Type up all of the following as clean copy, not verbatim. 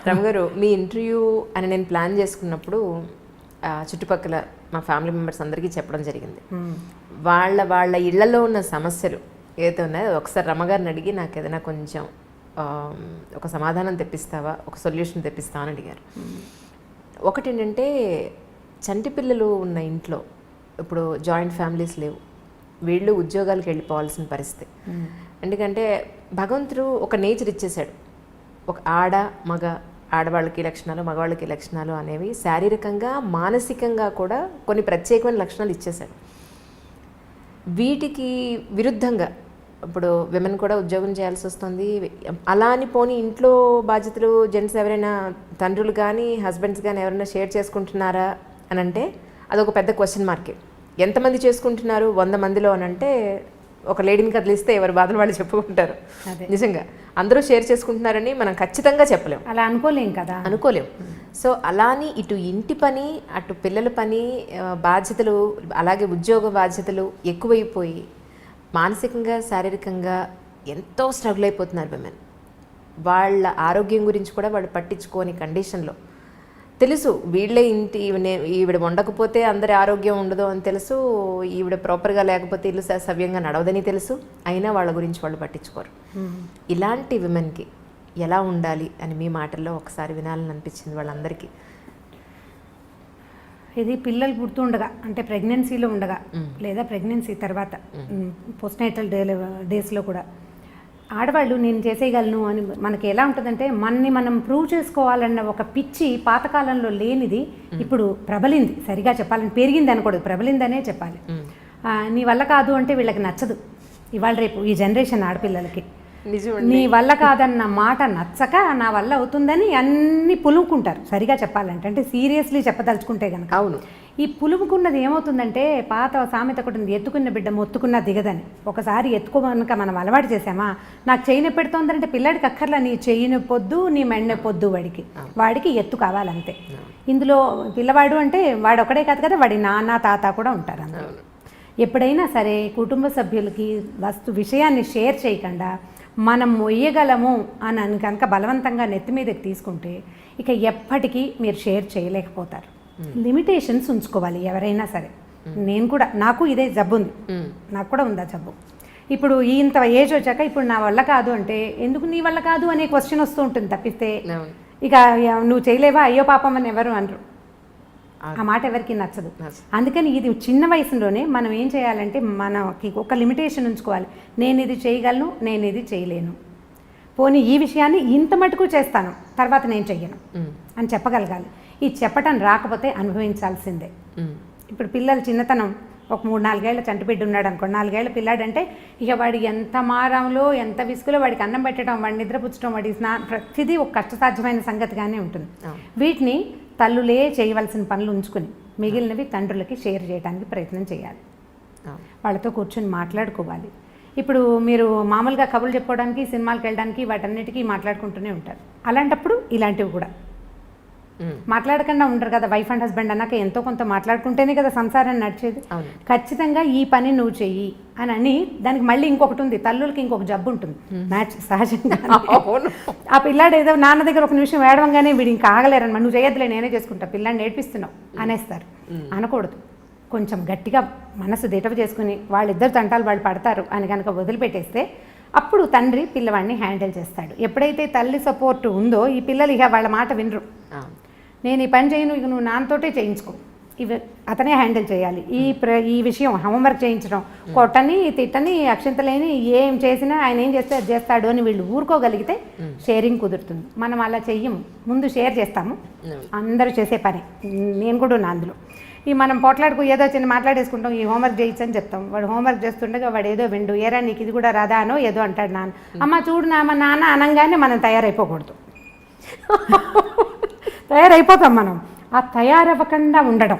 రమగారు, మీ interview అని నేను plan చేసుకున్నప్పుడు చుట్టుపక్కల మా ఫ్యామిలీ మెంబర్స్ అందరికీ చెప్పడం జరిగింది. వాళ్ళ ఇళ్లలో ఉన్న సమస్యలు ఏదైతే ఉన్నాయో ఒకసారి రమగారిని అడిగి నాకు ఏదైనా కొంచెం ఒక సమాధానం తెప్పిస్తావా, ఒక సొల్యూషన్ తెప్పిస్తావా అని అడిగారు. ఒకటి ఏంటంటే, చంటి పిల్లలు ఉన్న ఇంట్లో ఇప్పుడు జాయింట్ ఫ్యామిలీస్ లేవు, వీళ్ళు ఉద్యోగాలకు వెళ్ళిపోవాల్సిన పరిస్థితి. ఎందుకంటే భగవంతుడు ఒక నేచర్ ఇచ్చేశాడు. ఒక ఆడవాళ్ళకి లక్షణాలు, మగవాళ్ళకి లక్షణాలు అనేవి శారీరకంగా మానసికంగా కూడా కొన్ని ప్రత్యేకమైన లక్షణాలు ఇచ్చేశాడు. వీటికి విరుద్ధంగా ఇప్పుడు విమెన్ కూడా ఉద్యోగం చేయాల్సి వస్తుంది. అలా అని పోనీ ఇంట్లో బాధ్యతలు జెంట్స్ ఎవరైనా తండ్రులు కానీ హస్బెండ్స్ కానీ ఎవరైనా షేర్ చేసుకుంటున్నారా అని అంటే అదొక పెద్ద క్వశ్చన్ మార్కే. ఎంతమంది చేసుకుంటున్నారు 100 మందిలో అని అంటే ఒక లేడీని కదిలిస్తే ఎవరి బాధలు వాళ్ళు చెప్పుకుంటారు. నిజంగా అందరూ షేర్ చేసుకుంటున్నారని మనం ఖచ్చితంగా చెప్పలేం, అలా అనుకోలేం. సో అలాని ఇటు ఇంటి పని, అటు పిల్లల పని బాధ్యతలు, అలాగే ఉద్యోగ బాధ్యతలు ఎక్కువైపోయి మానసికంగా శారీరకంగా ఎంతో స్ట్రగుల్ అయిపోతున్నారు విమెన్. వాళ్ళ ఆరోగ్యం గురించి కూడా వాళ్ళు పట్టించుకోని కండిషన్లో తెలుసు, వీళ్ళే ఇంటి ఈవిడ వండకపోతే అందరి ఆరోగ్యం ఉండదు అని తెలుసు, ఈవిడ ప్రాపర్గా లేకపోతే ఇల్లు సవ్యంగా నడవదని తెలుసు, అయినా వాళ్ళ గురించి వాళ్ళు పట్టించుకోరు. ఇలాంటి విమెన్కి ఎలా ఉండాలి అని మీ మాటల్లో ఒకసారి వినాలని అనిపించింది వాళ్ళందరికీ. ఇది పిల్లలు పుడుతుండగా, అంటే ప్రెగ్నెన్సీలో ఉండగా లేదా ప్రెగ్నెన్సీ తర్వాత పోస్ట్నేటల్ డేస్లో కూడా ఆడవాళ్ళు నేను చేసేయగలను అని మనకి ఎలా ఉంటుందంటే, మనం ప్రూవ్ చేసుకోవాలన్న ఒక పిచ్చి పాతకాలంలో లేనిది ఇప్పుడు ప్రబలింది. సరిగా చెప్పాలని పెరిగింది అనకూడదు, ప్రబలిందనే చెప్పాలి. నీ వల్ల కాదు అంటే వీళ్ళకి నచ్చదు. ఇవాళ రేపు ఈ జనరేషన్ ఆడపిల్లలకి నీ వల్ల కాదన్న మాట నచ్చక నా వల్ల అవుతుందని అన్ని పులుముకుంటారు. సరిగా చెప్పాలంటే, అంటే సీరియస్లీ చెప్పదలుచుకుంటే కనుక. అవును, ఈ పులుముకున్నది ఏమవుతుందంటే, పాత సామెత ఒకటి ఉంది, ఎత్తుకున్న బిడ్డ మొత్తుకున్నా దిగదని. ఒకసారి ఎత్తుకోమనక మనం అలవాటు చేసామా, నాకు చెయ్యి నొప్పి పెడుతోందంటే పిల్లాడికి అక్కర్లా, నీ చెయ్యి నొప్పొద్దు, నీ మెడ నొప్పొద్దు, వాడికి ఎత్తు కావాలంతే. ఇందులో పిల్లవాడు అంటే వాడు ఒకడే కాదు కదా, వాడి నాన్న తాత కూడా ఉంటారు అందులో. ఎప్పుడైనా సరే కుటుంబ సభ్యులకి విషయాన్ని షేర్ చేయకుండా మనం మొయ్యగలము అని కనుక బలవంతంగా నెత్తి మీదకి తీసుకుంటే ఇక ఎప్పటికీ మీరు షేర్ చేయలేకపోతారు. లిమిటేషన్స్ ఉంచుకోవాలి ఎవరైనా సరే. నేను కూడా, నాకు ఇదే జబ్బు ఉంది, నాకు కూడా ఉందా జబ్బు. ఇప్పుడు ఇంత ఏజ్ వచ్చాక ఇప్పుడు నా వల్ల కాదు అంటే, ఎందుకు నీ వల్ల కాదు అనే క్వశ్చన్ వస్తూ ఉంటుంది తప్పిస్తే, ఇక నువ్వు చేయలేవా అయ్యో పాపం అని ఎవరు అనరు. ఆ మాట ఎవరికి నచ్చదు. అందుకని ఇది చిన్న వయసులోనే మనం ఏం చేయాలంటే, మనకి ఒక లిమిటేషన్ ఉంచుకోవాలి. నేను ఇది చేయగలను, నేను ఇది చేయలేను, పోనీ ఈ విషయాన్ని ఇంత మటుకు చేస్తాను, తర్వాత నేను చెయ్యను అని చెప్పగలగాలి. ఈ చెప్పటం రాకపోతే అనుభవించాల్సిందే. ఇప్పుడు పిల్లలు చిన్నతనం, ఒక 3-4 ఏళ్ల చంటిబిడ్డ ఉన్నాడు అనుకో, 4 ఏళ్ల పిల్లాడంటే ఇక వాడి ఎంత మారంలో ఎంత విసుగులో వాడికి అన్నం పెట్టడం, వాడిని నిద్రపుచ్చడం, వాడి ప్రతిదీ ఒక కష్టసాధ్యమైన సంగతిగానే ఉంటుంది. వీటిని తల్లులే చేయవలసిన పనులు ఉంచుకుని మిగిలినవి తండ్రులకి షేర్ చేయడానికి ప్రయత్నం చేయాలి. వాళ్ళతో కూర్చొని మాట్లాడుకోవాలి. ఇప్పుడు మీరు మామూలుగా కబుర్లు చెప్పుకోవడానికి, సినిమాలకు వెళ్ళడానికి, వాటన్నిటికీ మాట్లాడుకుంటూనే ఉంటారు. అలాంటప్పుడు ఇలాంటివి కూడా మాట్లాడకుండా ఉండరు కదా. వైఫ్ అండ్ హస్బెండ్ అన్నాక ఎంతో కొంత మాట్లాడుకుంటేనే కదా సంసారాన్ని నడిచేది. ఖచ్చితంగా ఈ పని నువ్వు చెయ్యి అని దానికి మళ్ళీ ఇంకొకటి ఉంది, తల్లులకి ఇంకొక జబ్బు ఉంటుంది సహజంగా. ఆ పిల్లాడు ఏదో నాన్న దగ్గర ఒక నిమిషం ఏడవంగానే వీడు ఇంకా ఆగలేరన్నమాట, నువ్వు చేయొద్దులే నేనే చేసుకుంటా, పిల్లాడిని నేర్పిస్తున్నావు అనేస్తారు. అనకూడదు. కొంచెం గట్టిగా మనసు దిటవ చేసుకుని వాళ్ళిద్దరు తంటాలు వాళ్ళు పడతారు అని కనుక వదిలిపెట్టేస్తే అప్పుడు తండ్రి పిల్లవాడిని హ్యాండిల్ చేస్తాడు. ఎప్పుడైతే తల్లి సపోర్ట్ ఉందో ఈ పిల్లలు ఇక వాళ్ళ మాట వినరు. నేను ఈ పని చేయను, ఇక నువ్వు నాన్నతోటే చేయించుకో, ఇవి అతనే హ్యాండిల్ చేయాలి. ఈ విషయం హోంవర్క్ చేయించడం, కొట్టని తిట్టని అక్షంతలేని ఏం చేసినా ఆయన ఏం చేస్తే అది చేస్తాడు అని వీళ్ళు ఊరుకోగలిగితే షేరింగ్ కుదురుతుంది. మనం అలా చెయ్యము, ముందు షేర్ చేస్తాము, అందరూ చేసే పని, నేను కూడా ఉన్నా అందులో. ఈ మనం పోట్లాడుకు ఏదో చిన్న మాట్లాడేసుకుంటాం, ఈ హోంవర్క్ చేయొచ్చని చెప్తాం, వాడు హోంవర్క్ చేస్తుండగా వాడు ఏదో విండు, ఏరా నీకు ఇది కూడా రాదా అనో ఏదో అంటాడు నాన్న. అమ్మ చూడు నాన్న అనగానే మనం తయారైపోకూడదు. తయారైపోతాం మనం. ఆ తయారవ్వకుండా ఉండడం,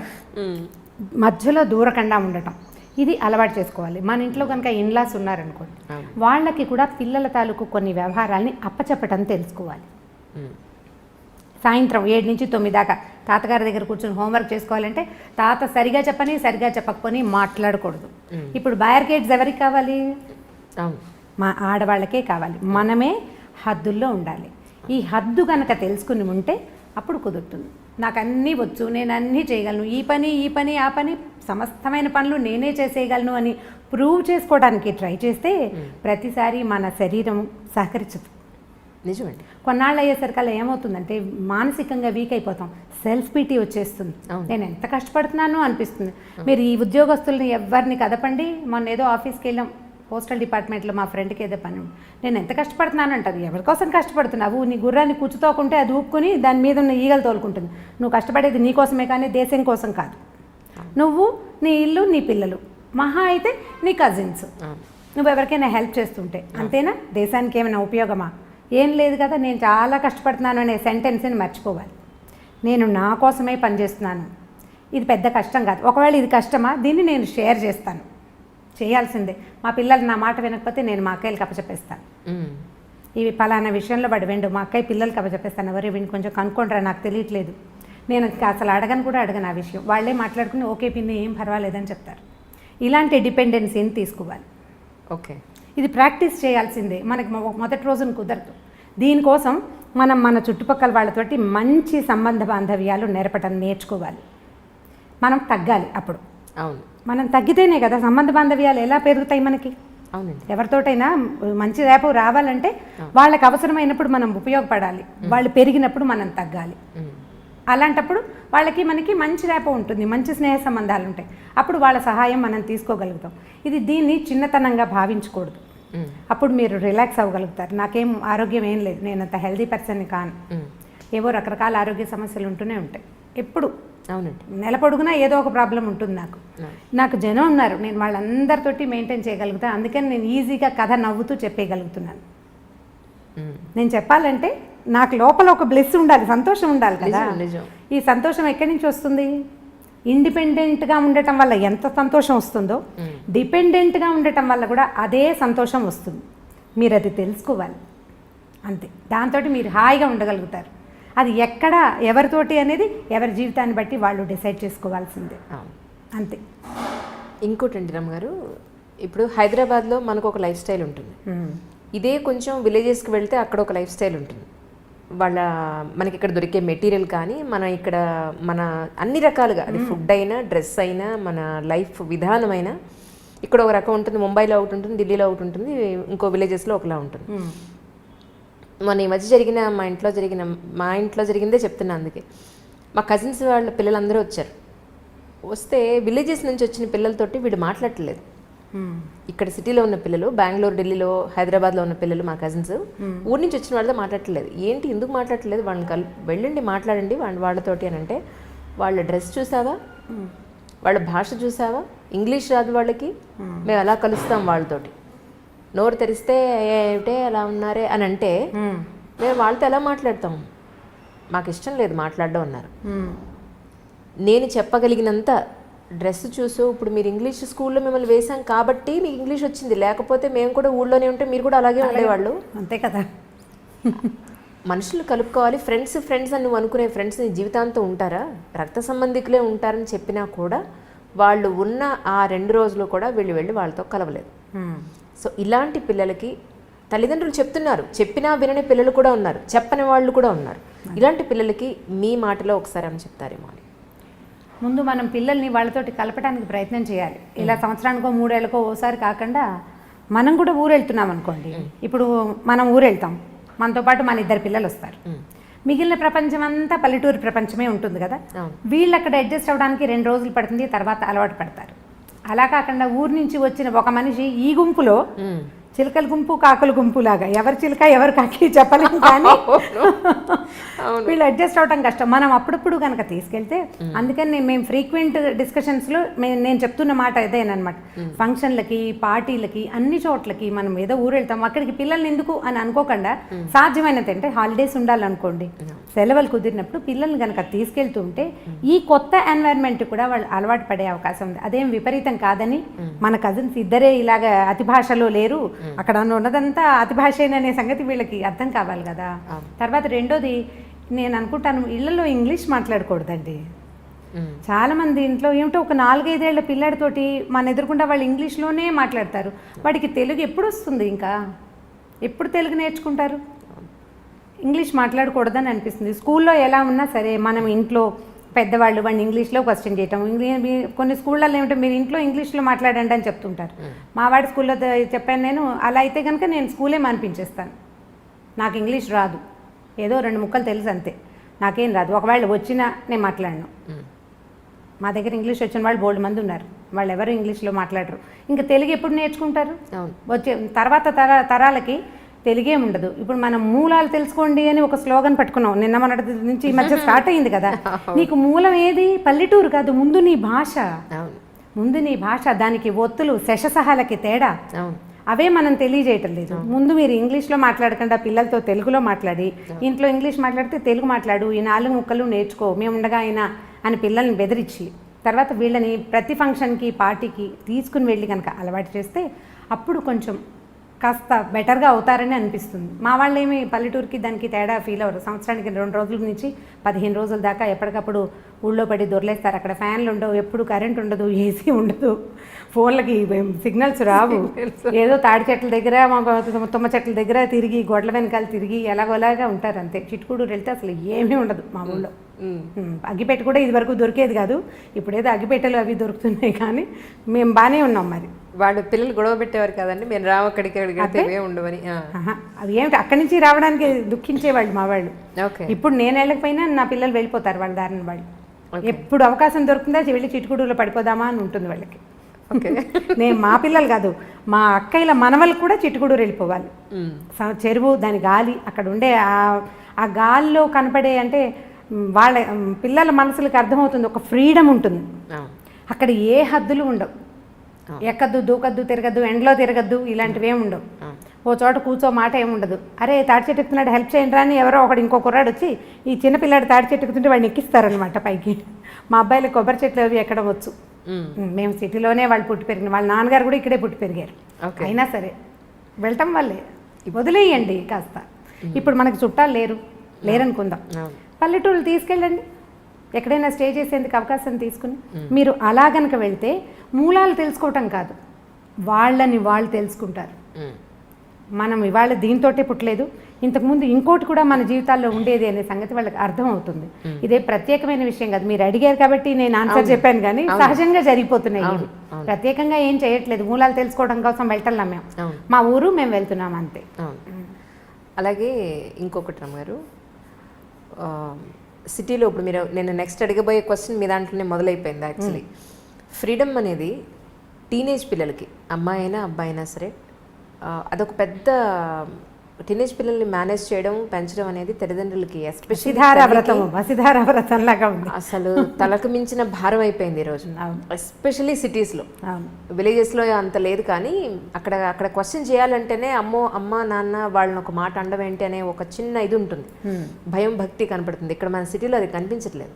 మధ్యలో దూరకుండా ఉండటం, ఇది అలవాటు చేసుకోవాలి. మన ఇంట్లో కనుక ఇన్లాస్ ఉన్నారనుకోండి, వాళ్ళకి కూడా పిల్లల తాలూకు కొన్ని వ్యవహారాలని అప్పచెప్పటం తెలుసుకోవాలి. సాయంత్రం 7 నుంచి 9 దాకా తాతగారి దగ్గర కూర్చొని హోంవర్క్ చేసుకోవాలంటే తాత సరిగా చెప్పని సరిగా చెప్పకపోని మాట్లాడకూడదు. ఇప్పుడు బ్యారికేడ్స్ ఎవరికి కావాలి? మా ఆడవాళ్ళకే కావాలి. మనమే హద్దుల్లో ఉండాలి. ఈ హద్దు కనుక తెలుసుకుని ఉంటే అప్పుడు కుదురుతుంది. నాకు అన్నీ వచ్చు, నేను అన్నీ చేయగలను, ఈ పని ఆ పని సమస్తమైన పనులు నేనే చేసేయగలను అని ప్రూవ్ చేసుకోవడానికి ట్రై చేస్తే ప్రతిసారి మన శరీరం సహకరించదు. నిజమండి. కొన్నాళ్ళు అయ్యేసరికల్లా ఏమవుతుందంటే మానసికంగా వీక్ అయిపోతాం, సెల్ఫ్ పీటీ వచ్చేస్తుంది. నేను ఎంత కష్టపడుతున్నానో అనిపిస్తుంది. మీరు ఈ ఉద్యోగస్తుల్ని ఎవరిని కదపండి. మొన్న ఏదో ఆఫీస్కి వెళ్ళాం, పోస్టల్ డిపార్ట్మెంట్లో మా ఫ్రెండ్కి ఏదో పని, నేను ఎంత కష్టపడుతున్నాను అంటది. ఎవరికోసం కష్టపడుతున్నావు? నీ గుర్రాన్ని కూర్చుతోకుంటే అది ఊపుకొని దాని మీద ఉన్న ఈగలు తోలుకుంటుంది. నువ్వు కష్టపడేది నీ కోసమే కానీ దేశం కోసం కాదు. నువ్వు, నీ ఇల్లు, నీ పిల్లలు, మహా అయితే నీ కజిన్స్, నువ్వు ఎవరికైనా హెల్ప్ చేస్తుంటే అంతేనా? దేశానికి ఏమైనా ఉపయోగమా? ఏం లేదు కదా. నేను చాలా కష్టపడుతున్నాను అనే సెంటెన్స్ని మర్చిపోవాలి. నేను నా కోసమే పనిచేస్తున్నాను, ఇది పెద్ద కష్టం కాదు. ఒకవేళ ఇది కష్టమా, దీన్ని నేను షేర్ చేస్తాను, చేయాల్సిందే. మా పిల్లలు నా మాట వినకపోతే నేను మా అక్కయ్యకి అప్పచెప్పేస్తాను. ఇవి పలానా విషయంలో పడి వెండు మా అక్కయ్య పిల్లలకి అప్పచెప్పేస్తాను. ఎవరు వీడిని కొంచెం కనుక్కోండిరా, నాకు తెలియట్లేదు. నేను అసలు అడగను ఆ విషయం. వాళ్ళే మాట్లాడుకుని ఓకే పిన్ని ఏం పర్వాలేదని చెప్తారు. ఇలాంటి డిపెండెన్సీని తీసుకోవాలి. ఓకే, ఇది ప్రాక్టీస్ చేయాల్సిందే. మనకి మొదటి రోజున కుదరదు. దీనికోసం మనం మన చుట్టుపక్కల వాళ్ళతోటి మంచి సంబంధ బాంధవ్యాలు నేర్పటం నేర్చుకోవాలి. మనం తగ్గాలి. అప్పుడు అవును, మనం తగ్గితేనే కదా సంబంధ బాంధవ్యాలు ఎలా పెరుగుతాయి మనకి. అవునండి. ఎవరితోటైనా మంచి రేపు రావాలంటే వాళ్ళకి అవసరమైనప్పుడు మనం ఉపయోగపడాలి, వాళ్ళు పెరిగినప్పుడు మనం తగ్గాలి. అలాంటప్పుడు వాళ్ళకి మనకి మంచి రేప ఉంటుంది, మంచి స్నేహ సంబంధాలు ఉంటాయి. అప్పుడు వాళ్ళ సహాయం మనం తీసుకోగలుగుతాం. దీన్ని చిన్నతనంగా భావించకూడదు. అప్పుడు మీరు రిలాక్స్ అవ్వగలుగుతారు. నాకేం ఆరోగ్యం ఏం లేదు, నేను అంత హెల్దీ పర్సన్ని కాను, ఏవో రకరకాల ఆరోగ్య సమస్యలు ఉంటూనే ఉంటాయి ఎప్పుడు. అవునండి. నెల పొడుగునా ఏదో ఒక ప్రాబ్లం ఉంటుంది నాకు జనం ఉన్నారు, నేను వాళ్ళందరితోటి మెయింటైన్ చేయగలుగుతాను. అందుకని నేను ఈజీగా కథ నవ్వుతూ చెప్పేయగలుగుతున్నాను. నేను చెప్పాలంటే నాకు లోపల ఒక బ్లెస్ ఉండాలి, సంతోషం ఉండాలి కదా. ఈ సంతోషం ఎక్కడి నుంచి వస్తుంది? ఇండిపెండెంట్గా ఉండటం వల్ల ఎంత సంతోషం వస్తుందో డిపెండెంట్గా ఉండటం వల్ల కూడా అదే సంతోషం వస్తుంది. మీరు అది తెలుసుకోవాలి అంతే. దాంతో మీరు హాయిగా ఉండగలుగుతారు. అది ఎక్కడ ఎవరితోటి అనేది ఎవరి జీవితాన్ని బట్టి వాళ్ళు డిసైడ్ చేసుకోవాల్సిందే అంతే. ఇంకోటి అండి రమ్మ గారు, ఇప్పుడు హైదరాబాద్లో మనకు ఒక లైఫ్ స్టైల్ ఉంటుంది, ఇదే కొంచెం విలేజెస్కి వెళ్తే అక్కడ ఒక లైఫ్ స్టైల్ ఉంటుంది. మనకి ఇక్కడ దొరికే మెటీరియల్ కానీ మన అన్ని రకాలుగా, అది ఫుడ్ అయినా డ్రెస్ అయినా మన లైఫ్ విధానమైనా ఇక్కడ ఒక రకం ఉంటుంది. ముంబైలో ఒకటి ఉంటుంది, ఢిల్లీలో ఒకటి ఉంటుంది, ఇంకో విలేజెస్లో ఒకలా ఉంటుంది. మన ఈ మధ్య మా ఇంట్లో జరిగిందే చెప్తున్నా. అందుకే మా కజిన్స్ వాళ్ళ పిల్లలందరూ వచ్చారు. వస్తే విలేజెస్ నుంచి వచ్చిన పిల్లలతోటి వీడు మాట్లాడట్లేదు. ఇక్కడ సిటీలో ఉన్న పిల్లలు, బెంగళూరు, ఢిల్లీలో, హైదరాబాద్లో ఉన్న పిల్లలు, మా కజిన్స్ ఊరి నుంచి వచ్చిన వాళ్ళతో మాట్లాడట్లేదు. ఏంటి ఎందుకు మాట్లాడట్లేదు? వాళ్ళని వెళ్ళండి మాట్లాడండి వాళ్ళతోటి అని అంటే, వాళ్ళ డ్రెస్ చూసావా, వాళ్ళ భాష చూసావా, ఇంగ్లీష్ రాదు వాళ్ళకి, మేము ఎలా కలుస్తాం వాళ్ళతోటి, నోరు తెరిస్తే ఏమిటే అలా ఉన్నారే అని అంటే మేము వాళ్ళతో ఎలా మాట్లాడతాం? మాకు ఇష్టం లేదు మాట్లాడడం అన్నారు. నేను చెప్పగలిగినంత డ్రెస్ చూసు, ఇప్పుడు మీరు ఇంగ్లీష్ స్కూల్లో మిమ్మల్ని వేసాం కాబట్టి మీకు ఇంగ్లీష్ వచ్చింది, లేకపోతే మేము కూడా ఊళ్ళోనే ఉంటే మీరు కూడా అలాగే ఉండేవాళ్ళు. అంతే కదా. మనుషులు కలుపుకోవాలి. ఫ్రెండ్స్ అని నువ్వు అనుకునే ఫ్రెండ్స్ నీ జీవితాంతం ఉంటారా? రక్త సంబంధికులే ఉంటారని చెప్పినా కూడా వాళ్ళు ఉన్న ఆ 2 రోజులు కూడా వెళ్ళి వాళ్ళతో కలవలేదు. సో ఇలాంటి పిల్లలకి తల్లిదండ్రులు చెప్తున్నారు, చెప్పినా వినని పిల్లలు కూడా ఉన్నారు, చెప్పని వాళ్ళు కూడా ఉన్నారు. ఇలాంటి పిల్లలకి మీ మాటలో ఒకసారి అని చెప్తారేమో అని. ముందు మనం పిల్లల్ని వాళ్ళతోటి కలపడానికి ప్రయత్నం చేయాలి. ఇలా సంవత్సరానికో 3 ఏళ్ళకో ఓసారి కాకుండా మనం కూడా ఊరు వెళ్తున్నాం అనుకోండి. ఇప్పుడు మనం ఊరు వెళ్తాం, మనతో పాటు మన 2 పిల్లలు వస్తారు. మిగిలిన ప్రపంచం అంతా పల్లెటూరు ప్రపంచమే ఉంటుంది కదా. వీళ్ళు అక్కడ అడ్జస్ట్ అవ్వడానికి 2 రోజులు పడుతుంది, తర్వాత అలవాటు పడతారు. అలా కాకుండా ఊరు నుంచి వచ్చిన ఒక మనిషి ఈ గుంపులో చిలకల గుంపు కాకుల గుంపు లాగా ఎవరి చిలక ఎవరు కాకి చెప్పలేము, కానీ వీళ్ళు అడ్జస్ట్ అవటం కష్టం. మనం అప్పుడప్పుడు కనుక తీసుకెళ్తే, అందుకని మేము ఫ్రీక్వెంట్ డిస్కషన్స్లో నేను చెప్తున్న మాట ఇదేనమాట. ఫంక్షన్లకి, పార్టీలకి, అన్ని చోట్లకి మనం ఏదో ఊరు వెళ్తాం, అక్కడికి పిల్లల్ని ఎందుకు అని అనుకోకుండా సాధ్యమైనంత అంటే హాలిడేస్ ఉండాలనుకోండి, సెలవులు కుదిరినప్పుడు పిల్లల్ని కనుక తీసుకెళ్తూ ఉంటే ఈ కొత్త ఎన్వైర్న్మెంట్ కూడా వాళ్ళు అలవాటు పడే అవకాశం ఉంది. అదేం విపరీతం కాదని. మన కజిన్స్ ఇద్దరే ఇలాగ అతి భాషలో లేరు, అక్కడ ఉన్నదంతా అతి భాషేననే సంగతి వీళ్ళకి అర్థం కావాలి కదా. తర్వాత రెండోది, నేను అనుకుంటాను ఇళ్లలో ఇంగ్లీష్ మాట్లాడకూడదండి. చాలామంది ఇంట్లో ఏమిటో ఒక 4-5 ఏళ్ల పిల్లాడితోటి మన ఎదురుకుండా వాళ్ళు ఇంగ్లీష్లోనే మాట్లాడతారు. వాడికి తెలుగు ఎప్పుడు వస్తుంది? ఇంకా ఎప్పుడు తెలుగు నేర్చుకుంటారు? ఇంగ్లీష్ మాట్లాడకూడదని అనిపిస్తుంది. స్కూల్లో ఎలా ఉన్నా సరే మనం ఇంట్లో పెద్దవాళ్ళు వాడిని ఇంగ్లీష్లో క్వశ్చన్ చేయటం, కొన్ని స్కూళ్ళల్లో ఏమిటో మీరు ఇంట్లో ఇంగ్లీష్లో మాట్లాడండి అని చెప్తుంటారు. మా వాడి స్కూల్లో చెప్పాను నేను, అలా అయితే కనుక నేను స్కూలే మానిపించేస్తాను. నాకు ఇంగ్లీష్ రాదు, ఏదో 2 ముక్కలు తెలుసు అంతే, నాకేం రాదు. ఒకవేళ వచ్చినా నేను మాట్లాడను. మా దగ్గర ఇంగ్లీష్ వచ్చిన వాళ్ళు బోల్డ్ మంది ఉన్నారు, వాళ్ళు ఎవరు ఇంగ్లీష్లో మాట్లాడరు. ఇంకా తెలుగు ఎప్పుడు నేర్చుకుంటారు? వచ్చే తర్వాత తరాలకి తెలుగే ఉండదు. ఇప్పుడు మనం మూలాలు తెలుసుకోండి అని ఒక స్లోగన్ పట్టుకున్నాం నిన్న మొన్నటి నుంచి, ఈ మధ్య స్టార్ట్ అయింది కదా. నీకు మూలం ఏది? పల్లెటూరు కాదు, ముందు నీ భాష, ముందు నీ భాష. దానికి ఒత్తులు శశసహాలకి తేడా అవే మనం తెలియజేయటం లేదు. ముందు మీరు ఇంగ్లీష్లో మాట్లాడకుండా పిల్లలతో తెలుగులో మాట్లాడి, ఇంట్లో ఇంగ్లీష్ మాట్లాడితే తెలుగు మాట్లాడు, ఈ 4 ముక్కలు నేర్చుకో, మేము ఉండగా అయినా అని పిల్లల్ని బెదిరించి తర్వాత వీళ్ళని ప్రతి ఫంక్షన్కి పార్టీకి తీసుకుని వెళ్ళి కనుక అలవాటు చేస్తే అప్పుడు కొంచెం కాస్త బెటర్గా అవుతారని అనిపిస్తుంది. మా వాళ్ళు ఏమి పల్లెటూరుకి దానికి తేడా ఫీల్ అవ్వరు. సంవత్సరానికి 2 రోజుల నుంచి 15 రోజుల దాకా ఎప్పటికప్పుడు ఊళ్ళో పడి దొరలేస్తారు. అక్కడ ఫ్యాన్లు ఉండవు, ఎప్పుడు కరెంట్ ఉండదు, ఏసీ ఉండదు, ఫోన్లకి సిగ్నల్స్ రావు. ఏదో తాడి చెట్ల దగ్గర తుమ్మ చెట్ల దగ్గర తిరిగి గొడ్ల వెనకాల తిరిగి ఎలాగోలాగా ఉంటారు అంతే. చిట్టుకూడూరు వెళ్తే అసలు ఏమీ ఉండదు మా ఊళ్ళో. అగ్గిపెట్ట కూడా ఇది వరకు దొరికేది కాదు, ఇప్పుడేదో అగ్గిపెట్టెలు అవి దొరుకుతున్నాయి, కానీ మేము బాగానే ఉన్నాం. మరి వాడు పిల్లలు గొడవ పెట్టేవారు కదండి, మేము రావు అక్కడికి ఉండవని. అవి ఏమిటి అక్కడి నుంచి రావడానికి దుఃఖించేవాళ్ళు మా వాళ్ళు. ఇప్పుడు నేను వెళ్ళకపోయినా నా పిల్లలు వెళ్ళిపోతారు వాళ్ళ దారిని వాళ్ళు. ఎప్పుడు అవకాశం దొరుకుతుందా వెళ్ళి చిట్టుకూడూరులో పడిపోదామా అని ఉంటుంది వాళ్ళకి. నేను మా పిల్లలు కాదు, మా అక్కయ్యల మనవలు కూడా చిట్టుకూడూరు వెళ్ళిపోవాలి. చెరువు, దాని గాలి, అక్కడ ఉండే ఆ గాలిలో కనపడే అంటే వాళ్ళ పిల్లల మనసులకు అర్థమవుతుంది, ఒక ఫ్రీడమ్ ఉంటుంది అక్కడ. ఏ హద్దులు ఉండవు, ఎక్కద్దు, దూకద్దు, తిరగద్దు, ఎండలో తిరగద్దు, ఇలాంటివి ఏమి ఉండవు. ఓ చోట కూర్చో మాట ఏముండదు. అరే తాడి చెట్టు ఎక్కుతున్నాడు హెల్ప్ చేయండి అని ఎవరో ఒకడు ఇంకో కుర్రాడు వచ్చి ఈ చిన్నపిల్లాడు తాడి చెట్టు ఎక్కుతుంటే వాడిని ఎక్కిస్తారనమాట పైకి. మా అబ్బాయిలు కొబ్బరి చెట్లు అవి ఎక్కడం వచ్చు. మేము సిటీలోనే వాళ్ళు పుట్టి పెరిగిన, వాళ్ళ నాన్నగారు కూడా ఇక్కడే పుట్టి పెరిగారు. అయినా సరే వెళ్ళటం వల్లే వదిలేయండి కాస్త. ఇప్పుడు మనకు చుట్టాలు లేరనుకుందాం, పల్లెటూళ్ళు తీసుకెళ్ళండి, ఎక్కడైనా స్టే చేసేందుకు అవకాశం తీసుకుని. మీరు అలా గనక వెళ్తే మూలాలు తెలుసుకోవటం కాదు, వాళ్ళని వాళ్ళు తెలుసుకుంటారు. మనం ఇవాళ దీంతోటే పుట్టలేదు, ఇంతకుముందు ఇంకోటి కూడా మన జీవితాల్లో ఉండేది అనే సంగతి వాళ్ళకి అర్థం అవుతుంది. ఇదే ప్రత్యేకమైన విషయం కాదు, మీరు అడిగారు కాబట్టి నేను ఆన్సర్ చెప్పాను, కానీ సహజంగా జరిగిపోతున్నాయి ఇవి. ప్రత్యేకంగా ఏం చేయట్లేదు, మూలాలు తెలుసుకోవడం కోసం వెళ్తున్నాం మేము, మా ఊరు మేము వెళ్తున్నాం అంతే. అలాగే ఇంకొకటి రమ్మగారు, సిటీలో ఇప్పుడు మీరు నేను నెక్స్ట్ అడగబోయే క్వశ్చన్ మీ దాంట్లోనే మొదలైపోయింది యాక్చువల్లీ. ఫ్రీడమ్ అనేది టీనేజ్ పిల్లలకి, అమ్మాయి అయినా అబ్బాయి అయినా సరే, అదొక పెద్ద టీనేజ్ పిల్లల్ని మేనేజ్ చేయడం, పెంచడం అనేది తల్లిదండ్రులకి అసలు తలకు మించిన భారం అయిపోయింది ఈరోజు. ఎస్పెషల్లీ సిటీస్లో, విలేజెస్లో అంత లేదు, కానీ అక్కడ క్వశ్చన్ చేయాలంటేనే అమ్మ నాన్న వాళ్ళని ఒక మాట అండం ఏంటి అనే ఒక చిన్న ఇది ఉంటుంది, భయం భక్తి కనపడుతుంది. ఇక్కడ మన సిటీలో అది కనిపించట్లేదు.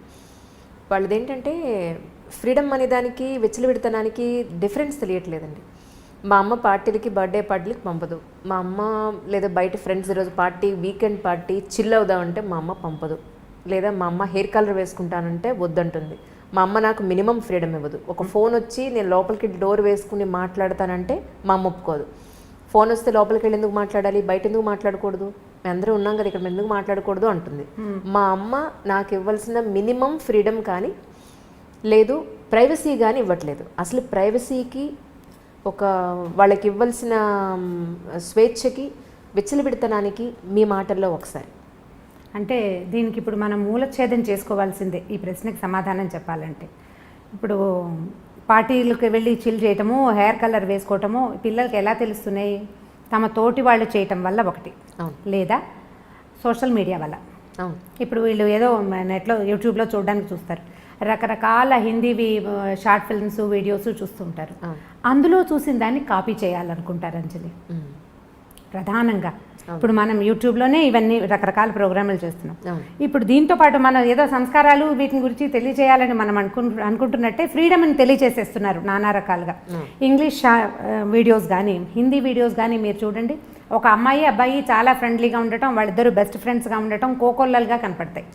వాళ్ళది ఏంటంటే ఫ్రీడమ్ అనే దానికి విచ్చలవిడితనానికి డిఫరెన్స్ తెలియట్లేదండి. మా అమ్మ పార్టీలకి, బర్త్డే పార్టీలకి పంపదు. మా అమ్మ లేదా బయట ఫ్రెండ్స్ ఈరోజు పార్టీ, వీకెండ్ పార్టీ చిల్ అవుదామంటే మా అమ్మ పంపదు. లేదా మా అమ్మ హెయిర్ కలర్ వేసుకుంటానంటే వద్దంటుంది. మా అమ్మ నాకు మినిమం ఫ్రీడమ్ ఇవ్వదు. ఒక ఫోన్ వచ్చి నేను లోపలికి డోర్ వేసుకుని మాట్లాడతానంటే మా అమ్మ ఒప్పుకోదు. ఫోన్ వస్తే లోపలికి వెళ్ళి ఎందుకు మాట్లాడాలి, బయట ఎందుకు మాట్లాడకూడదు, మేము అందరూ ఉన్నాం కదా ఇక్కడ ఎందుకు మాట్లాడకూడదు అంటుంది. మా అమ్మ నాకు ఇవ్వాల్సిన మినిమం ఫ్రీడమ్ కానీ లేదు ప్రైవసీ కానీ ఇవ్వట్లేదు. అసలు ప్రైవసీకి, ఒక వాళ్ళకి ఇవ్వాల్సిన స్వేచ్ఛకి, విచ్చలవిడితనానికి మీ మాటల్లో ఒకసారి అంటే దీనికి ఇప్పుడు మనం మూలఛేదం చేసుకోవాల్సిందే ఈ ప్రశ్నకి సమాధానం చెప్పాలంటే. ఇప్పుడు పార్టీలకు వెళ్ళి చిల్ చేయటము, హెయిర్ కలర్ వేసుకోవటము పిల్లలకి ఎలా తెలుస్తున్నాయి? తమ తోటి వాళ్ళు చేయటం వల్ల ఒకటి, లేదా సోషల్ మీడియా వల్ల. ఇప్పుడు వీళ్ళు ఏదో నెట్లో యూట్యూబ్లో చూడడానికి చూస్తారు, రకరకాల హిందీవి షార్ట్ ఫిల్మ్స్, వీడియోస్ చూస్తుంటారు. అందులో చూసిన దాన్ని కాపీ చేయాలనుకుంటారు అంజలి ప్రధానంగా. ఇప్పుడు మనం యూట్యూబ్లోనే ఇవన్నీ రకరకాల ప్రోగ్రాములు చేస్తున్నాం. ఇప్పుడు దీంతో పాటు మనం ఏదో సంస్కారాలు వీటిని గురించి తెలియజేయాలని మనం అనుకుంటున్నట్టే ఫ్రీడమ్ని తెలియజేసేస్తున్నారు నానా రకాలుగా. ఇంగ్లీష్ వీడియోస్ కానీ, హిందీ వీడియోస్ కానీ మీరు చూడండి, ఒక అమ్మాయి అబ్బాయి చాలా ఫ్రెండ్లీగా ఉండటం, వాళ్ళిద్దరూ బెస్ట్ ఫ్రెండ్స్గా ఉండటం కోకొల్లలుగా కనపడతాయి.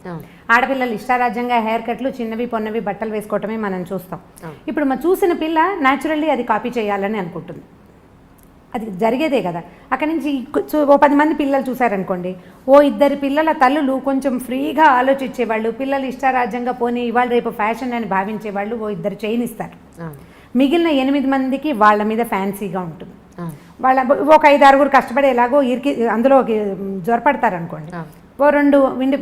ఆడపిల్లలు ఇష్టారాజ్యంగా హెయిర్ కట్లు, చిన్నవి పొన్నవి బట్టలు వేసుకోవటమే మనం చూస్తాం. ఇప్పుడు మనం చూసిన పిల్ల న్యాచురల్లీ అది కాపీ చేయాలని అనుకుంటుంది. అది జరిగేదే కదా. అక్కడి నుంచి ఓ 10 మంది పిల్లలు చూసారనుకోండి, ఓ 2 పిల్లల తల్లులు కొంచెం ఫ్రీగా ఆలోచించేవాళ్ళు, పిల్లలు ఇష్టారాజ్యంగా పోనీ ఇవాళ రేపు ఫ్యాషన్ అని భావించేవాళ్ళు ఓ 2 చైన్ ఇస్తారు. మిగిలిన 8 మందికి వాళ్ళ మీద ఫ్యాన్సీగా ఉంటుంది. వాళ్ళ ఒక 5-6 కష్టపడి ఎలాగో అందులో జ్వరపడతారనుకోండి, ఓ 2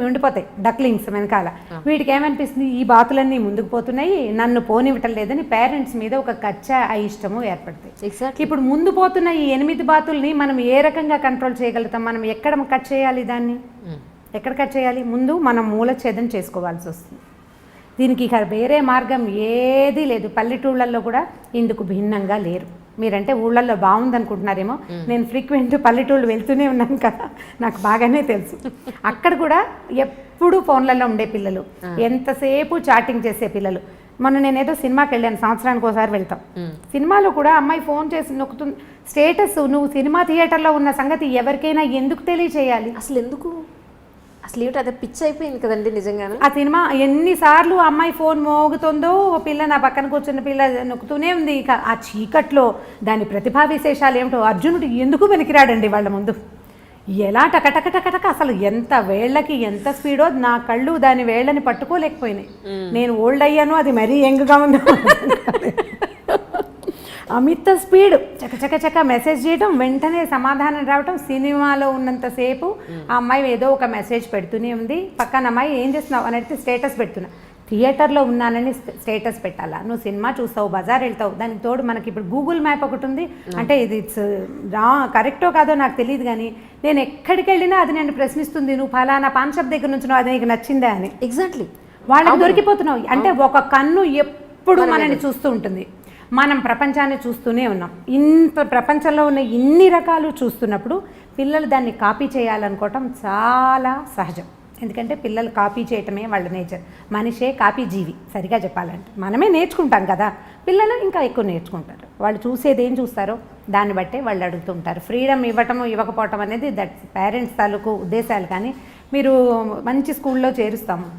ఉండిపోతాయి డక్లింగ్స్ వెనకాల. వీటికి ఏమనిపిస్తుంది, ఈ బాతులన్నీ ముందుకు పోతున్నాయి, నన్ను పోనివ్వటం లేదని పేరెంట్స్ మీద ఒక కచ్చా అయిష్టము ఏర్పడుతుంది. ఇప్పుడు ముందు పోతున్న ఈ 8 బాతుల్ని మనం ఏ రకంగా కంట్రోల్ చేయగలుగుతాం? మనం ఎక్కడ కట్ చేయాలి దాన్ని? ఎక్కడ కట్ చేయాలి? ముందు మనం మూలఛేదం చేసుకోవాల్సి వస్తుంది. దీనికి ఇక వేరే మార్గం ఏదీ లేదు. పల్లెటూళ్ళల్లో కూడా ఇందుకు భిన్నంగా లేరు. మీరంటే ఊళ్ళల్లో బాగుందనుకుంటున్నారేమో, నేను ఫ్రీక్వెంట్ పల్లెటూళ్ళు వెళ్తూనే ఉన్నాను కదా, నాకు బాగానే తెలుసు. అక్కడ కూడా ఎప్పుడు ఫోన్లలో ఉండే పిల్లలు, ఎంతసేపు చాటింగ్ చేసే పిల్లలు. మొన్న నేనేదో సినిమాకి వెళ్ళాను, సంవత్సరానికి ఒకసారి వెళ్తాం. సినిమాలో కూడా అమ్మాయి ఫోన్ చేసి నొక్కుతుంది స్టేటస్. నువ్వు సినిమా థియేటర్లో ఉన్న సంగతి ఎవరికైనా ఎందుకు తెలియచేయాలి? అసలు ఏమిటి, అదే పిచ్చి అయిపోయింది కదండి నిజంగానే. ఆ సినిమా ఎన్నిసార్లు అమ్మాయి ఫోన్ మోగుతుందో, పిల్ల నా పక్కన కూర్చున్న పిల్ల నొక్కుతూనే ఉంది. ఇక ఆ చీకట్లో దాని ప్రతిభా విశేషాలు ఏమిటో. అర్జునుడు ఎందుకు వెనక్కిరాడండి వాళ్ళ ముందు? ఎలా టకటకటకటక, అసలు ఎంత వేళ్ళకి ఎంత స్పీడో, నా కళ్ళు దాని వేళ్ళని పట్టుకోలేకపోయినాయి. నేను ఓల్డ్ అయ్యాను, అది మరీ యంగ్గా ఉందో. అమిత స్పీడ్, చకచక మెసేజ్ చేయడం, వెంటనే సమాధానం రావటం. సినిమాలో ఉన్నంతసేపు ఆ అమ్మాయి ఏదో ఒక మెసేజ్ పెడుతూనే ఉంది. పక్కన అమ్మాయి ఏం చేస్తున్నావు అని అడిగితే స్టేటస్ పెడుతున్నా. థియేటర్లో ఉన్నానని స్టేటస్ పెట్టాలా? నువ్వు సినిమా చూస్తావు, బజార్ వెళ్తావు, దానికి తోడు మనకి ఇప్పుడు గూగుల్ మ్యాప్ ఒకటి ఉంది. అంటే ఇది కరెక్టో కాదో నాకు తెలియదు, కానీ నేను ఎక్కడికి వెళ్ళినా అది నన్ను ప్రశ్నిస్తుంది, నువ్వు ఫలానా పాన్ షాప్ దగ్గర నుంచి అది నీకు నచ్చిందా అని. ఎగ్జాక్ట్లీ వాళ్ళకి దొరికిపోతున్నావు. అంటే ఒక కన్ను ఎప్పుడు మనల్ని చూస్తూ ఉంటుంది. మనం ప్రపంచాన్ని చూస్తూనే ఉన్నాం. ఇంత ప్రపంచంలో ఉన్న ఇన్ని రకాలు చూస్తున్నప్పుడు పిల్లలు దాన్ని కాపీ చేయాలనుకోవటం చాలా సహజం. ఎందుకంటే పిల్లలు కాపీ చేయటమే వాళ్ళ నేచర్. మనిషే కాపీ జీవి, సరిగా చెప్పాలంటే. మనమే నేర్చుకుంటాం కదా, పిల్లలు ఇంకా ఎక్కువ నేర్చుకుంటారు. వాళ్ళు చూసేది ఏం చూస్తారో దాన్ని బట్టే వాళ్ళు అడుగుతుంటారు. ఫ్రీడమ్ ఇవ్వటము ఇవ్వకపోవటం అనేది దట్ పేరెంట్స్ తాలూకు ఉద్దేశాలు. కానీ మీరు మంచి స్కూల్లో చేరుస్తాము,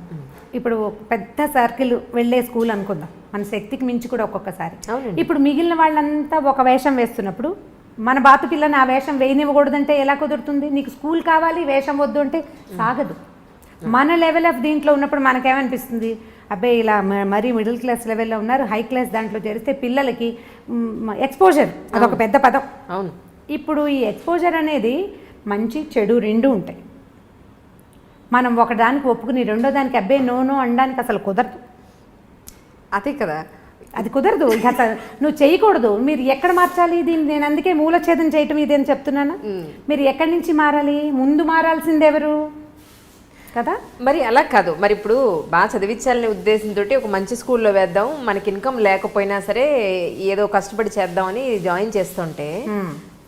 ఇప్పుడు పెద్ద సర్కిల్ వెళ్ళే స్కూల్ అనుకుందాం, మన శక్తికి మించి కూడా ఒక్కొక్కసారి. ఇప్పుడు మిగిలిన వాళ్ళంతా ఒక వేషం వేస్తున్నప్పుడు మన బాతు పిల్లని ఆ వేషం వేయనివ్వకూడదంటే ఎలా కుదురుతుంది? నీకు స్కూల్ కావాలి, వేషం వద్దు అంటే సాగదు. మన లెవెల్ ఆఫ్ దీంట్లో ఉన్నప్పుడు మనకేమనిపిస్తుంది, అబ్బాయి ఇలా మరీ మిడిల్ క్లాస్ లెవెల్లో ఉన్నారు, హై క్లాస్ దాంట్లో చేరిస్తే పిల్లలకి ఎక్స్పోజర్ అదొక పెద్ద పదం. అవును. ఇప్పుడు ఈ ఎక్స్పోజర్ అనేది మంచి చెడు రెండు ఉంటాయి. మనం ఒకదానికి ఒప్పుకుని రెండో దానికి అబ్బాయి నో అనడానికి అసలు కుదరదు. అదే కదా, అది కుదరదు. అసలు నువ్వు చేయకూడదు. మీరు ఎక్కడ మార్చాలి దీన్ని? నేను అందుకే మూలఛేదం చేయటం ఇది అని చెప్తున్నాను. మీరు ఎక్కడి నుంచి మారాలి? ముందు మారాల్సింది ఎవరు కదా? మరి అలా కాదు. మరి ఇప్పుడు బాగా చదివించాలనే ఉద్దేశంతో ఒక మంచి స్కూల్లో వేద్దాం, మనకి ఇన్కమ్ లేకపోయినా సరే ఏదో కష్టపడి చేద్దామని జాయిన్ చేస్తుంటే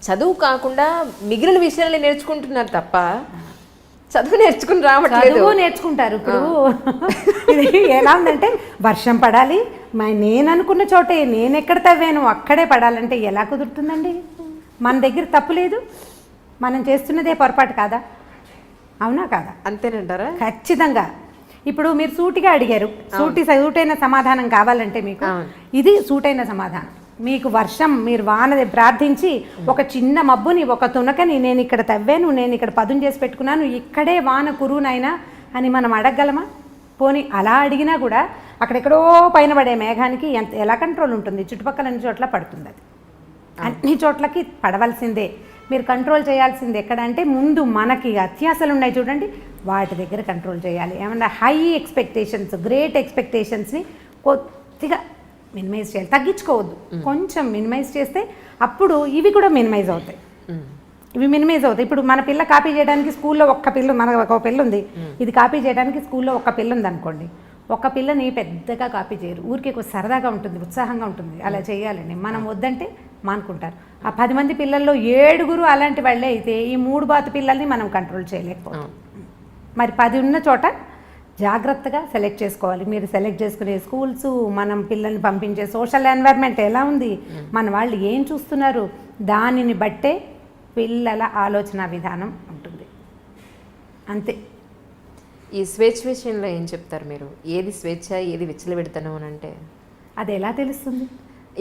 చదువు కాకుండా మిగిలిన విషయాలు నేర్చుకుంటున్నారు తప్ప చదువు నేర్చుకుని రావట్లేదు. చదువు నేర్చుకుంటారు. ఇప్పుడు ఇది ఎలా ఉందంటే, వర్షం పడాలి, నేను అనుకున్న చోటే, నేను ఎక్కడ తవ్వాను అక్కడే పడాలంటే ఎలా కుదురుతుందండి? మన దగ్గర తప్పు లేదు, మనం చేస్తున్నదే పొరపాటు కాదా? అవునా కాదా? అంతేనంటారా? ఖచ్చితంగా. ఇప్పుడు మీరు సూటిగా అడిగారు, సూటైన సమాధానం కావాలంటే మీకు ఇది సూటైన సమాధానం. మీకు వర్షం, మీరు వాన ప్రార్థించి ఒక చిన్న మబ్బుని, ఒక తునకని నేను ఇక్కడ తవ్వాను, నేను ఇక్కడ పదును చేసి పెట్టుకున్నాను, ఇక్కడే వాన కురునైనా అని మనం అడగగలమా? పోనీ అలా అడిగినా కూడా అక్కడెక్కడో పైన పడే మేఘానికి ఎలా కంట్రోల్ ఉంటుంది? చుట్టుపక్కల అన్ని చోట్ల పడుతుంది. అది అన్ని చోట్లకి పడవలసిందే. మీరు కంట్రోల్ చేయాల్సింది ఎక్కడ అంటే, ముందు మనకి అత్యాశలు ఉన్నాయి చూడండి, వాటి దగ్గర కంట్రోల్ చేయాలి. ఏమన్నా హై ఎక్స్పెక్టేషన్స్, గ్రేట్ ఎక్స్పెక్టేషన్స్ని కొద్దిగా మినిమైజ్ చేయాలి, తగ్గించుకోవద్దు. కొంచెం మినిమైజ్ చేస్తే అప్పుడు ఇవి కూడా మినిమైజ్ అవుతాయి. ఇవి మినిమైజ్ అవుతాయి. ఇప్పుడు మన పిల్ల కాపీ చేయడానికి స్కూల్లో ఒక్క పిల్ల, మనకు ఒక పిల్ల ఉంది, ఇది కాపీ చేయడానికి స్కూల్లో ఒక్క పిల్ల ఉంది అనుకోండి, ఒక పిల్లని పెద్దగా కాపీ చేయరు, ఊరికే సరదాగా ఉంటుంది, ఉత్సాహంగా ఉంటుంది, అలా చేయాలండి. మనం వద్దంటే మానుకుంటారు. ఆ 10 మంది పిల్లల్లో 7 అలాంటి వాళ్ళే అయితే ఈ 3 బాతు పిల్లల్ని మనం కంట్రోల్ చేయలేకపోతాం. మరి 10 ఉన్న చోట జాగ్రత్తగా సెలెక్ట్ చేసుకోవాలి. మీరు సెలెక్ట్ చేసుకునే స్కూల్స్, మనం పిల్లల్ని పంపించే సోషల్ ఎన్వైర్న్మెంట్ ఎలా ఉంది, మన వాళ్ళు ఏం చూస్తున్నారు, దానిని బట్టే పిల్లల ఆలోచన విధానం ఉంటుంది. అంతే. ఈ స్వేచ్ఛ విషయంలో ఏం చెప్తారు మీరు? ఏది స్వేచ్ఛ, ఏది విచ్చలవిడతనం అని అంటే అది ఎలా తెలుస్తుంది?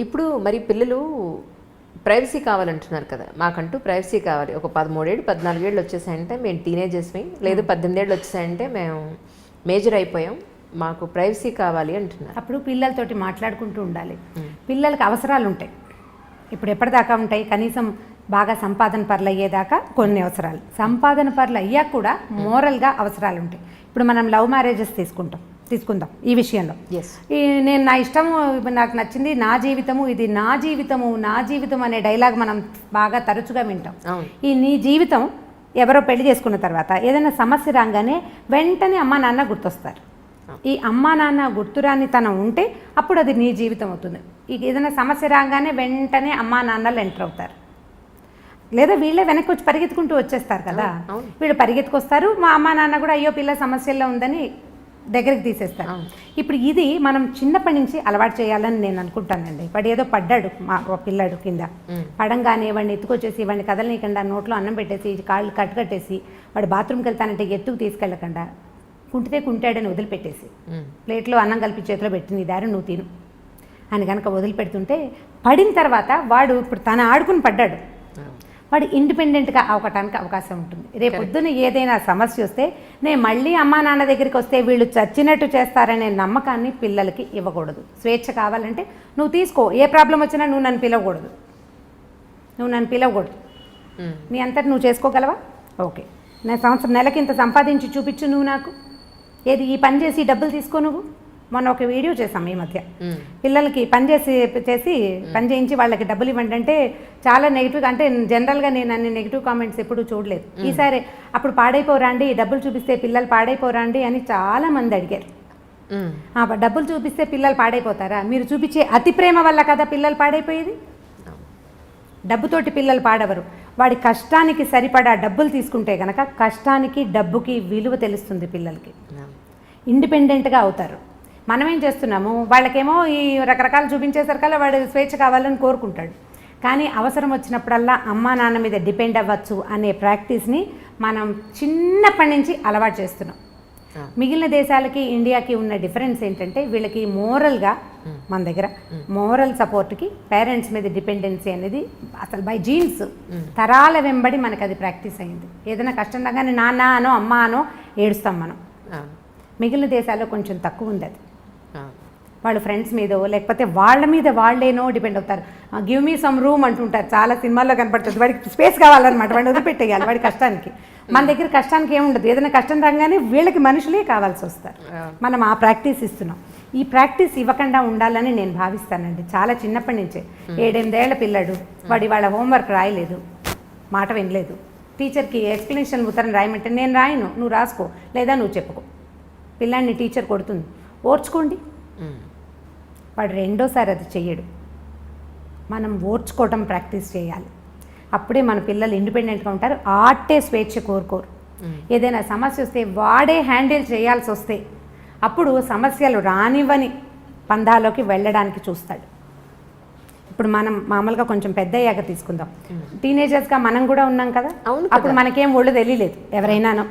ఇప్పుడు మరి పిల్లలు ప్రైవసీ కావాలంటున్నారు కదా, మాకంటూ ప్రైవసీ కావాలి. ఒక 13 ఏళ్ళు 14 ఏళ్ళు వచ్చేసాయంటే మేము టీనేజర్స్మి, లేదు 18 ఏళ్ళు వచ్చేసాయంటే మేము మేజర్ అయిపోయాం, మాకు ప్రైవసీ కావాలి అంటున్నారు. అప్పుడు పిల్లలతోటి మాట్లాడుకుంటూ ఉండాలి. పిల్లలకి అవసరాలు ఉంటాయి, ఇప్పుడు ఎప్పటిదాకా ఉంటాయి, కనీసం బాగా సంపాదన పరులు అయ్యేదాకా కొన్ని అవసరాలు, సంపాదన పరులు అయ్యాక కూడా మోరల్గా అవసరాలు ఉంటాయి. ఇప్పుడు మనం లవ్ మ్యారేజెస్ తీసుకుందాం ఈ విషయంలో. నేను నా ఇష్టము, నాకు నచ్చింది నా జీవితము, ఇది నా జీవితం అనే డైలాగ్ మనం బాగా తరచుగా వింటాం. ఈ నీ జీవితం ఎవరో పెళ్లి చేసుకున్న తర్వాత ఏదైనా సమస్య రాగానే వెంటనే అమ్మా నాన్న గుర్తొస్తారు. ఈ అమ్మా నాన్న గుర్తురాని తనం ఉంటే అప్పుడు అది నీ జీవితం అవుతుంది. ఇక ఏదైనా సమస్య రాగానే వెంటనే అమ్మా నాన్నలు ఎంటర్ అవుతారు, లేదా వీళ్ళే వెనక్కి వచ్చి పరిగెత్తుకుంటూ వచ్చేస్తారు కదా. వీళ్ళు పరిగెత్తుకొస్తారు, మా అమ్మా నాన్న కూడా అయ్యో పిల్ల సమస్యల్లో ఉందని దగ్గరికి తీసేస్తారు. ఇప్పుడు ఇది మనం చిన్నప్పటి నుంచి అలవాటు చేయాలని నేను అనుకుంటానండి. వాడు ఏదో పడ్డాడు మా పిల్లాడు కింద, పడంగానే వాడిని ఎత్తుకొచ్చేసి వాడిని కదలనీయకుండా నోట్లో అన్నం పెట్టేసి కాళ్ళు కట్టేసి వాడు బాత్రూమ్కి వెళ్తానంటే ఎత్తుకు తీసుకెళ్ళకుండా కుంటితే కుంటాడని వదిలిపెట్టేసి ప్లేట్లో అన్నం కలిపి చేతిలో పెట్టింది దారి నువ్వు తిను అని కనుక వదిలిపెడుతుంటే పడిన తర్వాత వాడు ఇప్పుడు తను ఆడుకుని పడ్డాడు, వాడు ఇండిపెండెంట్గా అవటానికి అవకాశం ఉంటుంది. రేపు పొద్దున ఏదైనా సమస్య వస్తే నేను మళ్ళీ అమ్మా నాన్న దగ్గరికి వస్తే వీళ్ళు చచ్చినట్టు చేస్తారనే నమ్మకాన్ని పిల్లలకి ఇవ్వకూడదు. స్వేచ్ఛ కావాలంటే నువ్వు తీసుకో, ఏ ప్రాబ్లం వచ్చినా నువ్వు నన్ను పిలవకూడదు, నీ అంతటి నువ్వు చేసుకోగలవా? ఓకే, నేను నెలకి ఇంత సంపాదించి చూపించు నువ్వు నాకు, ఏది ఈ పని చేసి డబ్బులు తీసుకో నువ్వు. మొన్న ఒక వీడియో చేసాం ఈ మధ్య, పిల్లలకి పని చేయించి వాళ్ళకి డబ్బులు ఇవ్వండి అంటే చాలా నెగిటివ్గా, అంటే జనరల్గా నేను అన్ని నెగిటివ్ కామెంట్స్ ఎప్పుడూ చూడలేదు. ఈసారి అప్పుడు పాడైపోరా అండి, డబ్బులు చూపిస్తే పిల్లలు పాడైపోరా అండి అని చాలా మంది అడిగారు. డబ్బులు చూపిస్తే పిల్లలు పాడైపోతారా? మీరు చూపించే అతి ప్రేమ వల్ల కదా పిల్లలు పాడైపోయేది. డబ్బుతోటి పిల్లలు పాడవరు, వాడి కష్టానికి సరిపడా డబ్బులు తీసుకుంటే కనుక కష్టానికి డబ్బుకి విలువ తెలుస్తుంది, పిల్లలకి ఇండిపెండెంట్గా అవుతారు. మనం ఏం చేస్తున్నాము, వాళ్ళకేమో ఈ రకరకాలు చూపించేసరికల్లా వాడు స్వేచ్ఛ కావాలని కోరుకుంటాడు, కానీ అవసరం వచ్చినప్పుడల్లా అమ్మా నాన్న మీద డిపెండ్ అవ్వచ్చు అనే ప్రాక్టీస్ని మనం చిన్నప్పటి నుంచి అలవాటు చేస్తున్నాం. మిగిలిన దేశాలకి ఇండియాకి ఉన్న డిఫరెన్స్ ఏంటంటే వీళ్ళకి మోరల్గా, మన దగ్గర మోరల్ సపోర్ట్కి పేరెంట్స్ మీద డిపెండెన్సీ అనేది అసలు బై జీన్స్ తరాల వెంబడి మనకు అది ప్రాక్టీస్ అయింది. ఏదైనా కష్టం రాగానే నాన్న అనో అమ్మ అనో ఏడుస్తాం మనం. మిగిలిన దేశాల్లో కొంచెం తక్కువ ఉంది అది. వాళ్ళు ఫ్రెండ్స్ మీదో లేకపోతే వాళ్ళ మీద వాళ్ళేనో డిపెండ్ అవుతారు. గివ్ మీ సమ్ రూమ్ అంటుంటారు, చాలా సినిమాల్లో కనపడుతుంది. వాడికి స్పేస్ కావాలన్నమాట, వాడిని వదిలిపెట్టేయాలి వాడి కష్టానికి. మన దగ్గర కష్టానికి ఏముండదు, ఏదైనా కష్టం రాగానే వీళ్ళకి మనుషులే కావాల్సి వస్తారు. మనం ఆ ప్రాక్టీస్ ఇస్తున్నాం. ఈ ప్రాక్టీస్ ఇవ్వకుండా ఉండాలని నేను భావిస్తానండి. చాలా చిన్నప్పటి నుంచే 7-8 ఏళ్ల పిల్లాడు, వాడి వాళ్ళ హోంవర్క్ రాయలేదు, మాట వినలేదు, టీచర్కి ఎక్స్ప్లెనేషన్ ఉత్తరం రాయమంటే నేను రాయను, నువ్వు రాసుకో లేదా నువ్వు చెప్పుకో. పిల్లాడిని టీచర్ కొడుతుంది, ఓర్చుకోండి. వాడు రెండోసారి అది చెయ్యడు. మనం ఓర్చుకోవటం ప్రాక్టీస్ చేయాలి, అప్పుడే మన పిల్లలు ఇండిపెండెంట్గా ఉంటారు. ఆటే స్వేచ్ఛ కోరుకోరు. ఏదైనా సమస్య వస్తే వాడే హ్యాండిల్ చేయాల్సి వస్తే అప్పుడు సమస్యలు రానివ్వని పందాలోకి వెళ్ళడానికి చూస్తాడు. ఇప్పుడు మనం మామూలుగా కొంచెం పెద్ద అయ్యాక తీసుకుందాం, టీనేజర్స్గా మనం కూడా ఉన్నాం కదా, అప్పుడు మనకేం ఒళ్ళు తెలియలేదు ఎవరైనానో.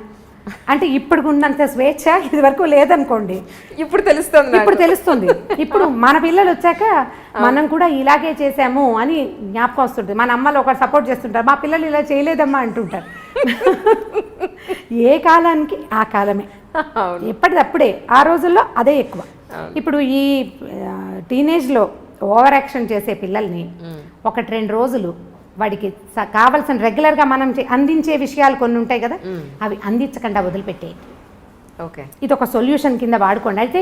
అంటే ఇప్పుడు ఉన్నంత స్వేచ్ఛ ఇది వరకు లేదనుకోండి, ఇప్పుడు తెలుస్తుంది. ఇప్పుడు మన పిల్లలు వచ్చాక మనం కూడా ఇలాగే చేసాము అని జ్ఞాపకం వస్తుంటుంది. మన అమ్మలు ఒకరు సపోర్ట్ చేస్తుంటారు, మా పిల్లలు ఇలా చేయలేదమ్మా అంటుంటారు. ఏ కాలానికి ఆ కాలమే, ఎప్పటిదప్పుడే. ఆ రోజుల్లో అదే ఎక్కువ. ఇప్పుడు ఈ టీనేజ్లో ఓవర్ యాక్షన్ చేసే పిల్లల్ని 1-2 రోజులు వాడికి కావాల్సిన రెగ్యులర్గా మనం అందించే విషయాలు కొన్ని ఉంటాయి కదా, అవి అందించకుండా వదిలిపెట్టేయండి. ఓకే, ఇది ఒక సొల్యూషన్ కింద వాడుకోండి. అయితే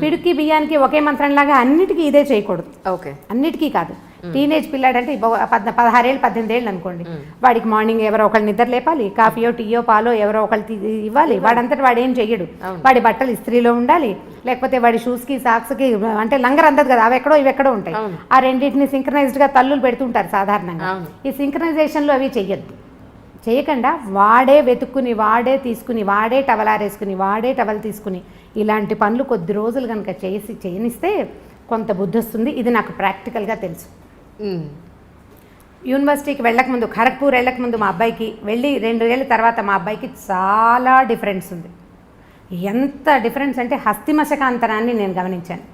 పిడికి బియ్యానికి ఒకే మంత్రంలాగా అన్నిటికీ ఇదే చేయకూడదు. ఓకే, అన్నిటికీ కాదు. టీనేజ్ పిల్లాడంటే 16 ఏళ్ళు 18 ఏళ్ళు అనుకోండి, వాడికి మార్నింగ్ ఎవరో ఒకళ్ళు నిద్ర లేపాలి, కాఫీయో టీయో పాలో ఎవరో ఒకళ్ళు ఇవ్వాలి. వాడంతటి వాడు ఏం చెయ్యడు. వాడి బట్టలు ఇస్త్రీలో ఉండాలి, లేకపోతే వాడి షూస్కి సాక్స్కి అంటే లంగర్ అందదు కదా, అవి ఎక్కడో ఇవి ఎక్కడో ఉంటాయి. ఆ రెండింటిని సింక్రనైజ్డ్గా తల్లులు పెడుతుంటారు సాధారణంగా. ఈ సింక్రనైజేషన్లో అవి చెయ్యొద్దు. చేయకుండా వాడే వెతుక్కుని, వాడే తీసుకుని, వాడే టవలారేసుకుని, వాడే టవల్ తీసుకుని ఇలాంటి పనులు కొద్ది రోజులు కనుక చేయనిస్తే కొంత బుద్ధి వస్తుంది. ఇది నాకు ప్రాక్టికల్గా తెలుసు. యూనివర్సిటీకి వెళ్ళకముందు, ఖరగ్పూర్ వెళ్ళకముందు మా అబ్బాయికి వెళ్ళి 2 ఏళ్ళ తర్వాత మా అబ్బాయికి చాలా డిఫరెన్స్ ఉంది. ఎంత డిఫరెన్స్ అంటే హస్తిమశకాంతరాన్ని నేను గమనించాను.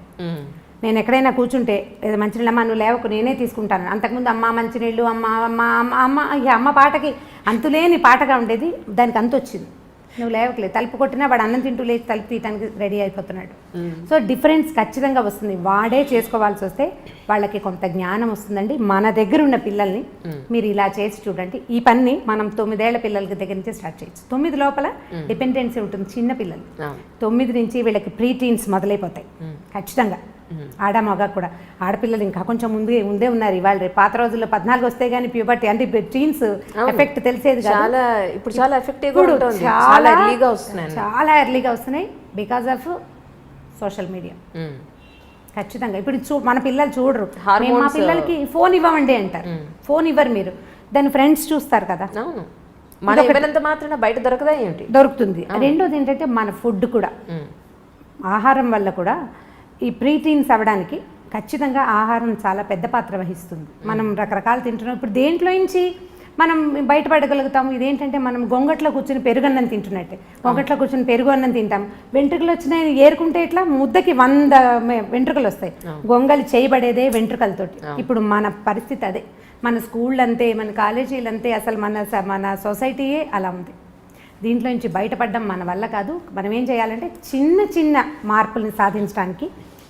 నేను ఎక్కడైనా కూర్చుంటే ఏదో మంచినీళ్ళు అమ్మ నువ్వు లేవకు నేనే తీసుకుంటాను. అంతకుముందు అమ్మ మంచినీళ్ళు అమ్మ అమ్మ అమ్మ అమ్మ ఇక అమ్మ పాటకి అంతులేని పాటగా ఉండేది, దానికి అంతు వచ్చింది. నువ్వు లేవట్లేదు, తలుపు కొట్టినా వాడు అన్నం తింటూ లేచి తలుపు తీయడానికి రెడీ అయిపోతున్నాడు. సో డిఫరెన్స్ ఖచ్చితంగా వస్తుంది. వాడే చేసుకోవాల్సి వస్తే వాళ్ళకి కొంత జ్ఞానం వస్తుందండి. మన దగ్గర ఉన్న పిల్లల్ని మీరు ఇలా చేసి చూడండి. ఈ పని మనం 9 ఏళ్ల పిల్లలకి దగ్గర నుంచి స్టార్ట్ చేయొచ్చు. 9 లోపల డిపెండెన్సీ ఉంటుంది. చిన్న పిల్లలు 9 నుంచి వీళ్ళకి ప్రీ టీన్స్ మొదలైపోతాయి ఖచ్చితంగా. ఆడ మగ కూడా. ఆడపిల్లలు ఇంకా కొంచెం ముందే ఉన్నారు. ఇవాళ రేపు పాత రోజుల్లో 14 వస్తే గానీ ప్యూబర్టీ అంటే టీన్స్ ఎఫెక్ట్ తెలిసేది చాలా ఇప్పుడు చాలా ఎఫెక్టివ్ ఉంటుంది, చాలా ఎర్లీగా వస్తున్నాయి బికాస్ ఆఫ్ సోషల్ మీడియా. ఖచ్చితంగా ఇప్పుడు మన పిల్లలు చూడరు. మా పిల్లలకి ఫోన్ ఇవ్వమండి అంటారు. ఫోన్ ఇవ్వరు మీరు, దాని ఫ్రెండ్స్ చూస్తారు కదా. మన ఇవ్వనంత మాత్రాన బయట దొరకదా ఏంటి? దొరుకుతుంది. రెండోది ఏంటంటే మన ఫుడ్ కూడా, ఆహారం వల్ల కూడా ఈ ప్రీటీన్స్ అవ్వడానికి ఖచ్చితంగా ఆహారం చాలా పెద్ద పాత్ర వహిస్తుంది. మనం రకరకాలు తింటున్నాం. ఇప్పుడు దేంట్లో నుంచి మనం బయటపడగలుగుతాము? ఇదేంటంటే మనం గొంగట్లో కూర్చొని పెరుగన్నం తింటున్నట్టే. గొంగట్లో కూర్చొని పెరుగు అన్నం తింటాం. వెంట్రుకలు వచ్చినాయి ఏరుకుంటే ఇట్లా ముద్దకి 100 వెంట్రుకలు వస్తాయి. గొంగలి చేయబడేదే వెంట్రుకలతోటి. ఇప్పుడు మన పరిస్థితి అదే. మన స్కూళ్ళు అంతే, మన కాలేజీలు అంతే, అసలు మన సొసైటీయే అలా ఉంది. దీంట్లో నుంచి బయటపడడం మన వల్ల కాదు. మనం ఏం చేయాలంటే చిన్న చిన్న మార్పులను సాధించడానికి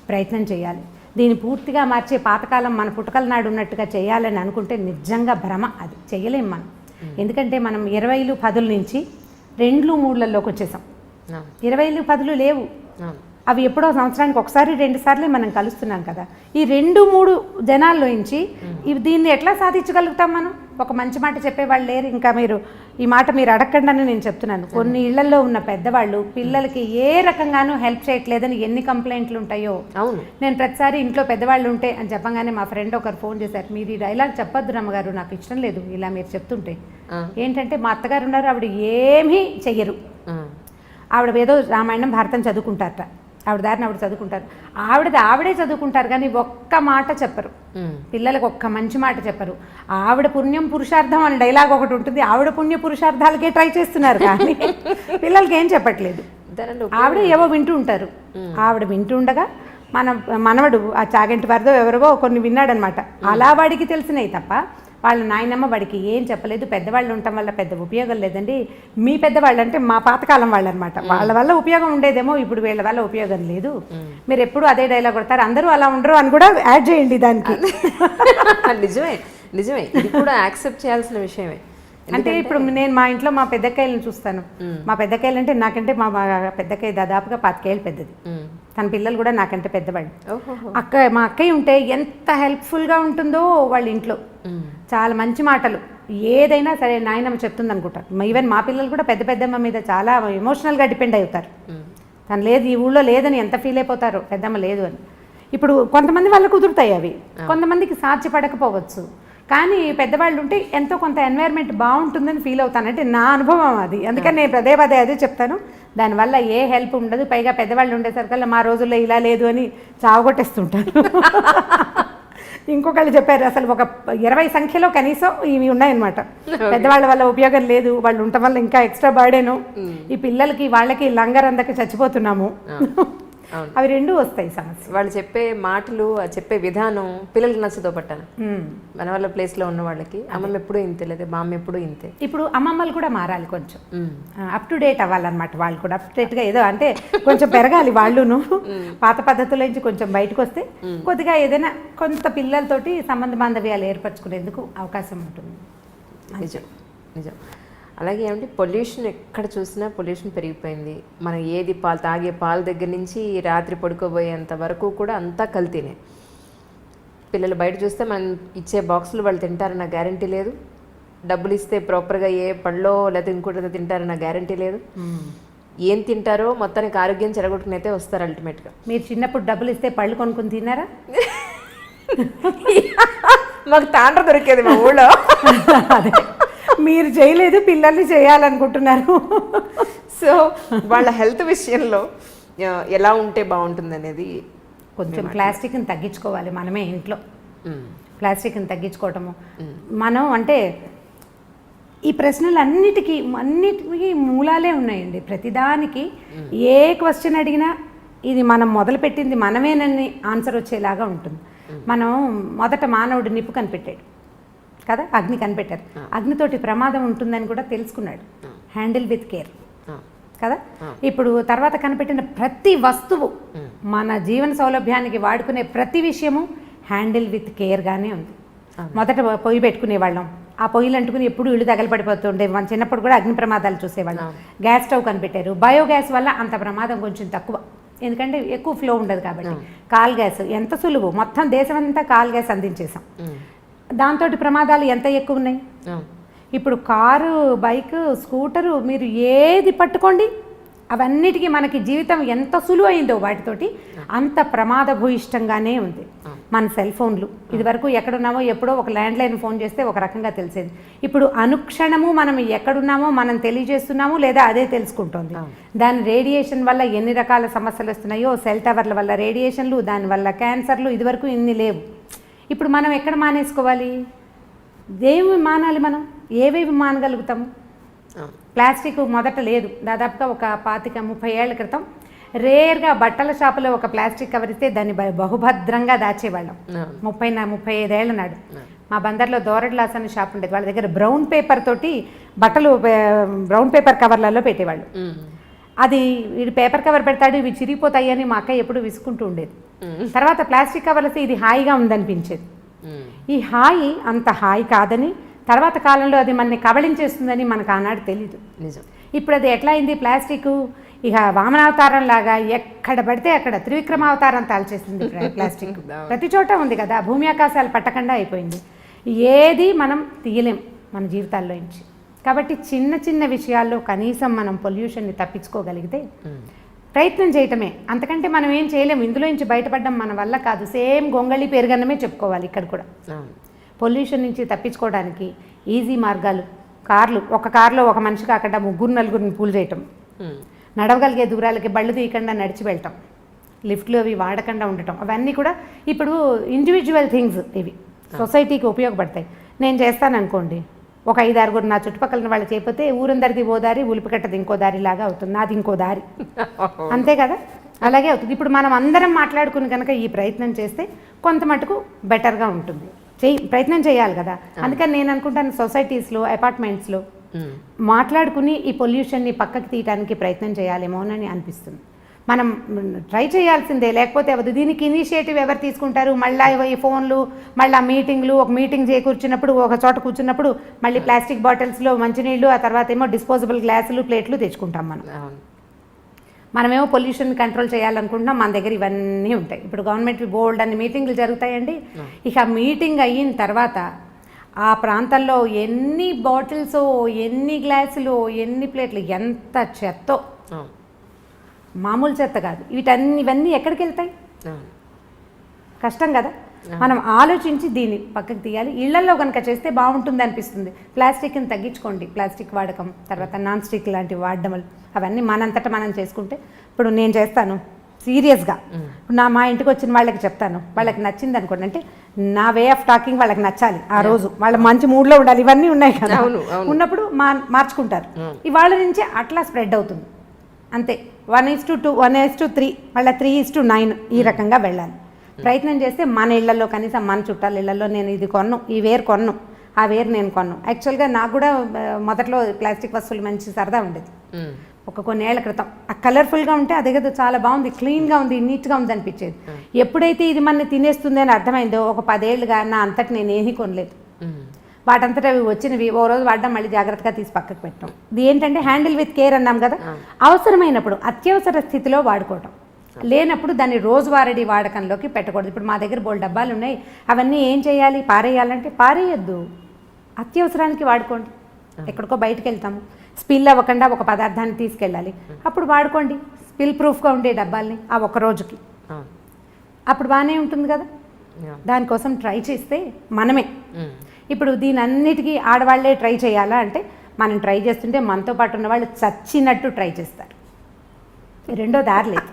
ప్రయత్నం చేయాలి. దీన్ని పూర్తిగా మార్చే పాతకాలం మన పుట్టకల నాడు ఉన్నట్టుగా చేయాలని అనుకుంటే నిజంగా భ్రమ. అది చేయలేం మనం. ఎందుకంటే మనం 20లు 10ల నుంచి 2లు 3లలోకి వచ్చేసాం. 20లు 10లు లేవు. అవి ఎప్పుడో సంవత్సరానికి ఒకసారి 2 సార్లే మనం కలుస్తున్నాం కదా. ఈ 2-3 జనాల్లో నుంచి దీన్ని ఎట్లా సాధించగలుగుతాం మనం? ఒక మంచి మాట చెప్పేవాళ్ళు లేరు. ఇంకా మీరు ఈ మాట మీరు అడగండి అని నేను చెప్తున్నాను. కొన్ని ఇళ్లలో ఉన్న పెద్దవాళ్ళు పిల్లలకి ఏ రకంగానూ హెల్ప్ చేయట్లేదని ఎన్ని కంప్లైంట్లు ఉంటాయో. అవును, నేను ప్రతిసారి ఇంట్లో పెద్దవాళ్ళు ఉంటే అని చెప్పగానే మా ఫ్రెండ్ ఒకరు ఫోన్ చేశారు, మీరు ఈ డైలాగ్ చెప్పొద్దు రమ్మగారు, నాకు ఇష్టం లేదు ఇలా మీరు చెప్తుంటే. ఏంటంటే మా అత్తగారు ఉన్నారు, ఆవిడ ఏమీ చెయ్యరు. ఆవిడ ఏదో రామాయణం భారతం చదువుకుంటారట. ఆవిడ దారిని ఆవిడ చదువుకుంటారు. ఆవిడే చదువుకుంటారు కానీ ఒక్క మాట చెప్పరు. పిల్లలకు ఒక్క మంచి మాట చెప్పరు. ఆవిడ పుణ్యం పురుషార్థం అని డైలాగ్ ఒకటి ఉంటుంది. ఆవిడ పుణ్య పురుషార్థాలకే ట్రై చేస్తున్నారు కానీ పిల్లలకి ఏం చెప్పట్లేదు. ఆవిడ ఏవో వింటూ ఉంటారు. ఆవిడ వింటూ ఉండగా మనవడు ఆ చాగంటి వారిదో ఎవరివో కొన్ని విన్నాడనమాట. అలా వాడికి తెలిసినాయి తప్ప వాళ్ళ నాయనమ్మ వాడికి ఏం చెప్పలేదు. పెద్దవాళ్ళు ఉండటం వల్ల పెద్ద ఉపయోగం లేదండి. మీ పెద్దవాళ్ళు అంటే మా పాతకాలం వాళ్ళు అనమాట. వాళ్ళ వల్ల ఉపయోగం ఉండేదేమో, ఇప్పుడు వీళ్ళ వల్ల ఉపయోగం లేదు. మీరు ఎప్పుడు అదే డైలాగ్ కొడతారు, అందరూ అలా ఉండరు అని కూడా యాడ్ చేయండి దానికి. నిజమే ఇది కూడా యాక్సెప్ట్ చేయాల్సిన విషయమే. అంటే ఇప్పుడు నేను మా ఇంట్లో మా పెద్దకాయలను చూస్తాను. మా పెద్దకాయలు అంటే నాకంటే మా పెద్దకాయ దాదాపుగా 25 ఏళ్ళు పెద్దది. తన పిల్లలు కూడా నాకంటే పెద్దవాళ్ళు. మా అక్కయ్య ఉంటే ఎంత హెల్ప్ఫుల్గా ఉంటుందో వాళ్ళ ఇంట్లో. చాలా మంచి మాటలు, ఏదైనా సరే నాయనమ్మ చెప్తుంది అనుకుంటారు. ఈవెన్ మా పిల్లలు కూడా పెద్దమ్మ మీద చాలా ఎమోషనల్గా డిపెండ్ అవుతారు. తను లేదు ఈ ఊళ్ళో లేదని ఎంత ఫీల్ అయిపోతారో, పెద్దమ్మ లేదు అని. ఇప్పుడు కొంతమంది వాళ్ళు కుదురుతాయి అవి, కొంతమందికి సాధ్యపడకపోవచ్చు. కానీ పెద్దవాళ్ళు ఉంటే ఎంతో కొంత ఎన్వైర్న్మెంట్ బాగుంటుందని ఫీల్ అవుతాను. అంటే నా అనుభవం అది. అందుకని నేను పదే అదే చెప్తాను. దానివల్ల ఏ హెల్ప్ ఉండదు. పైగా పెద్దవాళ్ళు ఉండేసరికల్లా మా రోజుల్లో ఇలా లేదు అని చావగొట్టేస్తుంటాను. ఇంకొకళ్ళు చెప్పారు, అసలు ఒక 20 సంఖ్యలో కనీసం ఇవి ఉన్నాయన్నమాట. పెద్దవాళ్ళ వల్ల ఉపయోగం లేదు, వాళ్ళు ఉండటం వల్ల ఇంకా ఎక్స్ట్రా బర్డెను. ఈ పిల్లలకి వాళ్ళకి లంగరందకి చచ్చిపోతున్నాము. అవి రెండు వస్తాయి సమస్య. వాళ్ళు చెప్పే మాటలు, చెప్పే విధానం పిల్లలకి నచ్చదో పట్టాను. మన వాళ్ళ ప్లేస్లో ఉన్న వాళ్ళకి అమ్మమ్మ ఎప్పుడూ ఇంతే, లేదా మా అమ్మ ఎప్పుడూ ఇంతే. ఇప్పుడు అమ్మమ్మలు కూడా మారాలి, కొంచెం అప్ టు డేట్ అవ్వాలన్నమాట. వాళ్ళు కూడా అప్ టు డేట్గా ఏదో అంటే కొంచెం పెరగాలి వాళ్ళును. పాత పద్ధతుల నుంచి కొంచెం బయటకు వస్తే కొద్దిగా ఏదైనా కొంత పిల్లలతోటి సంబంధ బాంధవ్యాలు ఏర్పరచుకునేందుకు అవకాశం ఉంటుంది. నిజం. అలాగే ఏమంటే పొల్యూషన్, ఎక్కడ చూసినా పొల్యూషన్ పెరిగిపోయింది. మనం ఏది తాగే పాల దగ్గర నుంచి రాత్రి పడుకోబోయేంత వరకు కూడా అంతా కల్తీనే. పిల్లలు బయట చూస్తే మనం ఇచ్చే బాక్సులు వాళ్ళు తింటారన్న గ్యారంటీ లేదు. డబ్బులు ఇస్తే ప్రాపర్గా ఏ పళ్ళో లేకపోతే ఇంకోటి తింటారన్న గ్యారంటీ లేదు. ఏం తింటారో మొత్తానికి ఆరోగ్యం చెడగొట్టుకునైతే వస్తారు అల్టిమేట్గా. మీరు చిన్నప్పుడు డబ్బులు ఇస్తే పళ్ళు కొనుక్కుని తిన్నారా? మాకు తాండ్ర దొరికేది మా ఊళ్ళో. అదే మీరు చేయలేదు, పిల్లల్ని చేయాలనుకుంటున్నారు. సో వాళ్ళ హెల్త్ విషయంలో ఎలా ఉంటే బాగుంటుంది అనేది కొంచెం ప్లాస్టిక్ని తగ్గించుకోవాలి మనమే ఇంట్లో. ప్లాస్టిక్ని తగ్గించుకోవటము మనం అంటే ఈ ప్రశ్నలు అన్నిటికీ మూలాలే ఉన్నాయండి. ప్రతిదానికి ఏ క్వశ్చన్ అడిగినా ఇది మనం మొదలుపెట్టింది మనమేనని ఆన్సర్ వచ్చేలాగా ఉంటుంది. మనం మొదట మానవుడు నిప్పు కనిపెట్టాడు కదా, అగ్ని కనిపెట్టారు. అగ్నితోటి ప్రమాదం ఉంటుందని కూడా తెలుసుకున్నాడు. హ్యాండిల్ విత్ కేర్ కదా. ఇప్పుడు తర్వాత కనిపెట్టిన ప్రతి వస్తువు, మన జీవన సౌలభ్యానికి వాడుకునే ప్రతి విషయము హ్యాండిల్ విత్ కేర్గానే ఉంది. మొదట పొయ్యి పెట్టుకునేవాళ్ళం, ఆ పొయ్యిలు అంటుకుని ఎప్పుడు ఇళ్ళు తగలపడిపోతుండే. మన చిన్నప్పుడు కూడా అగ్ని ప్రమాదాలు చూసేవాళ్ళం. గ్యాస్ స్టవ్ కనిపెట్టారు. బయోగ్యాస్ వల్ల అంత ప్రమాదం కొంచెం తక్కువ, ఎందుకంటే ఎక్కువ ఫ్లో ఉండదు కాబట్టి. కాల్ గ్యాస్ ఎంత సులువు, మొత్తం దేశమంతా కాల్ గ్యాస్ అందించేసాం. దాంతో ప్రమాదాలు ఎంత ఎక్కువ ఉన్నాయి. ఇప్పుడు కారు, బైక్, స్కూటరు, మీరు ఏది పట్టుకోండి అవన్నిటికీ మనకి జీవితం ఎంత సులువైందో వాటితోటి అంత ప్రమాదభూయిష్టంగానే ఉంది. మన సెల్ ఫోన్లు, ఇదివరకు ఎక్కడున్నామో ఎప్పుడో ఒక ల్యాండ్లైన్ ఫోన్ చేస్తే ఒక రకంగా తెలిసేది. ఇప్పుడు అనుక్షణము మనం ఎక్కడున్నామో మనం తెలియజేస్తున్నాము, లేదా అదే తెలుసుకుంటోంది. దాని రేడియేషన్ వల్ల ఎన్ని రకాల సమస్యలు వస్తున్నాయో, సెల్ టవర్ల వల్ల రేడియేషన్లు, దానివల్ల క్యాన్సర్లు, ఇదివరకు ఇన్ని లేవు. ఇప్పుడు మనం ఎక్కడ మానేసుకోవాలి? ఏమి మానాలి? మనం ఏవేవి మానగలుగుతాము? ప్లాస్టిక్ మొదట లేదు, దాదాపుగా ఒక 25-30 ఏళ్ల క్రితం రేర్గా బట్టల షాపులో ఒక ప్లాస్టిక్ కవర్ ఇస్తే దాన్ని బహుభద్రంగా దాచేవాళ్ళం. 35 ఏళ్ల నాడు మా బందర్లో దోరడ్లాస్ అనే షాప్ ఉండేది. వాళ్ళ దగ్గర బ్రౌన్ పేపర్ తోటి బట్టలు బ్రౌన్ పేపర్ కవర్లలో పెట్టేవాళ్ళు. అది వీడు పేపర్ కవర్ పెడతాడు, ఇవి చిరిగిపోతాయి అని మా అక్క ఎప్పుడు విసుకుంటూ ఉండేది. తర్వాత ప్లాస్టిక్ కవర్లు వస్తే ఇది హాయిగా ఉందనిపించేది. ఈ హాయి అంత హాయి కాదని, తర్వాత కాలంలో అది మనని కబళించేస్తుందని మనకు ఆనాడు తెలీదు. నిజం. ఇప్పుడు అది ఎట్లా అయింది? ప్లాస్టిక్ ఇక వామనావతారం లాగా ఎక్కడ పడితే అక్కడ త్రివిక్రమావతారం తాల్చేసింది ప్లాస్టిక్. ప్రతి చోట ఉంది కదా, భూమి ఆకాశాలు పట్టకుండా అయిపోయింది. ఏది మనం తీయలేం మన జీవితాల్లో నుంచి. కాబట్టి చిన్న చిన్న విషయాల్లో కనీసం మనం పొల్యూషన్ని తప్పించుకోగలిగితే ప్రయత్నం చేయటమే, అంతకంటే మనం ఏం చేయలేము. ఇందులో నుంచి బయటపడడం మన వల్ల కాదు. సేమ్ గొంగళి పెరుగన్నమే చెప్పుకోవాలి ఇక్కడ కూడా. పొల్యూషన్ నుంచి తప్పించుకోవడానికి ఈజీ మార్గాలు, కార్లు, ఒక కారులో ఒక మనిషి కాకుండా 3-4 పూల్ చేయటం, నడవగలిగే దూరాలకి బళ్ళు తీయకుండా నడిచి వెళ్ళటం, లిఫ్ట్లు అవి వాడకుండా ఉండటం, అవన్నీ కూడా ఇప్పుడు ఇండివిజువల్ థింగ్స్. ఇవి సొసైటీకి ఉపయోగపడతాయి. నేను చేస్తాను అనుకోండి, ఒక 5-6 నా చుట్టుపక్కల వాళ్ళు చేయకపోతే ఊరందరిది ఓ దారి, ఉలిపికట్టది ఇంకో దారి లాగా అవుతుంది, నాది ఇంకో దారి. అంతే కదా, అలాగే అవుతుంది. ఇప్పుడు మనం అందరం మాట్లాడుకుని కనుక ఈ ప్రయత్నం చేస్తే కొంత మటుకు బెటర్గా ఉంటుంది. ప్రయత్నం చేయాలి కదా. అందుకని నేను అనుకుంటాను సొసైటీస్లో, అపార్ట్మెంట్స్లో మాట్లాడుకుని ఈ పొల్యూషన్ని పక్కకి తీయడానికి ప్రయత్నం చేయాలేమోనని అనిపిస్తుంది. మనం ట్రై చేయాల్సిందే, లేకపోతే అవదు. దీనికి ఇనిషియేటివ్ ఎవరు తీసుకుంటారు? మళ్ళీ ఈ ఫోన్లు, మళ్ళీ మీటింగ్లు, ఒక మీటింగ్ కూర్చున్నప్పుడు ఒక చోట కూర్చున్నప్పుడు మళ్ళీ ప్లాస్టిక్ బాటిల్స్లో మంచినీళ్ళు, ఆ తర్వాత ఏమో డిస్పోజబుల్ గ్లాసులు, ప్లేట్లు తెచ్చుకుంటాం మనం. మనమేమో పొల్యూషన్ కంట్రోల్ చేయాలనుకుంటున్నాం, మన దగ్గర ఇవన్నీ ఉంటాయి. ఇప్పుడు గవర్నమెంట్ బోర్డు అన్ని మీటింగ్లు జరుగుతాయండి. ఇక మీటింగ్ అయిన తర్వాత ఆ ప్రాంతంలో ఎన్ని బాటిల్స్, ఎన్ని గ్లాసులు, ఎన్ని ప్లేట్లు, ఎంత చెత్తో, మామూలు చెత్త కాదు. ఇవన్నీ ఎక్కడికి వెళ్తాయి? కష్టం కదా. మనం ఆలోచించి దీన్ని పక్కకు తీయాలి. ఇళ్లలో కనుక చేస్తే బాగుంటుంది అనిపిస్తుంది. ప్లాస్టిక్ని తగ్గించుకోండి, ప్లాస్టిక్ వాడకం, తర్వాత నాన్ స్టిక్ లాంటివి వాడడం, అవన్నీ మనంతటా మనం చేసుకుంటే. ఇప్పుడు నేను చేస్తాను సీరియస్గా, మా ఇంటికి వచ్చిన వాళ్ళకి చెప్తాను, వాళ్ళకి నచ్చింది అనుకోండి, అంటే నా వే ఆఫ్ టాకింగ్ వాళ్ళకి నచ్చాలి. ఆ రోజు వాళ్ళ మంచి మూడ్లో ఉండాలి. ఇవన్నీ ఉన్నాయి కదా, ఉన్నప్పుడు మార్చుకుంటారు. ఇవాళ నుంచే అట్లా స్ప్రెడ్ అవుతుంది. అంతే. 1:2, 1:3, మళ్ళీ 3:9 ఈ రకంగా వెళ్ళాలి. ప్రయత్నం చేస్తే మన ఇళ్లలో, కనీసం మన చుట్టాల ఇళ్లలో, నేను ఇది కొన్ను, ఈ వేరు కొన్ను, ఆ వేరు నేను కొన్ను. యాక్చువల్గా నాకు కూడా మొదట్లో ప్లాస్టిక్ వస్తువులు మంచి సరదా ఉండేది. కొన్ని ఏళ్ల క్రితం ఆ కలర్ఫుల్గా ఉంటే అదే కదా చాలా బాగుంది, క్లీన్గా ఉంది, నీట్గా ఉంది అనిపించేది. ఎప్పుడైతే ఇది మన తినేస్తుంది అని అర్థమైందో ఒక 10 ఏళ్ళుగా నా అంతటి నేను ఏమీ కొనలేదు. వాటంతటా అవి వచ్చినవి ఓ రోజు వాడడం, మళ్ళీ జాగ్రత్తగా తీసి పక్కకు పెట్టడం. ఇది ఏంటంటే హ్యాండిల్ విత్ కేర్ అన్నాం కదా. అవసరమైనప్పుడు, అత్యవసర స్థితిలో వాడుకోవటం, లేనప్పుడు దాన్ని రోజువారీ వాడకంలోకి పెట్టకూడదు. ఇప్పుడు మా దగ్గర బోల్డ్ డబ్బాలు ఉన్నాయి, అవన్నీ ఏం చేయాలి? పారేయాలంటే పారేయద్దు, అత్యవసరానికి వాడుకోండి. ఎక్కడికో బయటకు వెళ్తాము, స్పిల్ అవ్వకుండా ఒక పదార్థాన్ని తీసుకెళ్ళాలి, అప్పుడు వాడుకోండి. స్పిల్ ప్రూఫ్గా ఉండే డబ్బాల్ని ఆ ఒక్క రోజుకి, అప్పుడు బాగానే ఉంటుంది కదా. దానికోసం ట్రై చేస్తే మనమే. ఇప్పుడు దీని అన్నిటికీ ఆడవాళ్లే ట్రై చేయాలా అంటే, మనం ట్రై చేస్తుంటే మనతో పాటు ఉన్న వాళ్ళు చచ్చినట్టు ట్రై చేస్తారు. రెండో దారి లేదు.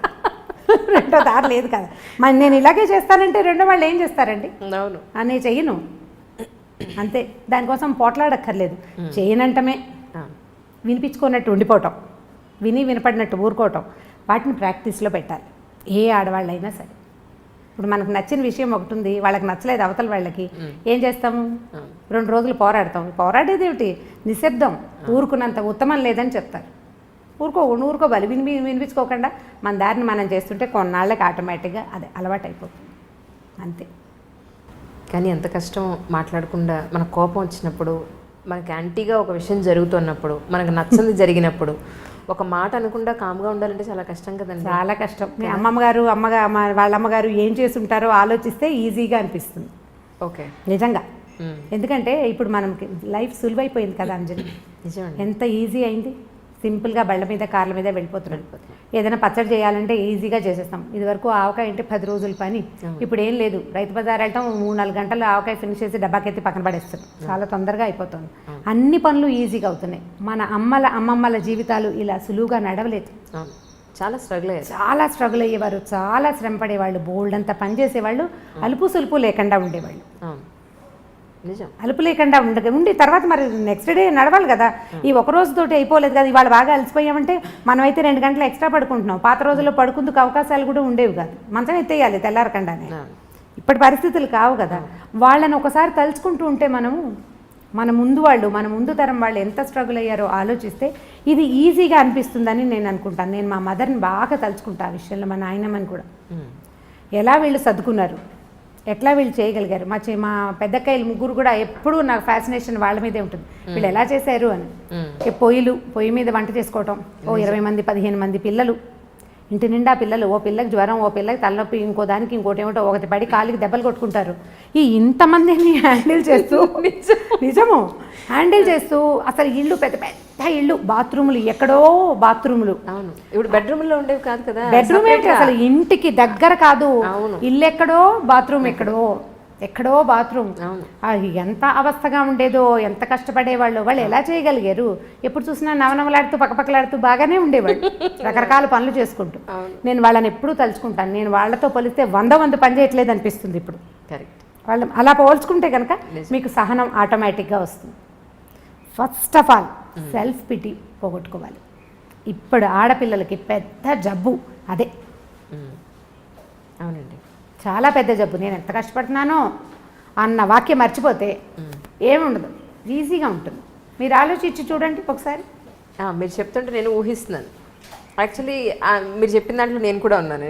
రెండో దారి లేదు కదా. మరి నేను ఇలాగే చేస్తానంటే రెండో వాళ్ళు ఏం చేస్తారండి? అవును, అనే చెయ్యను, అంతే. దానికోసం పోట్లాడక్కర్లేదు, చేయనంటమే. వినిపించుకున్నట్టు ఉండిపోవటం, విని వినపడినట్టు ఊరుకోవటం, వాటిని ప్రాక్టీస్లో పెట్టాలి. ఏ ఆడవాళ్ళైనా సరే. ఇప్పుడు మనకు నచ్చిన విషయం ఒకటి ఉంది, వాళ్ళకి నచ్చలేదు అవతల వాళ్ళకి, ఏం చేస్తాము? 2 రోజులు పోరాడతాం. పోరాడేది ఏమిటి? నిశ్శబ్దం. ఊరుకున్నంత ఉత్తమం లేదని చెప్తారు. ఊరుకోవాలి. వినిపించుకోకుండా మన దారిని మనం చేస్తుంటే కొన్నాళ్ళకి ఆటోమేటిక్గా అదే అలవాటు అయిపోతుంది, అంతే. కానీ ఎంత కష్టం మాట్లాడకుండా, మనకు కోపం వచ్చినప్పుడు, మనకి యాంటీగా ఒక విషయం జరుగుతున్నప్పుడు, మనకు నచ్చంది జరిగినప్పుడు ఒక మాట అనకుండా కామ్గా ఉండాలంటే చాలా కష్టం కదండి. చాలా కష్టం. మీ వాళ్ళ అమ్మగారు ఏం చేసి ఉంటారో ఆలోచిస్తే ఈజీగా అనిపిస్తుంది. ఓకే, నిజంగా. ఎందుకంటే ఇప్పుడు మనకి లైఫ్ సులువైపోయింది కదా అంజలి. నిజమండి. ఎంత ఈజీ అయింది. సింపుల్గా బళ్ళ మీద కార్ల మీద వెళ్ళిపోతున్నాం. ఏదైనా పచ్చడి చేయాలంటే ఈజీగా చేసేస్తాం. ఇదివరకు ఆవకాయ అంటే 10 రోజుల పని. ఇప్పుడు ఏం లేదు, రైతు బజార్ వెళ్తాం, 3-4 గంటలు ఆవకాయ ఫినిష్ చేసి డబ్బాకెత్తి పక్కన పడేస్తాం. చాలా తొందరగా అయిపోతుంది. అన్ని పనులు ఈజీగా అవుతున్నాయి. మన అమ్మమ్మల జీవితాలు ఇలా సులువుగా నడవలేదు. చాలా స్ట్రగుల్ అయ్యేవారు, చాలా శ్రమ పడేవాళ్ళు, బోల్డ్ అంతా పని చేసేవాళ్ళు, అలుపు సులుపు లేకుండా ఉండేవాళ్ళు. నిజం. అలుపు లేకుండా ఉండి తర్వాత మరి నెక్స్ట్ డే నడవాలి కదా. ఈ ఒక రోజుతోటి అయిపోలేదు కదా. ఇవాళ బాగా అలసిపోయామంటే మనమైతే 2 గంటలు ఎక్స్ట్రా పడుకుంటున్నాం. పాత రోజుల్లో పడుకుందుకు అవకాశాలు కూడా ఉండేవి కాదు. మంచం ఎత్తేయాలి తెల్లారకుండానే. ఇప్పటి పరిస్థితులు కావు కదా. వాళ్ళని ఒకసారి తలుచుకుంటూ ఉంటే మన ముందు తరం వాళ్ళు ఎంత స్ట్రగుల్ అయ్యారో ఆలోచిస్తే ఇది ఈజీగా అనిపిస్తుందని నేను అనుకుంటాను. నేను మా మదర్ని బాగా తలుచుకుంటా ఆ విషయంలో, మా నాయనమ్మని కూడా. ఎలా వీళ్ళు సర్దుకున్నారు, ఎట్లా వీళ్ళు చేయగలిగారు. మా పెద్దక్కయ్యలు 3 కూడా ఎప్పుడూ నాకు ఫ్యాసినేషన్ వాళ్ళ మీదే ఉంటుంది. వీళ్ళు ఎలా చేశారు అని. పొయ్యి మీద వంట చేసుకోవటం, 20 మంది 15 మంది పిల్లలు, ఇంటి నిండా పిల్లలు, ఓ పిల్లకి జ్వరం, ఓ పిల్లకి తలనొప్పి, ఇంకో దానికి ఇంకోటి ఏమిటో, ఒకటి పడి కాలికి దెబ్బలు కొట్టుకుంటారు. ఇంతమందిని హ్యాండిల్ చేస్తూ నిజము హ్యాండిల్ చేస్తూ అసలు ఇల్లు పెద్ద పెద్ద ఇల్లు, బాత్రూములు ఎక్కడో బాత్రూములు. అవును, ఇప్పుడు బెడ్రూమ్లో ఉండేవి కాదు కదా. బెడ్రూమ్ ఏంటి అసలు ఇంటికి దగ్గర కాదు. ఇల్లు ఎక్కడో, బాత్రూమ్ ఎక్కడో బాత్రూమ్. ఎంత అవస్థగా ఉండేదో, ఎంత కష్టపడేవాళ్ళు. వాళ్ళు ఎలా చేయగలిగారు? ఎప్పుడు చూసినా నవనవలాడుతూ పక్కపక్కలాడుతూ బాగానే ఉండేవాళ్ళు, రకరకాల పనులు చేసుకుంటూ. నేను వాళ్ళని ఎప్పుడూ తలుచుకుంటాను. నేను వాళ్ళతో పోలిస్తే 100 పని చేయట్లేదు అనిపిస్తుంది ఇప్పుడు. కరెక్ట్. వాళ్ళు అలా పోల్చుకుంటే కనుక మీకు సహనం ఆటోమేటిక్గా వస్తుంది. First of all self pity పోగొట్టుకోవాలి. ఇప్పుడు ఆడపిల్లలకి పెద్ద జబ్బు అదే. అవునండి, చాలా పెద్ద జబ్బు. నేను ఎంత కష్టపడుతున్నానో అన్న వాక్యం మర్చిపోతే ఏముండదు, ఈజీగా ఉంటుంది. మీరు ఆలోచించి చూడండి ఒకసారి. మీరు చెప్తుంటే నేను ఊహిస్తున్నాను. యాక్చువల్లీ మీరు చెప్పిన దాంట్లో నేను కూడా ఉన్నాను.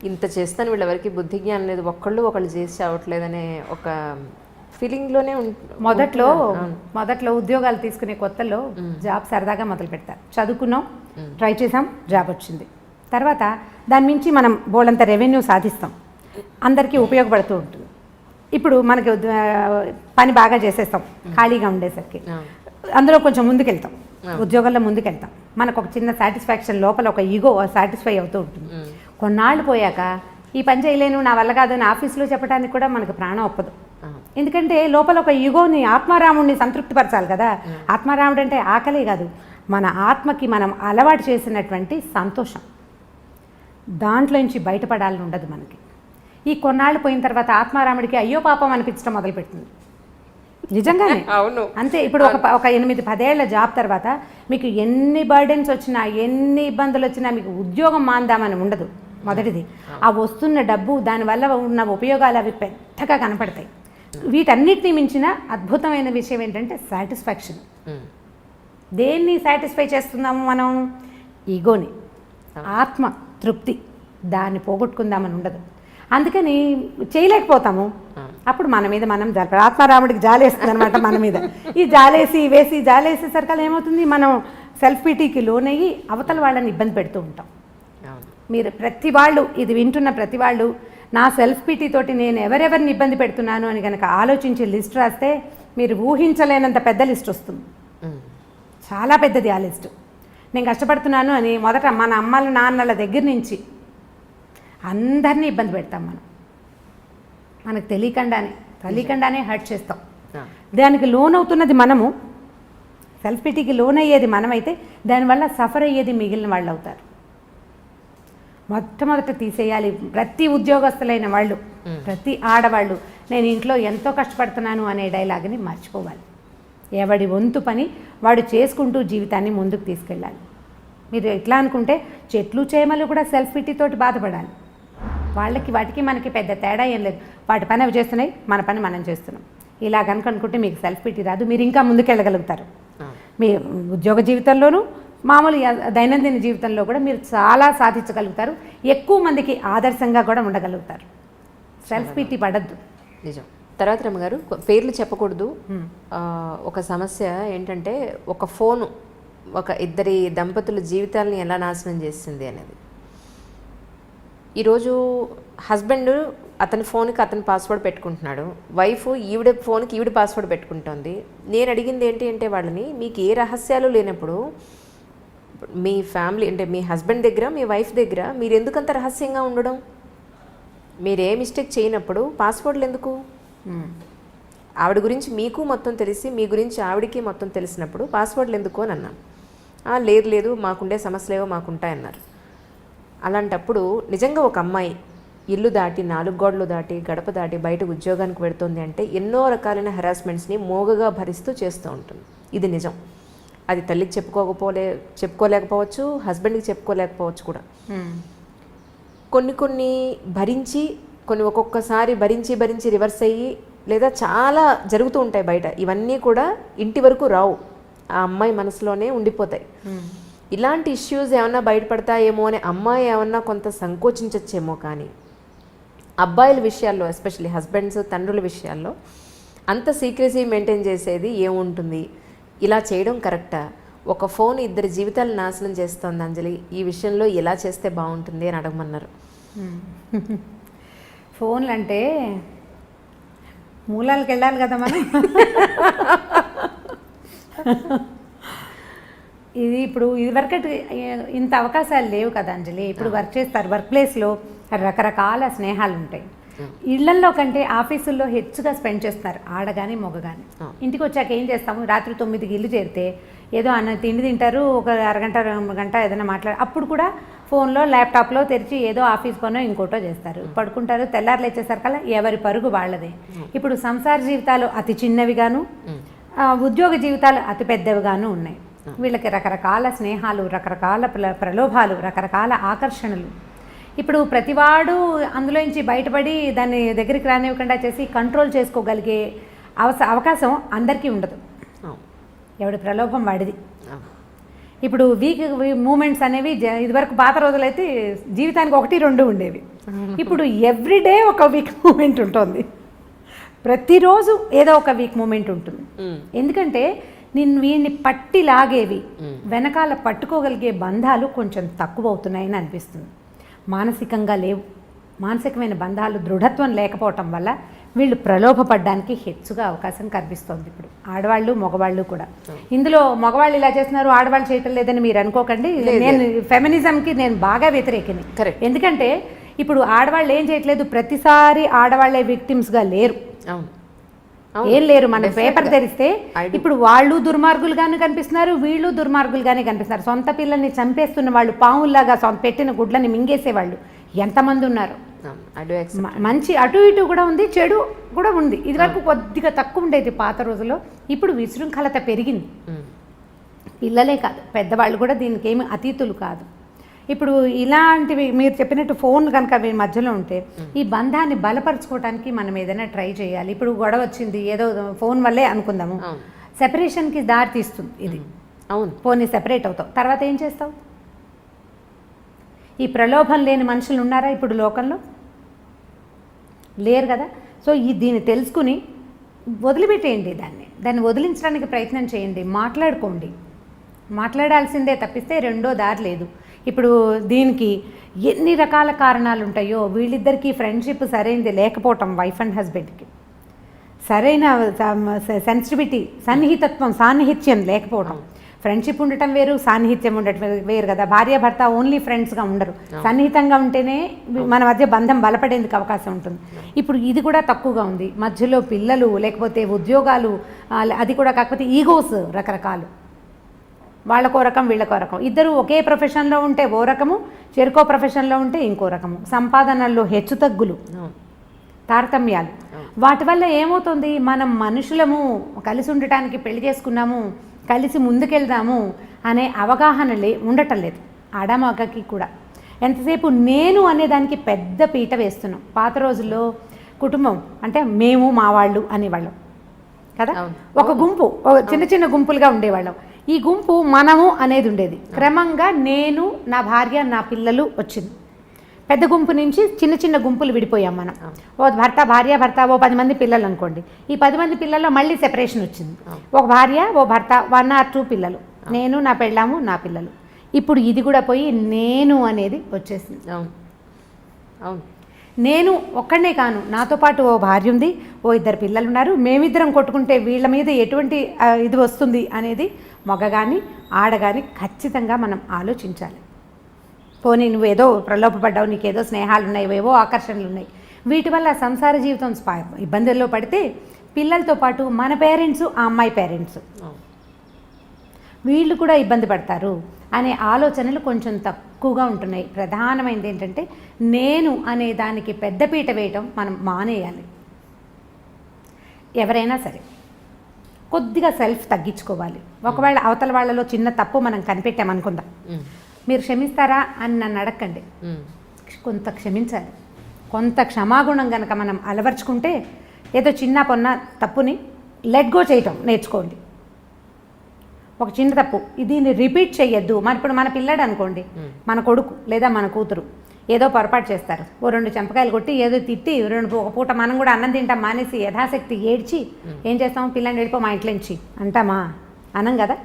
ఇంత చేస్తాను, వీళ్ళెవరికి బుద్ధి జ్ఞానం లేదు, ఒకళ్ళు చేసి చావట్లేదనే ఒక ఫీలింగ్లోనే మొదట్లో ఉద్యోగాలు తీసుకునే కొత్తలో జాబ్ సరదాగా మొదలు పెడతారు. చదువుకున్నాం, ట్రై చేసాం, జాబ్ వచ్చింది. తర్వాత దాని మించి మనం బోలంత రెవెన్యూ సాధిస్తాం, అందరికీ ఉపయోగపడుతూ ఉంటుంది. ఇప్పుడు మనకి పని బాగా చేసేస్తాం ఖాళీగా ఉండేసరికి, అందులో కొంచెం ముందుకెళ్తాం, ఉద్యోగంలో ముందుకెళ్తాం. మనకు ఒక చిన్న సాటిస్ఫాక్షన్, లోపల ఒక ఈగో సాటిస్ఫై అవుతూ ఉంటుంది. కొన్నాళ్ళు పోయాక ఈ పని చేయలేను, నా వల్ల కాదు అని ఆఫీస్లో చెప్పడానికి కూడా మనకు ప్రాణం ఒప్పదు. ఎందుకంటే లోపల ఒక ఈగోని, ఆత్మారాముడిని సంతృప్తిపరచాలి కదా. ఆత్మారాముడు అంటే ఆకలే కాదు, మన ఆత్మకి మనం అలవాటు చేసినటువంటి సంతోషం, దాంట్లోంచి బయటపడాలని ఉండదు మనకి. ఈ కొన్నాళ్ళు పోయిన తర్వాత ఆత్మారాముడికి అయ్యో పాపం అనిపించడం మొదలుపెట్టింది. నిజంగానే అవును, అంతే. ఇప్పుడు ఒక 8-10 ఏళ్ల జాబ్ తర్వాత మీకు ఎన్ని బర్డెన్స్ వచ్చినా, ఎన్ని ఇబ్బందులు వచ్చినా మీకు ఉద్యోగం మాందామని ఉండదు. మొదటిది ఆ వస్తున్న డబ్బు, దానివల్ల ఉన్న ఉపయోగాలు అవి పెద్దగా కనపడతాయి. వీటన్నిటిని మించిన అద్భుతమైన విషయం ఏంటంటే సాటిస్ఫాక్షన్. దేన్ని సాటిస్ఫై చేస్తున్నాము మనం? ఈగోని, ఆత్మ తృప్తి, దాన్ని పోగొట్టుకుందామని ఉండదు. అందుకని చేయలేకపోతాము. అప్పుడు మన మీద మనం ఆత్మారాముడికి జాలేస్తుంది అనమాట మన మీద. ఈ జాలేసేసరికి ఏమవుతుంది, మనం సెల్ఫ్ పిటీకి లోనయ్యి అవతల వాళ్ళని ఇబ్బంది పెడుతూ ఉంటాం. మీరు ప్రతి వాళ్ళు, ఇది వింటున్న ప్రతి వాళ్ళు, నా సెల్ఫ్ పిటీ తోటి నేను ఎవరెవరిని ఇబ్బంది పెడుతున్నాను అని కనుక ఆలోచించి లిస్ట్ రాస్తే మీరు ఊహించలేనంత పెద్ద లిస్ట్ వస్తుంది. చాలా పెద్దది ఆ లిస్టు. నేను కష్టపడుతున్నాను అని మొదట మన అమ్మల నాన్నల దగ్గర నుంచి అందరినీ ఇబ్బంది పెడతాం మనం. మనకు తెలియకుండానే హర్ట్ చేస్తాం. దానికి లోన్ అవుతున్నది మనము, సెల్ఫ్ పిటీకి లోన్ అయ్యేది మనమైతే దానివల్ల సఫర్ అయ్యేది మిగిలిన వాళ్ళు అవుతారు. మొట్టమొదట తీసేయాలి. ప్రతి ఉద్యోగస్తులైన వాళ్ళు, ప్రతి ఆడవాళ్ళు, నేను ఇంట్లో ఎంతో కష్టపడుతున్నాను అనే డైలాగ్ని మర్చిపోవాలి. ఎవడి వంతు పని వాడు చేసుకుంటూ జీవితాన్ని ముందుకు తీసుకెళ్ళాలి. మీరు ఎట్లా అనుకుంటే చెట్లు చేమలు కూడా సెల్ఫ్ పిటీతోటి బాధపడాలి. వాళ్ళకి వాటికి మనకి పెద్ద తేడా ఏం లేదు. వాటి పని అవి చేస్తున్నాయి, మన పని మనం చేస్తున్నాం. ఇలా కనుక అనుకుంటే మీకు సెల్ఫ్ పిటీ రాదు, మీరు ఇంకా ముందుకెళ్ళగలుగుతారు. మీ ఉద్యోగ జీవితంలోనూ మామూలు దైనందిన జీవితంలో కూడా మీరు చాలా సాధించగలుగుతారు. ఎక్కువ మందికి ఆదర్శంగా కూడా ఉండగలుగుతారు. సెల్ఫ్ పిటీ పడద్దు. నిజం. తర్వాత రమ్మగారు, పేర్లు చెప్పకూడదు. ఒక సమస్య ఏంటంటే, ఒక ఫోను ఒక ఇద్దరి దంపతుల జీవితాలని ఎలా నాశనం చేసింది అనేది. ఈరోజు హస్బెండ్ అతని ఫోన్కి అతని పాస్వర్డ్ పెట్టుకుంటున్నాడు, వైఫ్ ఈవిడ ఫోన్కి ఈవిడ పాస్వర్డ్ పెట్టుకుంటుంది. నేను అడిగింది ఏంటి అంటే వాళ్ళని, మీకు ఏ రహస్యాలు లేనప్పుడు మీ ఫ్యామిలీ అంటే మీ హస్బెండ్ దగ్గర మీ వైఫ్ దగ్గర మీరు ఎందుకంత రహస్యంగా ఉండడం? మీరు ఏ మిస్టేక్ చేయనప్పుడు పాస్వర్డ్లు ఎందుకు? ఆవిడ గురించి మీకు మొత్తం తెలిసి మీ గురించి ఆవిడకి మొత్తం తెలిసినప్పుడు పాస్వర్డ్లు ఎందుకు అని అన్నాను. లేదు మాకుండే సమస్యలేవో మాకుంటాయన్నారు. అలాంటప్పుడు నిజంగా ఒక అమ్మాయి ఇల్లు దాటి 4 గోడలు దాటి గడప దాటి బయట ఉద్యోగానికి వెళుతుంది అంటే ఎన్నో రకాలైన హెరాస్మెంట్స్ని మోగగా భరిస్తూ చేస్తూ ఉంటుంది. ఇది నిజం. అది తల్లికి చెప్పుకోలేకపోవచ్చు, హస్బెండ్కి చెప్పుకోలేకపోవచ్చు కూడా. కొన్ని భరించి, కొన్ని ఒక్కొక్కసారి భరించి రివర్స్ అయ్యి, లేదా చాలా జరుగుతూ ఉంటాయి బయట. ఇవన్నీ కూడా ఇంటి వరకు రావు, ఆ అమ్మాయి మనసులోనే ఉండిపోతాయి. ఇలాంటి ఇష్యూస్ ఏమన్నా బయటపడతాయేమో అని అమ్మాయి ఏమన్నా కొంత సంకోచించచ్చేమో, కానీ అబ్బాయిల విషయాల్లో ఎస్పెషల్లీ హస్బెండ్స్ తండ్రుల విషయాల్లో అంత సీక్రెసీ మెయింటైన్ చేసేది ఏముంటుంది? ఇలా చేయడం కరెక్టా? ఒక ఫోన్ ఇద్దరి జీవితాలు నాశనం చేస్తోంది అంజలి, ఈ విషయంలో ఎలా చేస్తే బాగుంటుంది అని అడగమన్నారు. ఫోన్లు అంటే మూలాలకు వెళ్ళాలి కదా మనం. ఇప్పుడు ఇదివరకటి ఇంత అవకాశాలు లేవు కదా అంజలి. ఇప్పుడు వర్క్ చేస్తారు, వర్క్ ప్లేస్లో రకరకాల స్నేహాలు ఉంటాయి. ఇళ్లల్లో కంటే ఆఫీసుల్లో హెచ్చుగా స్పెండ్ చేస్తున్నారు ఆడగాని మగగాని. ఇంటికి వచ్చాక ఏం చేస్తాము, రాత్రి 9కి ఇల్లు చేరితే ఏదో తిండి తింటారు, ఒక అరగంట 2 గంట ఏదైనా అప్పుడు కూడా ఫోన్లో ల్యాప్టాప్లో తెరిచి ఏదో ఆఫీస్ పనో ఇంకోటో చేస్తారు, పడుకుంటారు. తెల్లారు లేచేసరికల్లా ఎవరి పరుగు వాళ్ళదే. ఇప్పుడు సంసార జీవితాలు అతి చిన్నవిగాను, ఉద్యోగ జీవితాలు అతి పెద్దవిగాను ఉన్నాయి. వీళ్ళకి రకరకాల స్నేహాలు, రకరకాల ప్రలోభాలు, రకరకాల ఆకర్షణలు. ఇప్పుడు ప్రతివాడు అందులోంచి బయటపడి దాన్ని దగ్గరికి రానివ్వకుండా చేసి కంట్రోల్ చేసుకోగలిగే అవకాశం అందరికీ ఉండదు. ఎవడి ప్రలోభం వాడిది. ఇప్పుడు వీక్ మూమెంట్స్ అనేవి ఇదివరకు పాత రోజులైతే జీవితానికి 1-2 ఉండేవి. ఇప్పుడు ఎవ్రీడే ఒక వీక్ మూమెంట్ ఉంటుంది, ప్రతిరోజు ఏదో ఒక వీక్ మూమెంట్ ఉంటుంది. ఎందుకంటే వీడిని పట్టి లాగేవి, వెనకాల పట్టుకోగలిగే బంధాలు కొంచెం తక్కువ అవుతున్నాయని అనిపిస్తుంది. మానసికంగా లేవు. మానసికమైన బంధాలు దృఢత్వం లేకపోవటం వల్ల వీళ్ళు ప్రలోభపడడానికి హెచ్చుగా అవకాశం కనిపిస్తోంది. ఇప్పుడు ఆడవాళ్ళు మగవాళ్ళు కూడా. ఇందులో మగవాళ్ళు ఇలా చేస్తున్నారు, ఆడవాళ్ళు చేయటం లేదని మీరు అనుకోకండి. నేను ఫెమినిజంకి నేను బాగా వ్యతిరేకిని. ఎందుకంటే ఇప్పుడు ఆడవాళ్ళు ఏం చేయట్లేదు, ప్రతిసారి ఆడవాళ్ళే విక్టిమ్స్గా లేరు. ఏం లేరు. మనం పేపర్ తెరిస్తే ఇప్పుడు వాళ్ళు దుర్మార్గులుగానే కనిపిస్తున్నారు, వీళ్ళు దుర్మార్గులుగానే కనిపిస్తున్నారు. సొంత పిల్లల్ని చంపేస్తున్న వాళ్ళు, పాముల్లాగా పెట్టిన గుడ్లని మింగేసేవాళ్ళు ఎంతమంది ఉన్నారు. మంచి అటు ఇటు కూడా ఉంది, చెడు కూడా ఉంది. ఇదివరకు కొద్దిగా తక్కువ ఉండేది పాత రోజుల్లో. ఇప్పుడు విశృంఖలత పెరిగింది. పిల్లలే కాదు, పెద్దవాళ్ళు కూడా దీనికి ఏమి అతీతులు కాదు. ఇప్పుడు ఇలాంటివి మీరు చెప్పినట్టు ఫోన్ కనుక మధ్యలో ఉంటే ఈ బంధాన్ని బలపరచుకోవడానికి మనం ఏదైనా ట్రై చేయాలి. ఇప్పుడు గొడవ వచ్చింది, ఏదో ఫోన్ వల్లే అనుకుందాము, సెపరేషన్కి దారి తీస్తుంది ఇది. అవును, ఫోన్ని సెపరేట్ అవుతావు, తర్వాత ఏం చేస్తావు? ఈ ప్రలోభం లేని మనుషులు ఉన్నారా ఇప్పుడు లోకంలో? లేరు కదా. సో దీన్ని తెలుసుకుని వదిలిపెట్టేయండి, దాన్ని వదిలించడానికి ప్రయత్నం చేయండి, మాట్లాడుకోండి. మాట్లాడాల్సిందే తప్పిస్తే రెండో దారి లేదు. ఇప్పుడు దీనికి ఎన్ని రకాల కారణాలు ఉంటాయో. వీళ్ళిద్దరికీ ఫ్రెండ్షిప్ సరైనది లేకపోవటం, వైఫ్ అండ్ హస్బెండ్కి సరైన సెన్సిటివిటీ, సాన్నిహిత్యం లేకపోవటం. ఫ్రెండ్షిప్ ఉండటం వేరు, సాన్నిహిత్యం ఉండటం వేరు కదా. భార్యాభర్త ఓన్లీ ఫ్రెండ్స్గా ఉండరు, సన్నిహితంగా ఉంటేనే మన మధ్య బంధం బలపడేందుకు అవకాశం ఉంటుంది. ఇప్పుడు ఇది కూడా తక్కువగా ఉంది. మధ్యలో పిల్లలు, లేకపోతే ఉద్యోగాలు, అది కూడా కాకపోతే ఈగోస్ రకరకాలు. వాళ్ళకో రకం, వీళ్ళకో రకం. ఇద్దరు ఒకే ప్రొఫెషన్లో ఉంటే ఓ రకము, చెరుకో ప్రొఫెషన్లో ఉంటే ఇంకో రకము. సంపాదనల్లో హెచ్చుతగ్గులు, తారతమ్యాలు. వాటి వల్ల ఏమవుతుంది, మనం మనుషులము కలిసి ఉండటానికి పెళ్లి చేసుకున్నాము, కలిసి ముందుకెళ్దాము అనే అవగాహన ఉండటం లేదు ఆడమగకి కూడా. ఎంతసేపు నేను అనేదానికి పెద్ద పీట వేస్తున్నాం. పాత రోజుల్లో కుటుంబం అంటే మేము మా వాళ్ళు అనేవాళ్ళం కదా, ఒక గుంపు చిన్న చిన్న గుంపులుగా ఉండేవాళ్ళం. ఈ గుంపు మనము అనేది ఉండేది. క్రమంగా నేను, నా భార్య, నా పిల్లలు వచ్చింది. పెద్ద గుంపు నుంచి చిన్న చిన్న గుంపులు విడిపోయాం మనం. ఓ భర్త, భార్య, భర్త, ఓ 10 మంది పిల్లలు అనుకోండి. ఈ 10 మంది పిల్లల్లో మళ్ళీ సెపరేషన్ వచ్చింది. ఒక భార్య, ఓ భర్త, 1 or 2 పిల్లలు, నేను, నా పెళ్ళాము, నా పిల్లలు. ఇప్పుడు ఇది కూడా పోయి నేను అనేది వచ్చేసింది. అవును, నేను ఒక్కడనే కాను, నాతో పాటు ఓ భార్య ఉంది, ఓ 2 పిల్లలు ఉన్నారు, మేమిద్దరం కొట్టుకుంటే వీళ్ళ మీద ఎటువంటి ఇది వస్తుంది అనేది మగ కానీ ఆడ కానీ ఖచ్చితంగా మనం ఆలోచించాలి. పోనీ నువ్వేదో ప్రలోభపడ్డావు, నీకేదో స్నేహాలు ఉన్నాయి, ఏవో ఆకర్షణలు ఉన్నాయి, వీటి వల్ల సంసార జీవితం ఇబ్బందుల్లో పడితే పిల్లలతో పాటు మన పేరెంట్స్, ఆ అమ్మాయి పేరెంట్స్ వీళ్ళు కూడా ఇబ్బంది పడతారు అనే ఆలోచనలు కొంచెం తక్కువగా ఉంటున్నాయి. ప్రధానమైనది ఏంటంటే నేను అనే దానికి పెద్దపీట వేయటం మనం మానేయాలి. ఎవరైనా సరే కొద్దిగా సెల్ఫ్ తగ్గించుకోవాలి. ఒకవేళ అవతల వాళ్ళలో చిన్న తప్పు మనం కనిపెట్టామనుకుందాం, మీరు క్షమిస్తారా అని నన్ను అడగండి. కొంత క్షమించాలి. కొంత క్షమాగుణం కనుక మనం అలవర్చుకుంటే ఏదో చిన్న పొన్న తప్పుని లెట్ గో చేయటం నేర్చుకోండి. ఒక చిన్న తప్పు దీన్ని రిపీట్ చేయొద్దు. ఇప్పుడు మన పిల్లాడు అనుకోండి, మన కొడుకు లేదా మన కూతురు ఏదో పొరపాటు చేస్తారు, ఓ 2 చెంపకాయలు కొట్టి ఏదో తిట్టి ఒక పూట మనం కూడా అన్నం తింటాం మానేసి యథాశక్తి ఏడ్చి ఏం చేస్తాం, పిల్లని వెళ్ళిపో మా ఇంట్లో నుంచి అంటామా? అనం కదా,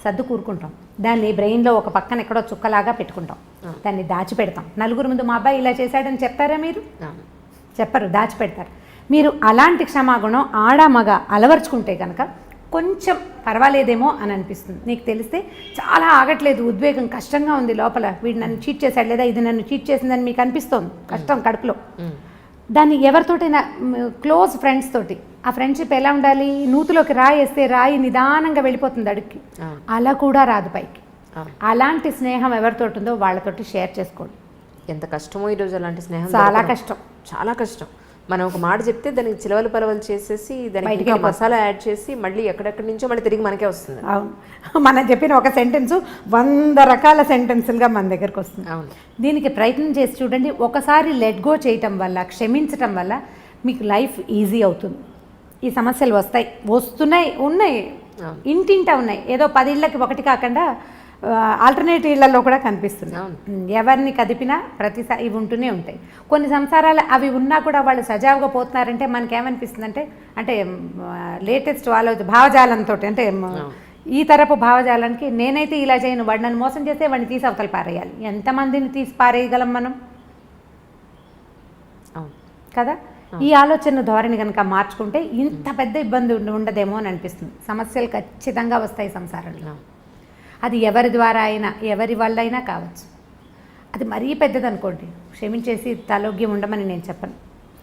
సర్దు కూరుకుంటాం. దాన్ని బ్రెయిన్లో ఒక పక్కన ఎక్కడో చుక్కలాగా పెట్టుకుంటాం, దాన్ని దాచిపెడతాం. నలుగురు ముందు మా అబ్బాయి ఇలా చేశాడని చెప్తారా మీరు? చెప్పరు, దాచిపెడతారు. మీరు అలాంటి క్షమాగుణం ఆడ మగ అలవర్చుకుంటే కనుక కొంచెం పర్వాలేదేమో అని అనిపిస్తుంది. నీకు తెలిస్తే చాలా ఆగట్లేదు, ఉద్వేగం కష్టంగా ఉంది లోపల, వీడు నన్ను చీట్ చేశాడు లేదా ఇది నన్ను చీట్ చేసిందని మీకు అనిపిస్తోంది కష్టం కడుపులో. దాన్ని ఎవరితోటైనా క్లోజ్ ఫ్రెండ్స్ తోటి, ఆ ఫ్రెండ్షిప్ ఎలా ఉండాలి, నూతులోకి రాయి వేస్తే రాయి నిదానంగా వెళ్ళిపోతుంది అడుక్కి, అలా కూడా రాదు పైకి. అలాంటి స్నేహం ఎవరితోటి ఉందో వాళ్ళతోటి షేర్ చేసుకోండి. ఎంత కష్టమో ఈరోజు అలాంటి స్నేహం, చాలా కష్టం, చాలా కష్టం. మనం ఒక మాట చెప్తే దానికి చిలవలు పలవలు చేసేసి దానికి మసాలా యాడ్ చేసి మళ్ళీ ఎక్కడెక్కడి నుంచో మళ్ళీ తిరిగి మనకే వస్తుంది. అవును, మనం చెప్పిన ఒక సెంటెన్స్ 100 రకాల సెంటెన్సులుగా మన దగ్గరకు వస్తుంది. అవును, దీనికి ప్రయత్నం చేసి చూడండి. ఒకసారి లెట్ గో చేయటం వల్ల, క్షమించటం వల్ల మీకు లైఫ్ ఈజీ అవుతుంది. ఈ సమస్యలు వస్తున్నాయి, ఉన్నాయి, ఇంటింటా ఉన్నాయి. ఏదో 10 ఇళ్ళకి ఒకటి కాకుండా ఆల్టర్నేట్ ఇళ్లలో కూడా కనిపిస్తుంది. ఎవరిని కదిపినా ప్రతిసారి ఇవి ఉంటూనే ఉంటాయి. కొన్ని సంసారాలు అవి ఉన్నా కూడా వాళ్ళు సజావుగా పోతున్నారంటే మనకేమనిపిస్తుంది అంటే లేటెస్ట్ భావజాలంతో, అంటే ఈ తరపు భావజాలానికి నేనైతే ఇలా చేయను, వాడు నన్ను మోసం చేస్తే వాడిని తీసి అవతల పారేయాలి. ఎంతమందిని తీసి పారేయగలం మనం కదా? ఈ ఆలోచన ధోరణి కనుక మార్చుకుంటే ఇంత పెద్ద ఇబ్బంది ఉండదేమో అని అనిపిస్తుంది. సమస్యలు ఖచ్చితంగా వస్తాయి సంసారంలో. అది ఎవరి ద్వారా అయినా, ఎవరి వల్ల అయినా కావచ్చు. అది మరీ పెద్దదనుకోండి, క్షమించేసి తలోగ్యం ఉండమని నేను చెప్పను,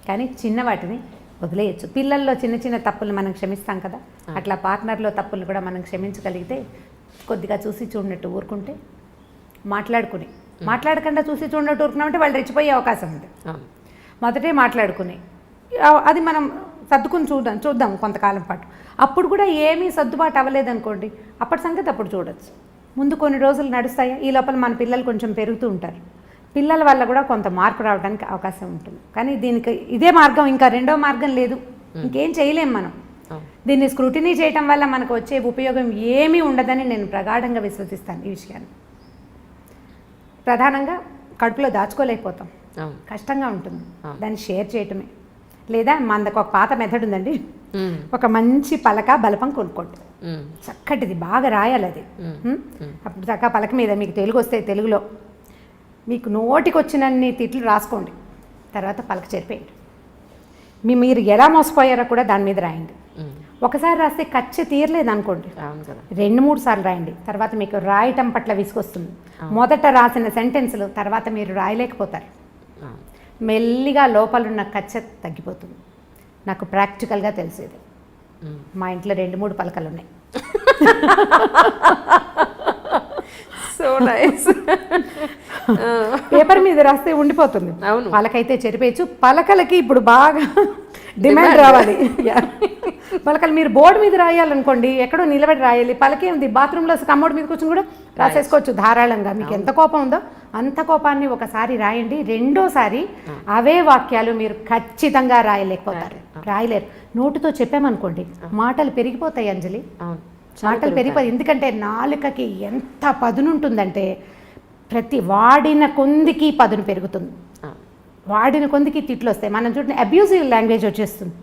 కానీ చిన్న వాటిని వదిలేయచ్చు. పిల్లల్లో చిన్న చిన్న తప్పులు మనం క్షమిస్తాం కదా, అట్లా పార్ట్నర్లో తప్పులు కూడా మనం క్షమించగలిగితే కొద్దిగా చూసి చూడనట్టు ఊరుకుంటే, మాట్లాడకుండా చూసి చూడనట్టు ఊరుకున్నామంటే వాళ్ళు రెచ్చిపోయే అవకాశం ఉంది. మొదటే మాట్లాడుకుని అది మనం సర్దుకుని చూద్దాం కొంతకాలం పాటు. అప్పుడు కూడా ఏమీ సర్దుబాటు అవ్వలేదనుకోండి, అప్పటి సంగతి అప్పుడు చూడొచ్చు. ముందు కొన్ని రోజులు నడుస్తాయా, ఈ లోపల మన పిల్లలు కొంచెం పెరుగుతూ ఉంటారు. పిల్లల వల్ల కూడా కొంత మార్పు రావడానికి అవకాశం ఉంటుంది. కానీ దీనికి ఇదే మార్గం, ఇంకా రెండో మార్గం లేదు, ఇంకేం చేయలేం మనం. దీన్ని స్క్రూటినీ చేయటం వల్ల మనకు వచ్చే ఉపయోగం ఏమీ ఉండదని నేను ప్రగాఢంగా విశ్వసిస్తాను. ఈ విషయాన్ని ప్రధానంగా కడుపులో దాచుకోలేకపోతాం, కష్టంగా ఉంటుంది. దాన్ని షేర్ చేయటమే. లేదా మనకు ఒక పాత మెథడ్ ఉందండి, ఒక మంచి పలక బలపం కొనుక్కోండి, చక్కటిది, బాగా రాయాలి అది. అప్పుడు చక్క పలక మీద మీకు తెలుగు వస్తే తెలుగులో మీకు నోటికి వచ్చినన్ని తిట్లు రాసుకోండి, తర్వాత పలక చెరిపేయండి. మీరు ఎలా మోసపోయారో కూడా దాని మీద రాయండి. ఒకసారి రాస్తే కచ్చ తీరలేదు అనుకోండి, 2-3 సార్లు రాయండి. తర్వాత మీకు రాయటం పట్ల విసుగొస్తుంది. మొదట రాసిన సెంటెన్స్లు తర్వాత మీరు రాయలేకపోతారు. మెల్లిగా లోపలున్న కచ్చ తగ్గిపోతుంది. నాకు ప్రాక్టికల్గా తెలిసేది. మా ఇంట్లో 2-3 పలకలు ఉన్నాయి. So nice. పేపర్ మీద రాస్తే ఉండిపోతుంది, పలకైతే చెరిపేయచ్చు. పలకలకి ఇప్పుడు బాగా డిమాండ్ రావాలి. పలకలు మీరు బోర్డు మీద రాయాలనుకోండి, ఎక్కడో నిలబడి రాయాలి. పలకే ఉంది, బాత్రూంలో కమ్మోడు మీద కూర్చొని కూడా రాసేసుకోవచ్చు ధారాళంగా. మీకు ఎంత కోపం ఉందో అంత కోపాన్ని ఒకసారి రాయండి, రెండోసారి అవే వాక్యాలు మీరు ఖచ్చితంగా రాయలేకపోతారు, రాయలేరు. నోటితో చెప్పామనుకోండి మాటలు పెరిగిపోతాయి అంజలి, మాటలు పెరిగిపోతాయి. ఎందుకంటే నాలుకకి ఎంత పదునుంటుందంటే ప్రతి వాడిన కొందికి పదును పెరుగుతుంది, వాడిన కొందికి తిట్లు వస్తాయి. మనం చూడండి అబ్యూజివ్ లాంగ్వేజ్ వచ్చేస్తుంది,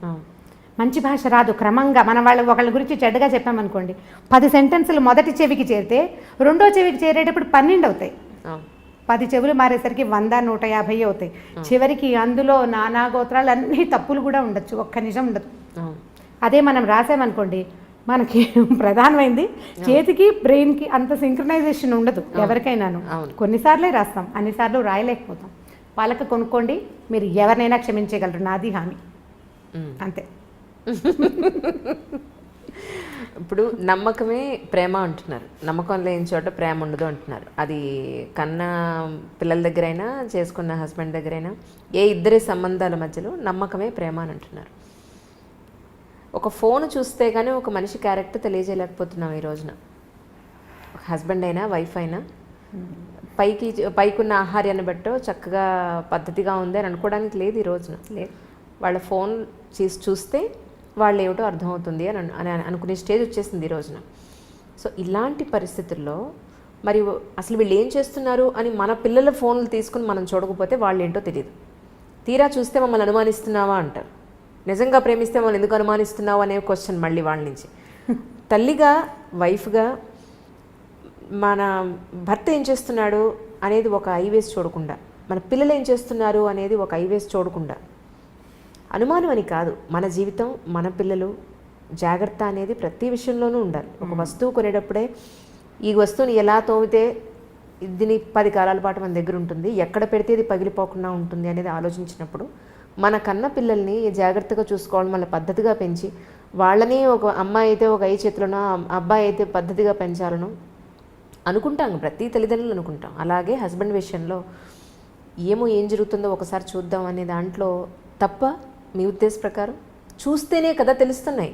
మంచి భాష రాదు. క్రమంగా మనం ఒకళ్ళ గురించి చెడ్డగా చెప్పామనుకోండి, 10 సెంటెన్సులు మొదటి చెవికి చేరితే రెండో చెవికి చేరేటప్పుడు 12 అవుతాయి. 10 చెవులు మారేసరికి 100, 150 అవుతాయి. చివరికి అందులో నానా గోత్రాలు అన్ని తప్పులు కూడా ఉండొచ్చు, ఒక్క నిజం ఉండదు. అదే మనం రాసామనుకోండి, మనకి ప్రధానమైంది చేతికి బ్రెయిన్కి అంత సింక్రనైజేషన్ ఉండదు ఎవరికైనాను. కొన్నిసార్లే రాస్తాం, అన్నిసార్లు రాయలేకపోతాం. పలక కొనుక్కోండి, మీరు ఎవరినైనా క్షమించగలరు, నాది హామీ, అంతే. ఇప్పుడు నమ్మకమే ప్రేమ అంటున్నారు, నమ్మకం లేని చోట ప్రేమ ఉండదు అంటున్నారు. అది కన్న పిల్లల దగ్గరైనా చేసుకున్న హస్బెండ్ దగ్గరైనా ఏ ఇద్దరి సంబంధాల మధ్యలో నమ్మకమే ప్రేమ అని అంటున్నారు. ఒక ఫోన్ చూస్తే కానీ ఒక మనిషి క్యారెక్టర్ తెలియజేయలేకపోతున్నాం ఈ రోజున. హస్బెండ్ అయినా వైఫ్ అయినా పైకున్న ఆహార్యాన్ని బట్టో చక్కగా పద్ధతిగా ఉంది అని అనుకోవడానికి లేదు ఈ రోజున. లేదు, వాళ్ళ ఫోన్ చూస్తే వాళ్ళు ఏమిటో అర్థమవుతుంది అని అనుకునే స్టేజ్ వచ్చేసింది ఈ రోజున. సో ఇలాంటి పరిస్థితుల్లో మరి అసలు వీళ్ళు ఏం చేస్తున్నారు అని మన పిల్లల ఫోన్లు తీసుకుని మనం చూడకపోతే వాళ్ళు ఏంటో తెలియదు. తీరా చూస్తే మమ్మల్ని అనుమానిస్తున్నావా అంటారు. నిజంగా ప్రేమిస్తే మమ్మల్ని ఎందుకు అనుమానిస్తున్నావు అనే క్వశ్చన్ మళ్ళీ వాళ్ళ నుంచి. తల్లిగా వైఫ్గా మన భర్త ఏం చేస్తున్నాడు అనేది ఒక ఐవేస్ చూడకుండా, మన పిల్లలు ఏం చేస్తున్నారు అనేది ఒక ఐవేస్ చూడకుండా, అనుమానం అని కాదు, మన జీవితం మన పిల్లలు జాగ్రత్త అనేది ప్రతి విషయంలోనూ ఉండాలి. ఒక వస్తువు కొనేటప్పుడే ఈ వస్తువుని ఎలా తోమితే దీని 10 కాలాల పాటు మన దగ్గర ఉంటుంది, ఎక్కడ పెడితే ఇది పగిలిపోకుండా ఉంటుంది అనేది ఆలోచించినప్పుడు మన కన్న పిల్లల్ని జాగ్రత్తగా చూసుకోవడం, వాళ్ళ పద్ధతిగా పెంచి వాళ్ళని ఒక అమ్మాయి అయితే ఒక ఐ చేతులను, అబ్బాయి అయితే పద్ధతిగా పెంచాలను అనుకుంటాం, ప్రతి తల్లిదండ్రులు అనుకుంటాం. అలాగే హస్బెండ్ విషయంలో ఏం జరుగుతుందో ఒకసారి చూద్దాం అనే దాంట్లో తప్ప మీ ఉద్దేశ ప్రకారం చూస్తేనే కదా తెలుస్తున్నాయి,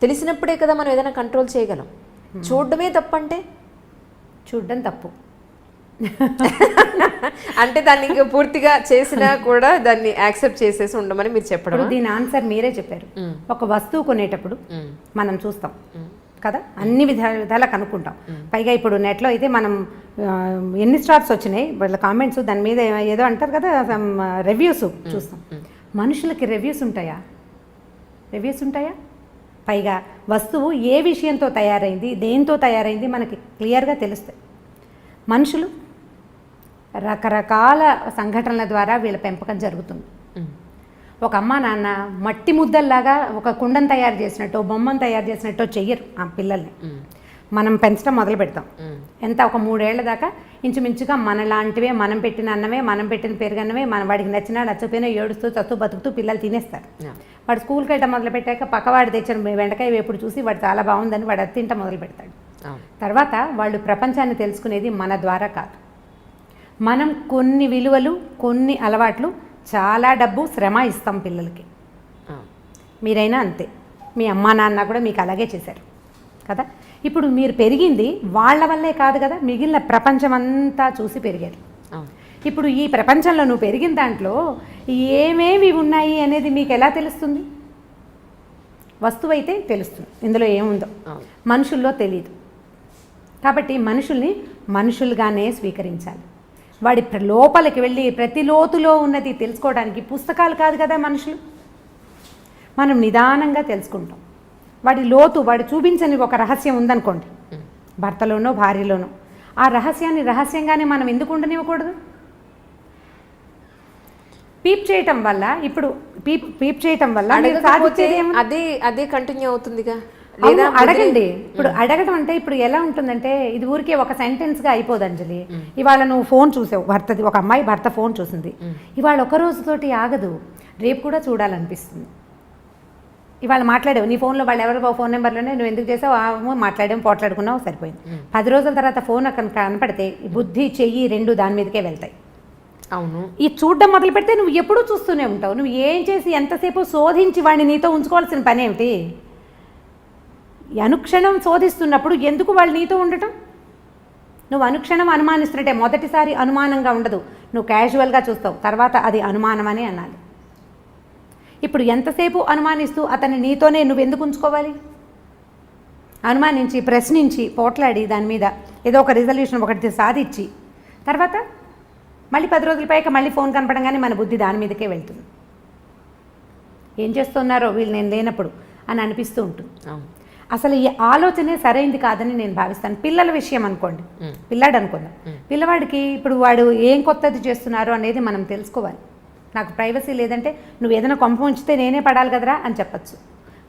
తెలిసినప్పుడే కదా మనం ఏదైనా కంట్రోల్ చేయగలం. చూడడమే తప్పంటే చూడడం తప్పు అంటే దాన్ని ఇంకా పూర్తిగా చేసినా కూడా దాన్ని యాక్సెప్ట్ చేసేసి ఉండమని మీరు చెప్పడం. దీని ఆన్సర్ మీరే చెప్పారు. ఒక వస్తువు కొనేటప్పుడు మనం చూస్తాం కదా, అన్ని విధాలా కనుక్కుంటాం. పైగా ఇప్పుడు నెట్లో అయితే మనం ఎన్ని స్టార్స్ వచ్చినాయి వాళ్ళ కామెంట్స్, దాని మీద ఏదో అంటారు కదా రివ్యూస్ చూస్తాం. మనుషులకి రివ్యూస్ ఉంటాయా? రివ్యూస్ ఉంటాయా? పైగా వస్తువు ఏ విషయంతో తయారైంది, దేంతో తయారైంది మనకి క్లియర్గా తెలుస్తాయి. మనుషులు రకరకాల సంఘటనల ద్వారా వీళ్ళ పెంపకం జరుగుతుంది. ఒక అమ్మ నాన్న మట్టి ముద్దల్లాగా ఒక కుండను తయారు చేసినట్టు, బొమ్మను తయారు చేసినట్టు చెయ్యరు ఆ పిల్లల్ని. మనం పెంచడం మొదలు పెడతాం. ఎంత ఒక 3 ఏళ్ల దాకా ఇంచుమించుగా మనలాంటివే, మనం పెట్టిన అన్నమే, మనం పెట్టిన పెరుగన్నమే, వాడికి నచ్చినా నచ్చపోయినా ఏడుస్తూ చస్తూ బతుకుతూ పిల్లలు తినేస్తారు. వాడు స్కూల్కి వెళ్ళటం మొదలు పెట్టాక పక్కవాడు తెచ్చిన బెండకాయ వేపుడు చూసి వాడు చాలా బాగుందని వాడు అది తింటం మొదలు పెడతాడు. తర్వాత వాళ్ళు ప్రపంచాన్ని తెలుసుకునేది మన ద్వారా కాదు. మనం కొన్ని విలువలు, కొన్ని అలవాట్లు, చాలా డబ్బు, శ్రమ ఇస్తాం పిల్లలకి. మీరైనా అంతే, మీ అమ్మా నాన్న కూడా మీకు అలాగే చేశారు కదా. ఇప్పుడు మీరు పెరిగింది వాళ్ళ వల్లే కాదు కదా, మిగిలిన ప్రపంచం అంతా చూసి పెరిగారు. ఇప్పుడు ఈ ప్రపంచంలో నువ్వు పెరిగిన దాంట్లో ఏమేమి ఉన్నాయి అనేది మీకు ఎలా తెలుస్తుంది? వస్తువు అయితే తెలుస్తుంది, ఇందులో ఏముందో. మనుషుల్లో తెలియదు. కాబట్టి మనుషుల్ని మనుషులుగానే స్వీకరించాలి. వాడి లోపలికి వెళ్ళి ప్రతి లోతులో ఉన్నది తెలుసుకోవడానికి పుస్తకాలు కాదు కదా మనుషులు. మనం నిదానంగా తెలుసుకుంటాం. వాడి లోతు, వాడు చూపించని ఒక రహస్యం ఉందనుకోండి, భర్తలోనో భార్యలోనో, ఆ రహస్యాన్ని రహస్యంగానే మనం ఎందుకు ఉండనివ్వకూడదు? పీప్ చేయటం వల్ల, ఇప్పుడు పీప్ చేయటం వల్ల అదే కంటిన్యూ అవుతుందిగా. అడగండి. ఇప్పుడు అడగడం అంటే ఇప్పుడు ఎలా ఉంటుందంటే, ఇది ఊరికే ఒక సెంటెన్స్గా అయిపోదు అంజలి. ఇవాళ నువ్వు ఫోన్ చూసావు, భర్తది, ఒక అమ్మాయి భర్త ఫోన్ చూసింది, ఇవాళ ఒక రోజుతోటి ఆగదు, రేపు కూడా చూడాలనిపిస్తుంది. ఇవాళ మాట్లాడావు నీ ఫోన్లో, వాళ్ళు ఎవరో ఫోన్ నెంబర్లోనే నువ్వు ఎందుకు చేసావు, మాట్లాడాము, పోట్లాడుకున్నావు, సరిపోయింది. 10 రోజుల తర్వాత ఫోన్ అక్కడ కనపడితే బుద్ధి, చెయ్యి 2 దాని మీదకే వెళ్తాయి. అవును. ఈ చూడడం మొదలు పెడితే నువ్వు ఎప్పుడూ చూస్తూనే ఉంటావు. నువ్వు ఏం చేసి ఎంతసేపు శోధించి వాడిని నీతో ఉంచుకోవాల్సిన పని ఏమిటి? అనుక్షణం శోధిస్తున్నప్పుడు ఎందుకు వాళ్ళు నీతో ఉండటం? నువ్వు అనుక్షణం అనుమానిస్తున్నట్టే. మొదటిసారి అనుమానంగా ఉండదు, నువ్వు క్యాజువల్గా చూస్తావు, తర్వాత అది అనుమానం అని అనాలి. ఇప్పుడు ఎంతసేపు అనుమానిస్తూ అతన్ని నీతోనే నువ్వు ఎందుకు ఉంచుకోవాలి? అనుమానించి, ప్రశ్నించి, పోట్లాడి దాని మీద ఏదో ఒక రిజల్యూషన్ ఒకటి సాధించి తర్వాత మళ్ళీ 10 రోజుల పైకి మళ్ళీ ఫోన్ కనపడంగానే మన బుద్ధి దాని మీదకే వెళ్తుంది. ఏం చేస్తున్నారో వీళ్ళు నేను లేనప్పుడు అని అనిపిస్తూ ఉంటుంది. అసలు ఈ ఆలోచనే సరైంది కాదని నేను భావిస్తాను. పిల్లల విషయం అనుకోండి, పిల్లాడు అనుకుందాం. పిల్లవాడికి ఇప్పుడు వాడు ఏం కొత్తది చేస్తున్నారు అనేది మనం తెలుసుకోవాలి. నాకు ప్రైవసీ లేదంటే నువ్వు ఏదైనా కొంప ఉంచితే నేనే పడాలి కదరా అని చెప్పచ్చు.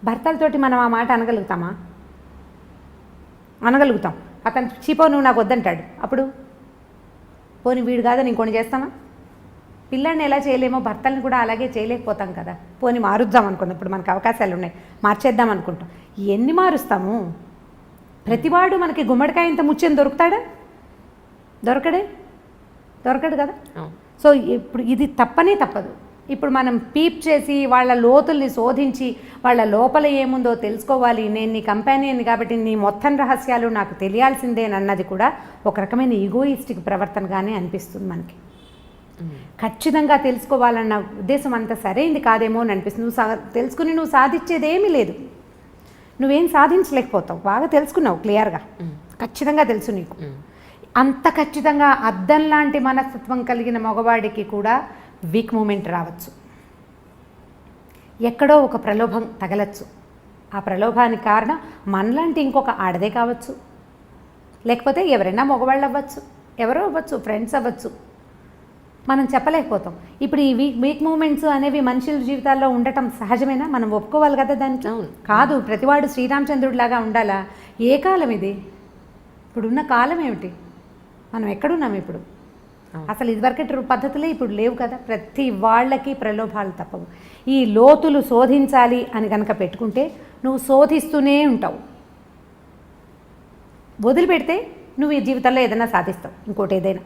భర్తలతోటి మనం ఆ మాట అనగలుగుతామా? అనగలుగుతాం. అతను చీపో నువ్వు నాకు వద్దంటాడు, అప్పుడు పోనీ వీడు కాదని ఇంకొని చేస్తామా? పిల్లాడిని ఎలా చేయలేమో భర్తల్ని కూడా అలాగే చేయలేకపోతాం కదా. పోనీ మారుద్దాం అనుకుందాం, ఇప్పుడు మనకు అవకాశాలు ఉన్నాయి, మార్చేద్దాం అనుకుంటాం. ఎన్ని మారుస్తాము? ప్రతివాడు మనకి గుమ్మడికాయ ఇంత ముచ్చని దొరుకుతాడా? దొరకడు కదా. సో ఇప్పుడు ఇది తప్పనే తప్పదు. ఇప్పుడు మనం పీప్ చేసి వాళ్ళ లోతుల్ని శోధించి వాళ్ళ లోపల ఏముందో తెలుసుకోవాలి. నేను నీ కంపానియన్ కాబట్టి నీ మొత్తం రహస్యాలు నాకు తెలియాల్సిందేనన్నది కూడా ఒక రకమైన ఈగోయిస్టిక్ ప్రవర్తనగానే అనిపిస్తుంది మనకి. ఖచ్చితంగా తెలుసుకోవాలన్న ఉద్దేశం అంత సరైంది కాదేమో అని అనిపిస్తుంది. నువ్వు తెలుసుకుని నువ్వు సాధించేది ఏమీ లేదు, నువ్వేం సాధించలేకపోతావు. బాగా తెలుసుకున్నావు, క్లియర్గా ఖచ్చితంగా తెలుసు నీకు. అంత ఖచ్చితంగా అద్దం లాంటి మనస్తత్వం కలిగిన మగవాడికి కూడా వీక్ మూమెంట్ రావచ్చు. ఎక్కడో ఒక ప్రలోభం తగలచ్చు. ఆ ప్రలోభానికి కారణం మనలాంటి ఇంకొక ఆడదే కావచ్చు, లేకపోతే ఎవరైనా మగవాళ్ళు అవ్వచ్చు, ఎవరో అవ్వచ్చు, ఫ్రెండ్స్ అవ్వచ్చు, మనం చెప్పలేకపోతాం. ఇప్పుడు ఈ వీక్ మూమెంట్స్ అనేవి మనుషుల జీవితాల్లో ఉండటం సహజమేనా? మనం ఒప్పుకోవాలి కదా దానికి. కాదు, ప్రతివాడు శ్రీరామచంద్రుడిలాగా ఉండాలా? ఏ కాలం ఇది? ఇప్పుడున్న కాలం ఏమిటి? మనం ఎక్కడున్నాం ఇప్పుడు? అసలు ఇదివరకటి పద్ధతులే ఇప్పుడు లేవు కదా. ప్రతి వాళ్ళకి ప్రలోభాలు తప్పవు. ఈ లోతులు శోధించాలి అని కనుక పెట్టుకుంటే నువ్వు శోధిస్తూనే ఉంటావు. వదిలిపెడితే నువ్వు ఈ జీవితంలో ఏదైనా సాధిస్తావు, ఇంకోటి ఏదైనా.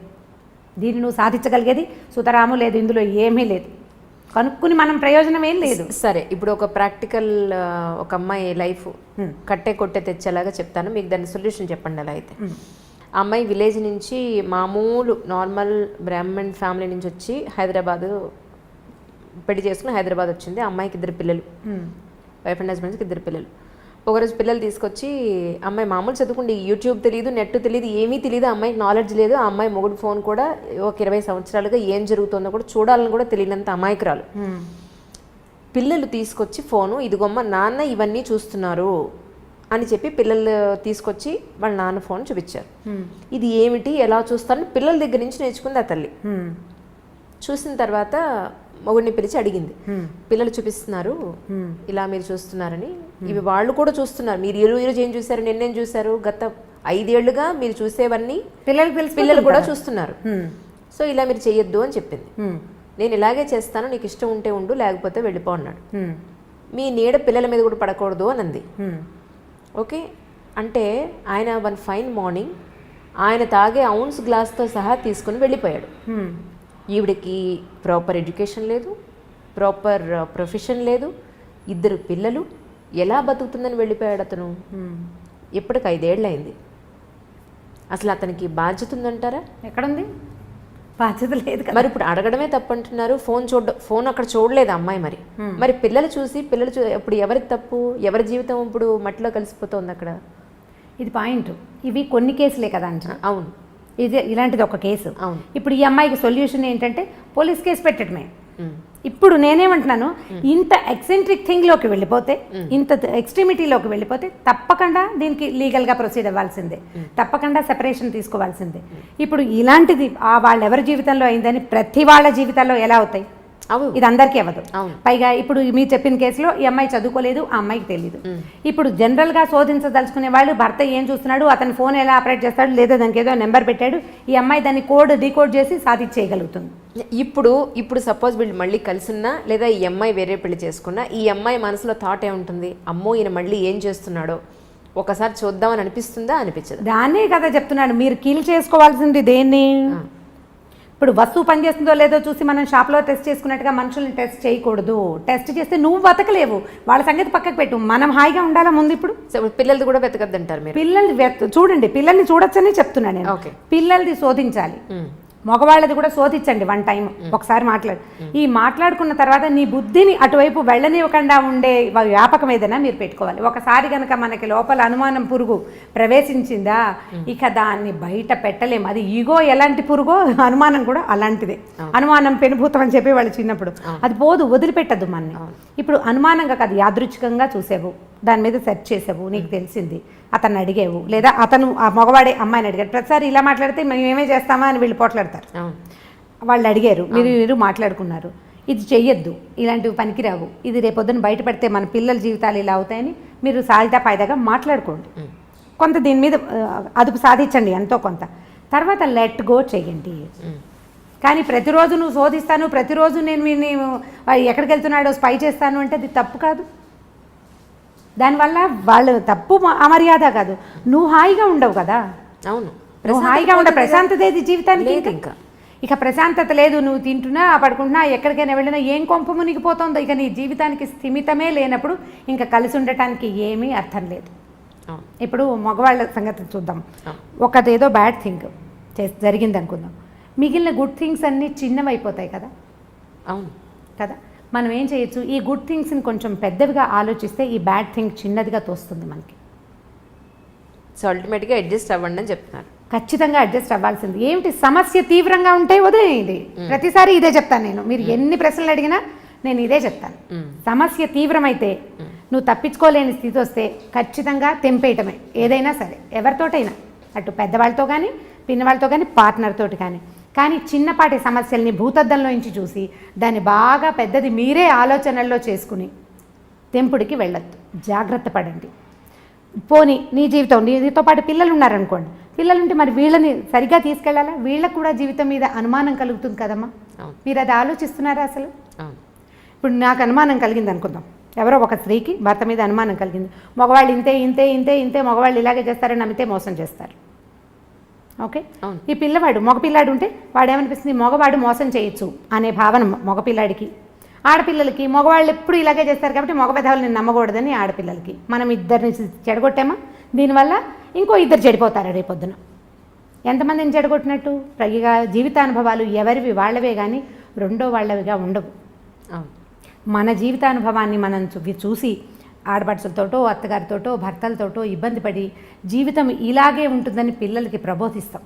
దీన్ని నువ్వు సాధించగలిగేది సుతరాము లేదు, ఇందులో ఏమీ లేదు. కనుక్కుని మనం ప్రయోజనం ఏం లేదు. సరే, ఇప్పుడు ఒక ప్రాక్టికల్ ఒక అమ్మాయి లైఫ్ కట్టే కొట్టే తెచ్చేలాగా చెప్తాను, మీకు దాని సొల్యూషన్ చెప్పండి. అలా అయితే ఆ అమ్మాయి విలేజ్ నుంచి మామూలు నార్మల్ బ్రాహ్మణ్ ఫ్యామిలీ నుంచి వచ్చి హైదరాబాద్ పెళ్లి చేసుకుని హైదరాబాద్ వచ్చింది. ఆ అమ్మాయికి 2 పిల్లలు, వైఫ్ అండ్ హస్బెండ్స్కి 2 పిల్లలు. ఒకరోజు పిల్లలు తీసుకొచ్చి అమ్మాయి మామూలు చదువుకుంటే యూట్యూబ్ తెలియదు, నెట్ తెలియదు, ఏమీ తెలియదు, అమ్మాయికి నాలెడ్జ్ లేదు. ఆ అమ్మాయి మొగుడు ఫోన్ కూడా ఒక 20 సంవత్సరాలుగా ఏం జరుగుతుందో కూడా చూడాలని కూడా తెలియనంత అమాయకురాలు. పిల్లలు తీసుకొచ్చి ఫోను, ఇదిగొమ్మ నాన్న ఇవన్నీ చూస్తున్నారు అని చెప్పి పిల్లలు తీసుకొచ్చి వాళ్ళ నాన్న ఫోన్ చూపించారు. ఇది ఏమిటి, ఎలా చూస్తారని పిల్లల దగ్గర నుంచి నేర్చుకుంది ఆ తల్లి. చూసిన తర్వాత మొగుడిని పిలిచి అడిగింది, పిల్లలు చూపిస్తున్నారు ఇలా మీరు చూస్తున్నారని, ఇవి వాళ్ళు కూడా చూస్తున్నారు, మీరు ఈరోజు ఏం చూసారు, నిన్నేం చూసారు, గత 5 ఏళ్లుగా మీరు చూసేవన్నీ పిల్లలు కూడా చూస్తున్నారు, సో ఇలా మీరు చెయ్యొద్దు అని చెప్పింది. నేను ఇలాగే చేస్తాను, నీకు ఇష్టం ఉంటే ఉండు, లేకపోతే వెళ్ళిపో అన్నాడు. మీ నీడ పిల్లల మీద కూడా పడకూడదు అని అంది. ఓకే అంటే ఆయన వన్ ఫైన్ మార్నింగ్ ఆయన తాగే ఔన్స్ గ్లాస్తో సహా తీసుకుని వెళ్ళిపోయాడు. ఈవిడికి ప్రాపర్ ఎడ్యుకేషన్ లేదు, ప్రాపర్ ప్రొఫెషన్ లేదు, 2 పిల్లలు, ఎలా బతుకుతుందని వెళ్ళిపోయాడు అతను. ఇప్పటికి 5 ఏళ్ళు అయింది. అసలు అతనికి బాధ్యత ఉందంటారా? ఎక్కడుంది బాధ్యత? లేదు. మరి ఇప్పుడు అడగడమే తప్పంటున్నారు. ఫోన్ అక్కడ చూడలేదు అమ్మాయి. మరి పిల్లలు చూసి ఇప్పుడు ఎవరికి తప్పు, ఎవరి జీవితం ఇప్పుడు మట్టిలో కలిసిపోతుంది అక్కడ. ఇది పాయింట్. ఇవి కొన్ని కేసులే కదా అంట. అవును, ఇది ఇలాంటిది ఒక కేసు. అవును. ఇప్పుడు ఈ అమ్మాయికి సొల్యూషన్ ఏంటంటే పోలీస్ కేసు పెట్టడమే. ఇప్పుడు నేనేమంటున్నాను, ఇంత ఎక్సెంట్రిక్ థింగ్లోకి వెళ్ళిపోతే, ఇంత ఎక్స్ట్రీమిటీలోకి వెళ్ళిపోతే తప్పకుండా దీనికి లీగల్గా ప్రొసీడ్ అవ్వాల్సిందే, తప్పకుండా సెపరేషన్ తీసుకోవాల్సిందే. ఇప్పుడు ఇలాంటిది వాళ్ళు ఎవరి జీవితంలో అయిందని ప్రతి వాళ్ళ జీవితాల్లో ఎలా అవుతాయి? ఇది అందరికీ అవ్వదు. పైగా ఇప్పుడు మీరు చెప్పిన కేసులో ఈ అమ్మాయి చదువుకోలేదు, ఆ అమ్మాయికి తెలియదు. ఇప్పుడు జనరల్గా శోధించదలుచుకునే వాళ్ళు భర్త ఏం చూస్తున్నాడు, అతని ఫోన్ ఎలా ఆపరేట్ చేస్తాడు, లేదా దానికి ఏదో నెంబర్ పెట్టాడు, ఈ అమ్మాయి దాన్ని డీకోడ్ చేసి సాధించేయగలుగుతుంది. ఇప్పుడు సపోజ్ వీళ్ళు మళ్ళీ కలిసిన్నా, లేదా ఈ అమ్మాయి వేరే పెళ్లి చేసుకున్నా, ఈ అమ్మాయి మనసులో థాట్ ఏముంటుంది, అమ్మో ఈయన మళ్ళీ ఏం చేస్తున్నాడో ఒకసారి చూద్దామని అనిపిస్తుందా, అనిపించదు? దాన్నే కదా చెప్తున్నాడు, మీరు కిల్ చేసుకోవాల్సింది దేన్ని? ఇప్పుడు వస్తువు పనిచేస్తుందో లేదో చూసి మనం షాప్లో టెస్ట్ చేసుకున్నట్టుగా మనుషుల్ని టెస్ట్ చేయకూడదు. టెస్ట్ చేస్తే నువ్వు బతకలేవు, వాళ్ళ సంగతి పక్కకు పెట్టు, మనం హాయిగా ఉండాలా ముందు. ఇప్పుడు పిల్లలది కూడా వెతకద్దంటారు మీరు? పిల్లల్ని చూడండి, పిల్లల్ని చూడొచ్చని చెప్తున్నాను నేను. పిల్లలది శోధించాలి, మగవాళ్ళది కూడా శోధించండి 1 టైం ఒకసారి మాట్లాడు. ఈ మాట్లాడుకున్న తర్వాత నీ బుద్ధిని అటువైపు వెళ్ళనివ్వకుండా ఉండే వ్యాపకం ఏదైనా మీరు పెట్టుకోవాలి. ఒకసారి కనుక మనకి లోపల అనుమానం పురుగు ప్రవేశించిందా ఇక దాన్ని బయట పెట్టలేము. అది ఈగో ఎలాంటి పురుగో అనుమానం కూడా అలాంటిదే. అనుమానం పెనుభూతం అని చెప్పి వాళ్ళు చిన్నప్పుడు, అది పోదు, వదిలిపెట్టదు మనని. ఇప్పుడు అనుమానంగా కాదు, యాదృచ్ఛికంగా చూసేవు, దాని మీద సెర్చ్ చేసావు, నీకు తెలిసింది, అతన్ని అడిగేవు, లేదా అతను ఆ మగవాడే అమ్మాయిని అడిగారు. ప్రతిసారి ఇలా మాట్లాడితే మేము ఏమే చేస్తామా అని వీళ్ళు పోట్లాడతారు. వాళ్ళు అడిగారు, మీరు మాట్లాడుకున్నారు, ఇది చెయ్యొద్దు, ఇలాంటివి పనికిరావు, ఇది రేపొద్దున బయటపడితే మన పిల్లల జీవితాలు ఇలా అవుతాయని మీరు సాయిదా పాయిదాగా మాట్లాడుకోండి. కొంత దీని మీద అదుపు సాధించండి ఎంతో కొంత. తర్వాత లెట్ గో చెయ్యండి. కానీ ప్రతిరోజు నువ్వు శోధిస్తాను, ప్రతిరోజు నేను ఎక్కడికి వెళ్తున్నాడో స్పై చేస్తాను అంటే అది తప్పు కాదు. దానివల్ల వాళ్ళు తప్పు అమర్యాద కాదు, నువ్వు హాయిగా ఉండవు కదా. అవును, నువ్వు హాయిగా ఉండవు, ప్రశాంతత ఏది జీవితానికి? ఇక ప్రశాంతత లేదు, నువ్వు తింటున్నా పడుకుంటున్నా ఎక్కడికైనా వెళ్ళినా ఏం కొంప మునిగిపోతుందో, ఇక నీ జీవితానికి స్థిమితమే లేనప్పుడు ఇంకా కలిసి ఉండటానికి ఏమీ అర్థం లేదు. ఇప్పుడు మగవాళ్ళ సంగతి చూద్దాం. ఒకదేదో బ్యాడ్ థింగ్ జరిగింది అనుకుందాం, మిగిలిన గుడ్ థింగ్స్ అన్నీ చిన్నవైపోతాయి కదా. అవును కదా, మనం ఏం చేయొచ్చు, ఈ గుడ్ థింగ్స్ని కొంచెం పెద్దవిగా ఆలోచిస్తే ఈ బ్యాడ్ థింగ్ చిన్నదిగా తోస్తుంది మనకి. సో అల్టిమేట్గా అడ్జస్ట్ అవ్వండి అని చెప్తున్నారు. ఖచ్చితంగా అడ్జస్ట్ అవ్వాల్సింది. ఏమిటి సమస్య తీవ్రంగా ఉంటే వదిలేయండి. ప్రతిసారి ఇదే చెప్తాను నేను, మీరు ఎన్ని ప్రశ్నలు అడిగినా నేను ఇదే చెప్తాను. సమస్య తీవ్రమైతే నువ్వు తప్పించుకోలేని స్థితి వస్తే ఖచ్చితంగా తెంపేయటమే, ఏదైనా సరే, ఎవరితోటైనా, అటు పెద్దవాళ్ళతో కానీ పిన్నవాళ్ళతో కానీ పార్ట్నర్ తోటి కానీ. కానీ చిన్నపాటి సమస్యల్ని భూతద్దంలోంచి చూసి దాన్ని బాగా పెద్దది మీరే ఆలోచనల్లో చేసుకుని తెంపుడికి వెళ్ళొద్దు, జాగ్రత్త పడండి. పోనీ నీ జీవితం, నీతో పాటు పిల్లలు ఉన్నారనుకోండి, పిల్లలుంటే మరి వీళ్ళని సరిగ్గా తీసుకెళ్ళాలా? వీళ్ళకు కూడా జీవితం మీద అనుమానం కలుగుతుంది కదమ్మా. మీరు అది ఆలోచిస్తున్నారా అసలు? ఇప్పుడు నాకు అనుమానం కలిగింది అనుకుందాం, ఎవరో ఒక స్త్రీకి భర్త మీద అనుమానం కలిగింది, మగవాళ్ళు ఇంతే ఇంతే ఇంతే ఇంతే మగవాళ్ళు ఇలాగే చేస్తారని నమ్మితే మోసం చేస్తారు. ఓకే, ఈ పిల్లవాడు మగపిల్లాడు ఉంటే వాడేమనిపిస్తుంది, మగవాడు మోసం చేయొచ్చు అనే భావన మగపిల్లాడికి. ఆడపిల్లలకి మగవాళ్ళు ఎప్పుడు ఇలాగే చేస్తారు కాబట్టి మగ పెదవులు నేను నమ్మకూడదని ఆడపిల్లలకి. మనం ఇద్దరిని చెడగొట్టామా, దీనివల్ల ఇంకో ఇద్దరు చెడిపోతారు రేపొద్దున. ఎంతమందిని చెడగొట్టినట్టు? పైగా జీవితానుభవాలు ఎవరివి వాళ్ళవే కానీ రెండో వాళ్ళవిగా ఉండవు. మన జీవితానుభవాన్ని మనం చూసి ఆడపడుచులతోటో అత్తగారితోటో భర్తలతోటో ఇబ్బంది పడి జీవితం ఇలాగే ఉంటుందని పిల్లలకి ప్రబోధిస్తాం.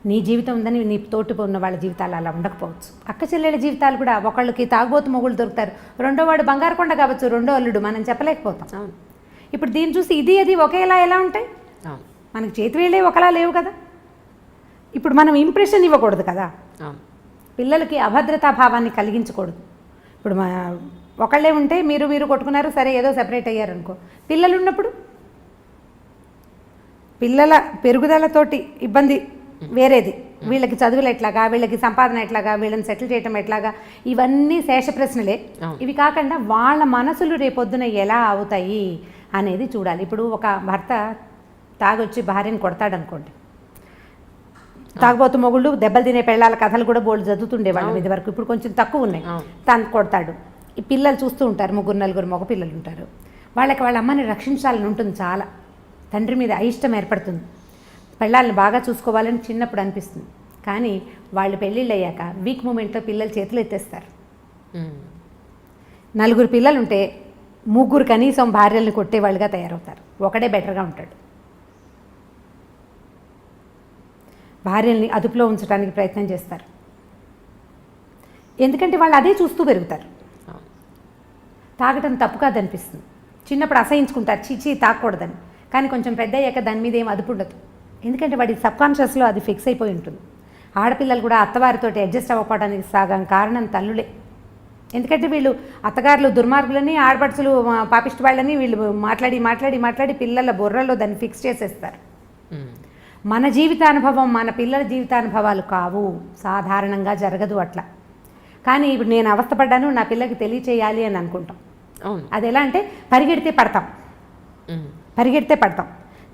నీ జీవితం ఉందని నీ తోటి ఉన్న వాళ్ళ జీవితాలు అలా ఉండకపోవచ్చు. అక్క చెల్లెళ్ళ జీవితాలు కూడా, ఒకళ్ళకి తాగుబోతు మొగుళ్ళు దొరుకుతారు, రెండో వాడు బంగారు కొండ కావచ్చు, రెండో అల్లుడు, మనం చెప్పలేకపోతాం. ఇప్పుడు దీన్ని చూసి ఇది అది ఒకేలా ఎలా ఉంటాయి? మనకి చేతి వేళ్ళే ఒకలా లేవు కదా. ఇప్పుడు మనం ఇంప్రెషన్ ఇవ్వకూడదు కదా, పిల్లలకి అభద్రతా భావాన్ని కలిగించకూడదు. ఇప్పుడు ఒకళ్ళే ఉంటే మీరు కొట్టుకున్నారు, సరే ఏదో సెపరేట్ అయ్యారు అనుకో. పిల్లలు ఉన్నప్పుడు పిల్లల పెరుగుదలతోటి ఇబ్బంది వేరేది, వీళ్ళకి చదువులు ఎట్లాగా, వీళ్ళకి సంపాదన ఎట్లాగా, వీళ్ళని సెటిల్ చేయటం ఎట్లాగా, ఇవన్నీ శేష ప్రశ్నలే. ఇవి కాకుండా వాళ్ళ మనసులు రేపొద్దున ఎలా అవుతాయి అనేది చూడాలి. ఇప్పుడు ఒక భర్త తాగొచ్చి భార్యని కొడతాడు అనుకోండి, తాగబోతు మొగుళ్ళు దెబ్బలు తినే పెళ్ళాల కథలు కూడా బోల్డ్ చదువుతుండే వాళ్ళం ఇది వరకు, ఇప్పుడు కొంచెం తక్కువ ఉన్నాయి. తను కొడతాడు, ఈ పిల్లలు చూస్తూ ఉంటారు, 3-4 మగ పిల్లలు ఉంటారు, వాళ్ళకి వాళ్ళ అమ్మని రక్షించాలని ఉంటుంది చాలా, తండ్రి మీద అయిష్టం ఏర్పడుతుంది, పెళ్ళాలను బాగా చూసుకోవాలని చిన్నప్పుడు అనిపిస్తుంది. కానీ వాళ్ళు పెళ్ళిళ్ళు అయ్యాక వీక్ మూమెంట్తో పిల్లలు చేతులు ఎత్తేస్తారు. 4 పిల్లలు ఉంటే 3 కనీసం భార్యల్ని కొట్టేవాళ్ళుగా తయారవుతారు, ఒకడే బెటర్గా ఉంటాడు. భార్యల్ని అదుపులో ఉంచడానికి ప్రయత్నం చేస్తారు, ఎందుకంటే వాళ్ళు అదే చూస్తూ పెరుగుతారు. తాగటం తప్పు కాదనిపిస్తుంది, చిన్నప్పుడు అసహించుకుంటారు, చీచీ తాగకూడదని. కానీ కొంచెం పెద్ద అయ్యాక దాని మీద ఏం అదుపు ఉండదు, ఎందుకంటే వాడి సబ్కాన్షియస్లో అది ఫిక్స్ అయిపోయి ఉంటుంది. ఆడపిల్లలు కూడా అత్తవారితో అడ్జస్ట్ అవ్వకపోవడానికి సగం కారణం తల్లులే. ఎందుకంటే వీళ్ళు అత్తగారులు దుర్మార్గులని, ఆడపడుచులు పాపిష్టి వాళ్ళని వీళ్ళు మాట్లాడి మాట్లాడి మాట్లాడి పిల్లల బుర్రలో దాన్ని ఫిక్స్ చేసేస్తారు. మన జీవితానుభవం మన పిల్లల జీవితానుభవాలు కావు, సాధారణంగా జరగదు అట్లా. కానీ ఇప్పుడు నేను అవస్థపడ్డాను, నా పిల్లకి తెలియచేయాలి అని అనుకుంటాం. అది ఎలా అంటే పరిగెడితే పడతాం,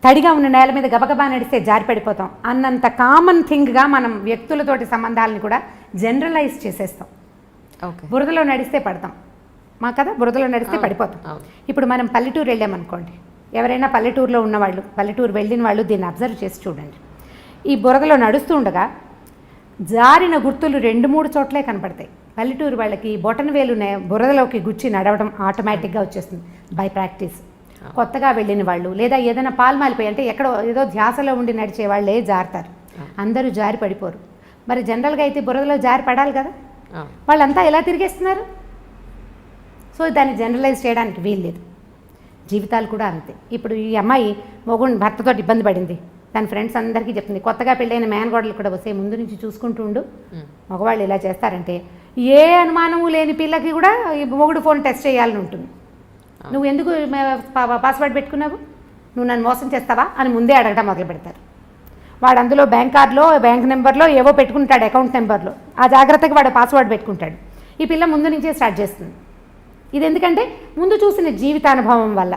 తడిగా ఉన్న నేల మీద గబగబా నడిస్తే జారి పడిపోతాం అన్నంత కామన్ థింగ్గా మనం వ్యక్తులతోటి సంబంధాలను కూడా జనరలైజ్ చేసేస్తాం. ఓకే. బురదలో నడిస్తే పడతాం మా కదా, బురదలో నడిస్తే పడిపోతాం. ఇప్పుడు మనం పల్లెటూరు వెళ్ళామనుకోండి, ఎవరైనా పల్లెటూరులో ఉన్నవాళ్ళు, పల్లెటూరు వెళ్ళిన వాళ్ళు దీన్ని అబ్జర్వ్ చేసి చూడండి. ఈ బురదలో నడుస్తూ ఉండగా జారిన గుర్తులు 2-3 చోట్లే కనపడతాయి. పల్లెటూరు వాళ్ళకి బొటనవేలు బురదలోకి గుచ్చి నడవడం ఆటోమేటిక్గా వచ్చేస్తుంది బై ప్రాక్టీస్. కొత్తగా వెళ్ళిన వాళ్ళు లేదా ఏదైనా పాల్మాలిపోయి అంటే ఎక్కడో ఏదో ధ్యాసలో ఉండి నడిచే వాళ్ళే జారుతారు, అందరూ జారి పడిపోరు. మరి జనరల్గా అయితే బురదలో జారి పడాలి కదా, వాళ్ళంతా ఎలా తిరిగేస్తున్నారు? సో దాన్ని జనరలైజ్ చేయడానికి వీల్లేదు. జీవితాలు కూడా అంతే. ఇప్పుడు ఈ అమ్మాయి మొగుడు భర్తతో ఇబ్బంది పడింది, తన ఫ్రెండ్స్ అందరికీ చెప్తుంది. కొత్తగా పెళ్ళైన మేనగోడలు కూడా వస్తే ముందు నుంచి చూసుకుంటూ ఉండు, మగవాళ్ళు ఇలా చేస్తారంటే ఏ అనుమానము లేని పిల్లకి కూడా ఈ మొగుడు ఫోన్ టెస్ట్ చేయాలని ఉంటుంది. నువ్వు ఎందుకు పాస్వర్డ్ పెట్టుకున్నావు, నువ్వు నన్ను మోసం చేస్తావా అని ముందే అడగడం మొదలు పెడతారు. వాడు అందులో బ్యాంక్ కార్డులో బ్యాంక్ నెంబర్లో ఏవో పెట్టుకుంటాడు, అకౌంట్ నెంబర్లో. ఆ జాగ్రత్తగా వాడు పాస్వర్డ్ పెట్టుకుంటాడు. ఈ పిల్ల ముందు నుంచే స్టార్ట్ చేస్తుంది. ఇది ఎందుకంటే ముందు చూసిన జీవితానుభవం వల్ల.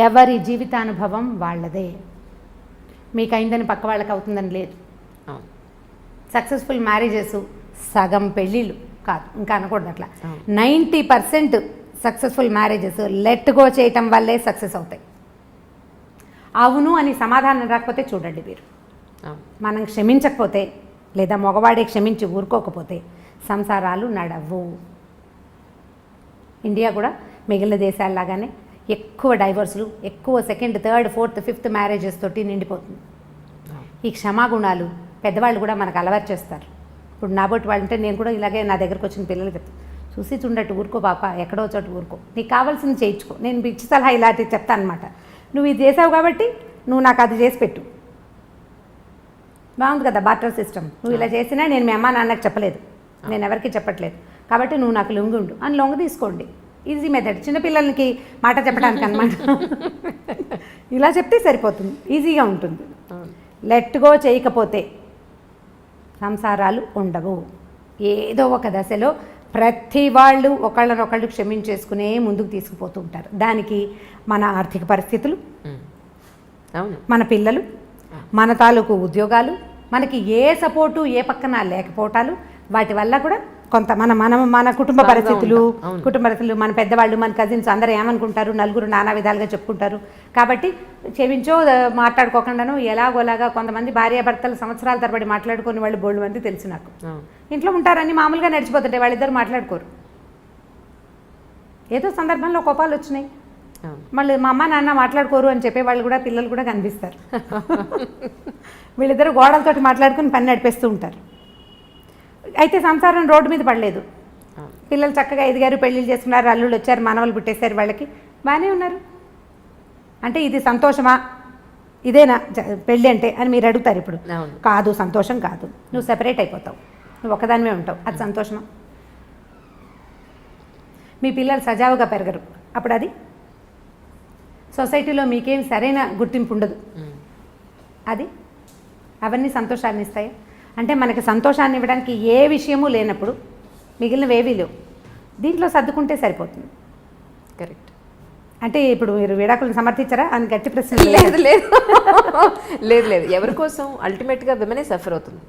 ఎవరి జీవితానుభవం వాళ్ళదే. మీకు అయిందని పక్క వాళ్ళకి అవుతుందని లేదు. సక్సెస్ఫుల్ మ్యారేజెస్ సగం పెళ్ళిళ్ళు కాదు, ఇంకా అనకూడదు అట్లా. 90% సక్సెస్ఫుల్ మ్యారేజెస్ లెట్ గో చేయటం వల్లే సక్సెస్ అవుతాయి. అవును అని సమాధానం రాకపోతే చూడండి మీరు, మనం క్షమించకపోతే లేదా మగవాడే క్షమించి ఊరుకోకపోతే సంసారాలు నడవు. ఇండియా కూడా మిగిలిన దేశాల్లాగానే ఎక్కువ డైవర్సులు, ఎక్కువ second, third, fourth, fifth marriages తోటి నిండిపోతుంది. ఈ క్షమాగుణాలు పెద్దవాళ్ళు కూడా మనకు అలవాటు చేస్తారు. ఇప్పుడు నాబోటి వాళ్ళు అంటే నేను కూడా ఇలాగే నా దగ్గరకు వచ్చిన పిల్లలు చెప్తాను, చూసి చూడట్టు ఊరుకో పాప, ఎక్కడో చోటు ఊరుకో, నీకు కావాల్సింది చేయించుకో. నేను పిచ్చి సలహా ఇలాంటివి చెప్తాను అనమాట. నువ్వు ఇది చేసావు కాబట్టి నువ్వు నాకు అది చేసి పెట్టు. బాగుంది కదా బార్టర్ సిస్టమ్. నువ్వు ఇలా చేసినా నేను మీ అమ్మ నాన్నకి చెప్పలేదు, నేను ఎవరికి చెప్పట్లేదు, కాబట్టి నువ్వు నాకు లొంగి ఉండు అని లొంగ తీసుకోండి. ఈజీ మెథడ్, చిన్నపిల్లలకి మాట చెప్పడానికి అనమాట. ఇలా చెప్తే సరిపోతుంది, ఈజీగా ఉంటుంది. లెట్ గో చేయకపోతే సంసారాలు ఉండవు. ఏదో ఒక దశలో ప్రతి వాళ్ళు ఒకళ్ళనొకళ్ళు క్షమించేసుకునే ముందుకు తీసుకుపోతూ ఉంటారు. దానికి మన ఆర్థిక పరిస్థితులు, మన పిల్లలు, మన తాలూకు ఉద్యోగాలు, మనకి ఏ సపోర్టు ఏ పక్కన లేకపోవటాలు, వాటి వల్ల కూడా కొంత మన కుటుంబ పరిస్థితులు, మన పెద్దవాళ్ళు, మన కజిన్స్ అందరూ ఏమనుకుంటారు, నలుగురు నానా విధాలుగా చెప్పుకుంటారు. కాబట్టి క్షమించో మాట్లాడుకోకుండాను ఎలాగోలాగా కొంతమంది భార్యాభర్తలు సంవత్సరాల తరబడి మాట్లాడుకుని వాళ్ళు బోల్డ్ మంది తెలుసు నాకు. ఇంట్లో ఉంటారని మామూలుగా నడిచిపోతుంటే వాళ్ళిద్దరు మాట్లాడుకోరు. ఏదో సందర్భంలో కోపాలు వచ్చినాయి, మళ్ళీ మా అమ్మ నాన్న మాట్లాడుకోరు అని చెప్పేవాళ్ళు కూడా పిల్లలు కూడా కనిపిస్తారు. వీళ్ళిద్దరు గోడలతోటి మాట్లాడుకుని పని నడిపేస్తూ ఉంటారు. అయితే సంసారం రోడ్డు మీద పడలేదు, పిల్లలు చక్కగా ఎదిగారు, పెళ్ళిళ్ళు చేసుకున్నారు, అల్లుళ్ళు వచ్చారు, మనవలు పుట్టేశారు, వాళ్ళకి బాగానే ఉన్నారు. అంటే ఇది సంతోషమా, ఇదేనా పెళ్ళి అంటే అని మీరు అడుగుతారు. ఇప్పుడు కాదు, సంతోషం కాదు. నువ్వు సెపరేట్ అయిపోతావు, నువ్వు ఒకదానివే ఉంటావు, అది సంతోషమా? మీ పిల్లలు సజావుగా పెరగరు, అప్పుడు అది సొసైటీలో మీకేం సరైన గుర్తింపు ఉండదు. అది అవన్నీ సంతోషాన్ని ఇస్తాయి. అంటే మనకి సంతోషాన్ని ఇవ్వడానికి ఏ విషయమూ లేనప్పుడు మిగిలినవేవీ లేవు. దీంట్లో సర్దుకుంటే సరిపోతుంది. కరెక్ట్. అంటే ఇప్పుడు మీరు విడాకులను సమర్థించారా అని గట్టి ప్రశ్న. లేదు లేదు లేదు లేదు ఎవరి కోసం అల్టిమేట్గా విమెనే సఫర్ అవుతుంది.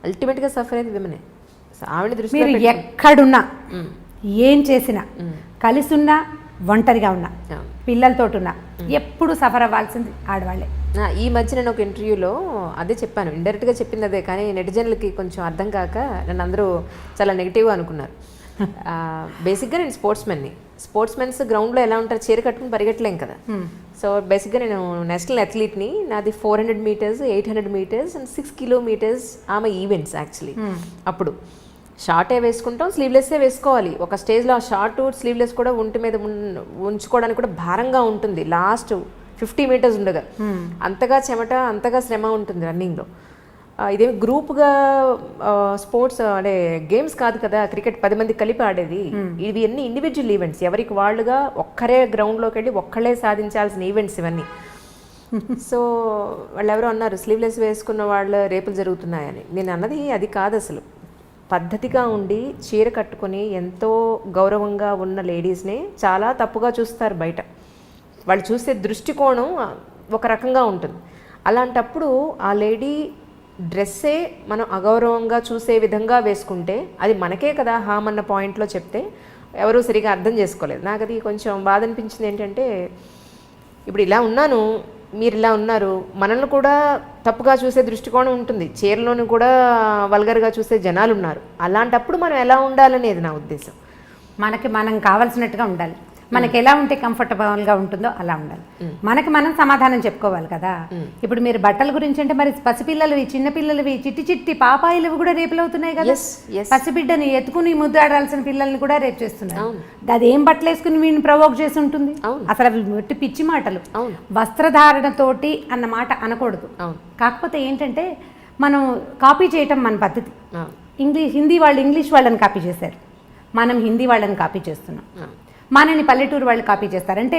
అల్టిమేట్గా సఫర్ అయ్యేది విమెనే. ఆవిడ దృష్టి మీరు ఎక్కడున్నా, ఏం చేసినా, కలిసి ఉన్నా, ఒంటరిగా ఉన్నా, పిల్లలతోటి ఉన్నా, ఎప్పుడు సఫర్ అవ్వాల్సింది ఆడవాళ్ళే. ఈ మధ్య నేను ఒక ఇంటర్వ్యూలో అదే చెప్పాను, ఇండైరెక్ట్గా చెప్పింది అదే, కానీ నెటిజన్లకి కొంచెం అర్థం కాక నన్ను అందరూ చాలా నెగిటివ్గా అనుకున్నారు. బేసిక్గా నేను స్పోర్ట్స్మెన్స్ గ్రౌండ్లో ఎలా ఉంటారు, చీర కట్టుకుని పరిగెట్టలేం కదా. సో బేసిక్గా నేను నేషనల్ అథ్లీట్ని. నాది 400 మీటర్స్, 800 మీటర్స్ అండ్ 6 కిలోమీటర్స్ ఆమె ఈవెంట్స్ యాక్చువల్లీ. అప్పుడు షార్టే వేసుకుంటాం, స్లీవ్లెస్సే వేసుకోవాలి. ఒక స్టేజ్లో ఆ షార్ట్ స్లీవ్లెస్ కూడా ఒంటి మీద ఉంచుకోవడానికి కూడా భారంగా ఉంటుంది. లాస్ట్ 50 మీటర్స్ ఉండగా అంతగా చెమట, అంతగా శ్రమ ఉంటుంది రన్నింగ్లో. ఇదేమి గ్రూప్గా స్పోర్ట్స్ అంటే గేమ్స్ కాదు కదా, క్రికెట్ 10 మంది కలిపి ఆడేది. ఇవి అన్ని ఇండివిజువల్ ఈవెంట్స్, ఎవరికి వాళ్ళుగా ఒక్కరే గ్రౌండ్లోకి వెళ్ళి ఒక్కళ్ళే సాధించాల్సిన ఈవెంట్స్ ఇవన్నీ. సో వాళ్ళు ఎవరో అన్నారు స్లీవ్లెస్ వేసుకున్న వాళ్ళ రేపులు జరుగుతున్నాయని. నేను అన్నది అది కాదు. అసలు పద్ధతిగా ఉండి చీర కట్టుకొని ఎంతో గౌరవంగా ఉన్న లేడీస్ని చాలా తప్పుగా చూస్తారు బయట. వాళ్ళు చూసే దృష్టికోణం ఒక రకంగా ఉంటుంది. అలాంటప్పుడు ఆ లేడీ డ్రెస్సే మనం అగౌరవంగా చూసే విధంగా వేసుకుంటే అది మనకే కదా హామ్ అన్న పాయింట్లో చెప్తే ఎవరూ సరిగా అర్థం చేసుకోలేదు. నాకు అది కొంచెం బాధ అనిపించింది. ఏంటంటే ఇప్పుడు ఇలా ఉన్నాను, మీరు ఇలా ఉన్నారు, మనల్ని కూడా తప్పుగా చూసే దృష్టికోణం ఉంటుంది, చీరలోని కూడా వల్గర్గా చూసే జనాలు ఉన్నారు. అలాంటప్పుడు మనం ఎలా ఉండాలనేది నా ఉద్దేశం. మనకి మనం కావాల్సినట్టుగా ఉండాలి, మనకి ఎలా ఉంటే కంఫర్టబుల్గా ఉంటుందో అలా ఉండాలి. మనకి మనం సమాధానం చెప్పుకోవాలి కదా. ఇప్పుడు మీరు బట్టల గురించి అంటే మరి పసిపిల్లలవి, చిన్నపిల్లలవి, చిట్టి చిట్టి పాపాయిలవి కూడా రేపులు అవుతున్నాయి కదా. పసిబిడ్డని ఎత్తుకుని ముద్దాడాల్సిన పిల్లల్ని కూడా రేపు చేస్తున్నారు. అది ఏం బట్టలు వేసుకుని వీడిని ప్రవోక్ చేసి ఉంటుంది. అసలు అవి మట్టి పిచ్చి మాటలు. వస్త్రధారణతోటి అన్న మాట అనకూడదు. కాకపోతే ఏంటంటే మనం కాపీ చేయటం మన పద్ధతి. హిందీ వాళ్ళు ఇంగ్లీష్ వాళ్ళని కాపీ చేశారు, మనం హిందీ వాళ్ళని కాపీ చేస్తున్నాం. మనని పల్లెటూరు వాళ్ళు కాపీ చేస్తారు అంటే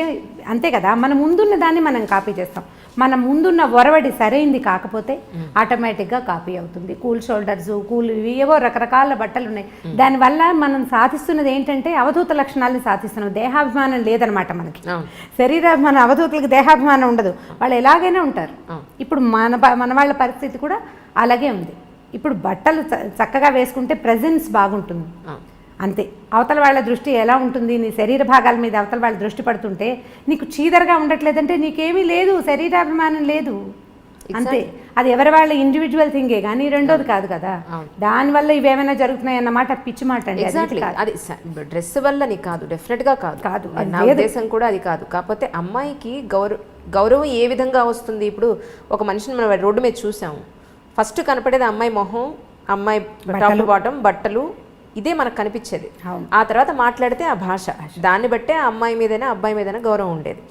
అంతే కదా. మన ముందున్న దాన్ని మనం కాపీ చేస్తాం. మన ముందున్న ఒరవడి సరైంది కాకపోతే ఆటోమేటిక్గా కాపీ అవుతుంది. కూల్ షోల్డర్స్, కూల్ ఏవో రకరకాల బట్టలు ఉన్నాయి. దానివల్ల మనం సాధిస్తున్నది ఏంటంటే అవధూత లక్షణాలను సాధిస్తున్నాం. దేహాభిమానం లేదనమాట మనకి. శరీరాభిమానం, అవధూతలకు దేహాభిమానం ఉండదు, వాళ్ళు ఎలాగైనా ఉంటారు. ఇప్పుడు మన వాళ్ళ పరిస్థితి కూడా అలాగే ఉంది. ఇప్పుడు బట్టలు చక్కగా వేసుకుంటే ప్రెజెన్స్ బాగుంటుంది అంతే. అవతల వాళ్ళ దృష్టి ఎలా ఉంటుంది, నీ శరీర భాగాల మీద అవతల వాళ్ళ దృష్టి పడుతుంటే నీకు చీదరగా ఉండట్లేదంటే నీకేమీ లేదు, శరీరాభిమానం లేదు అంతే. అది ఎవరి వాళ్ళ ఇండివిజువల్ థింగే కానీ రెండోది కాదు కదా. దానివల్ల ఇవేమైనా జరుగుతున్నాయి అన్నమాట పిచ్చి మాట అండి. అది డ్రెస్ వల్లని కాదు, డెఫినెట్గా కాదు. నా ఉద్దేశం కూడా అది కాదు. కాకపోతే అమ్మాయికి గౌరవం ఏ విధంగా వస్తుంది? ఇప్పుడు ఒక మనిషిని మనం రోడ్డు మీద చూసాము, ఫస్ట్ కనపడేది అమ్మాయి మొహం, అమ్మాయి టాప్ బాటం, బట్టలు, ఇదే మనకు కనిపించేది. ఆ తర్వాత మాట్లాడితే ఆ భాష, దాన్ని బట్టే ఆ అమ్మాయి మీదైనా అబ్బాయి మీదైనా గౌరవం ఉండేది.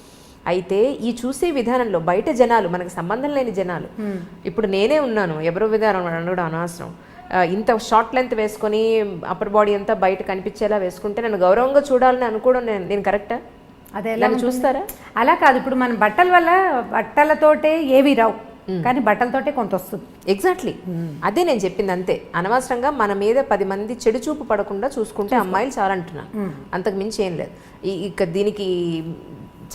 అయితే ఈ చూసే విధానంలో బయట జనాలు, మనకు సంబంధం లేని జనాలు, ఇప్పుడు నేనే ఉన్నాను, ఎవరో విధానం కూడా అనవసరం, ఇంత షార్ట్ లెంత్ వేసుకొని అప్పర్ బాడీ అంతా బయట కనిపించేలా వేసుకుంటే నన్ను గౌరవంగా చూడాలని అనుకోవడం నేను కరెక్టా? అదే చూస్తారా? అలా కాదు. ఇప్పుడు మన బట్టల వల్ల బట్టలతోటే ఏవి రావు, కానీ బట్టలతోటే కొంత వస్తుంది. ఎగ్జాక్ట్లీ అదే నేను చెప్పింది. అంతే, అనవసరంగా మన మీద 10 మంది చెడు చూపు పడకుండా చూసుకుంటే అమ్మాయిలు చాలా అంటున్నాను, అంతకు మించి ఏం లేదు. ఇక దీనికి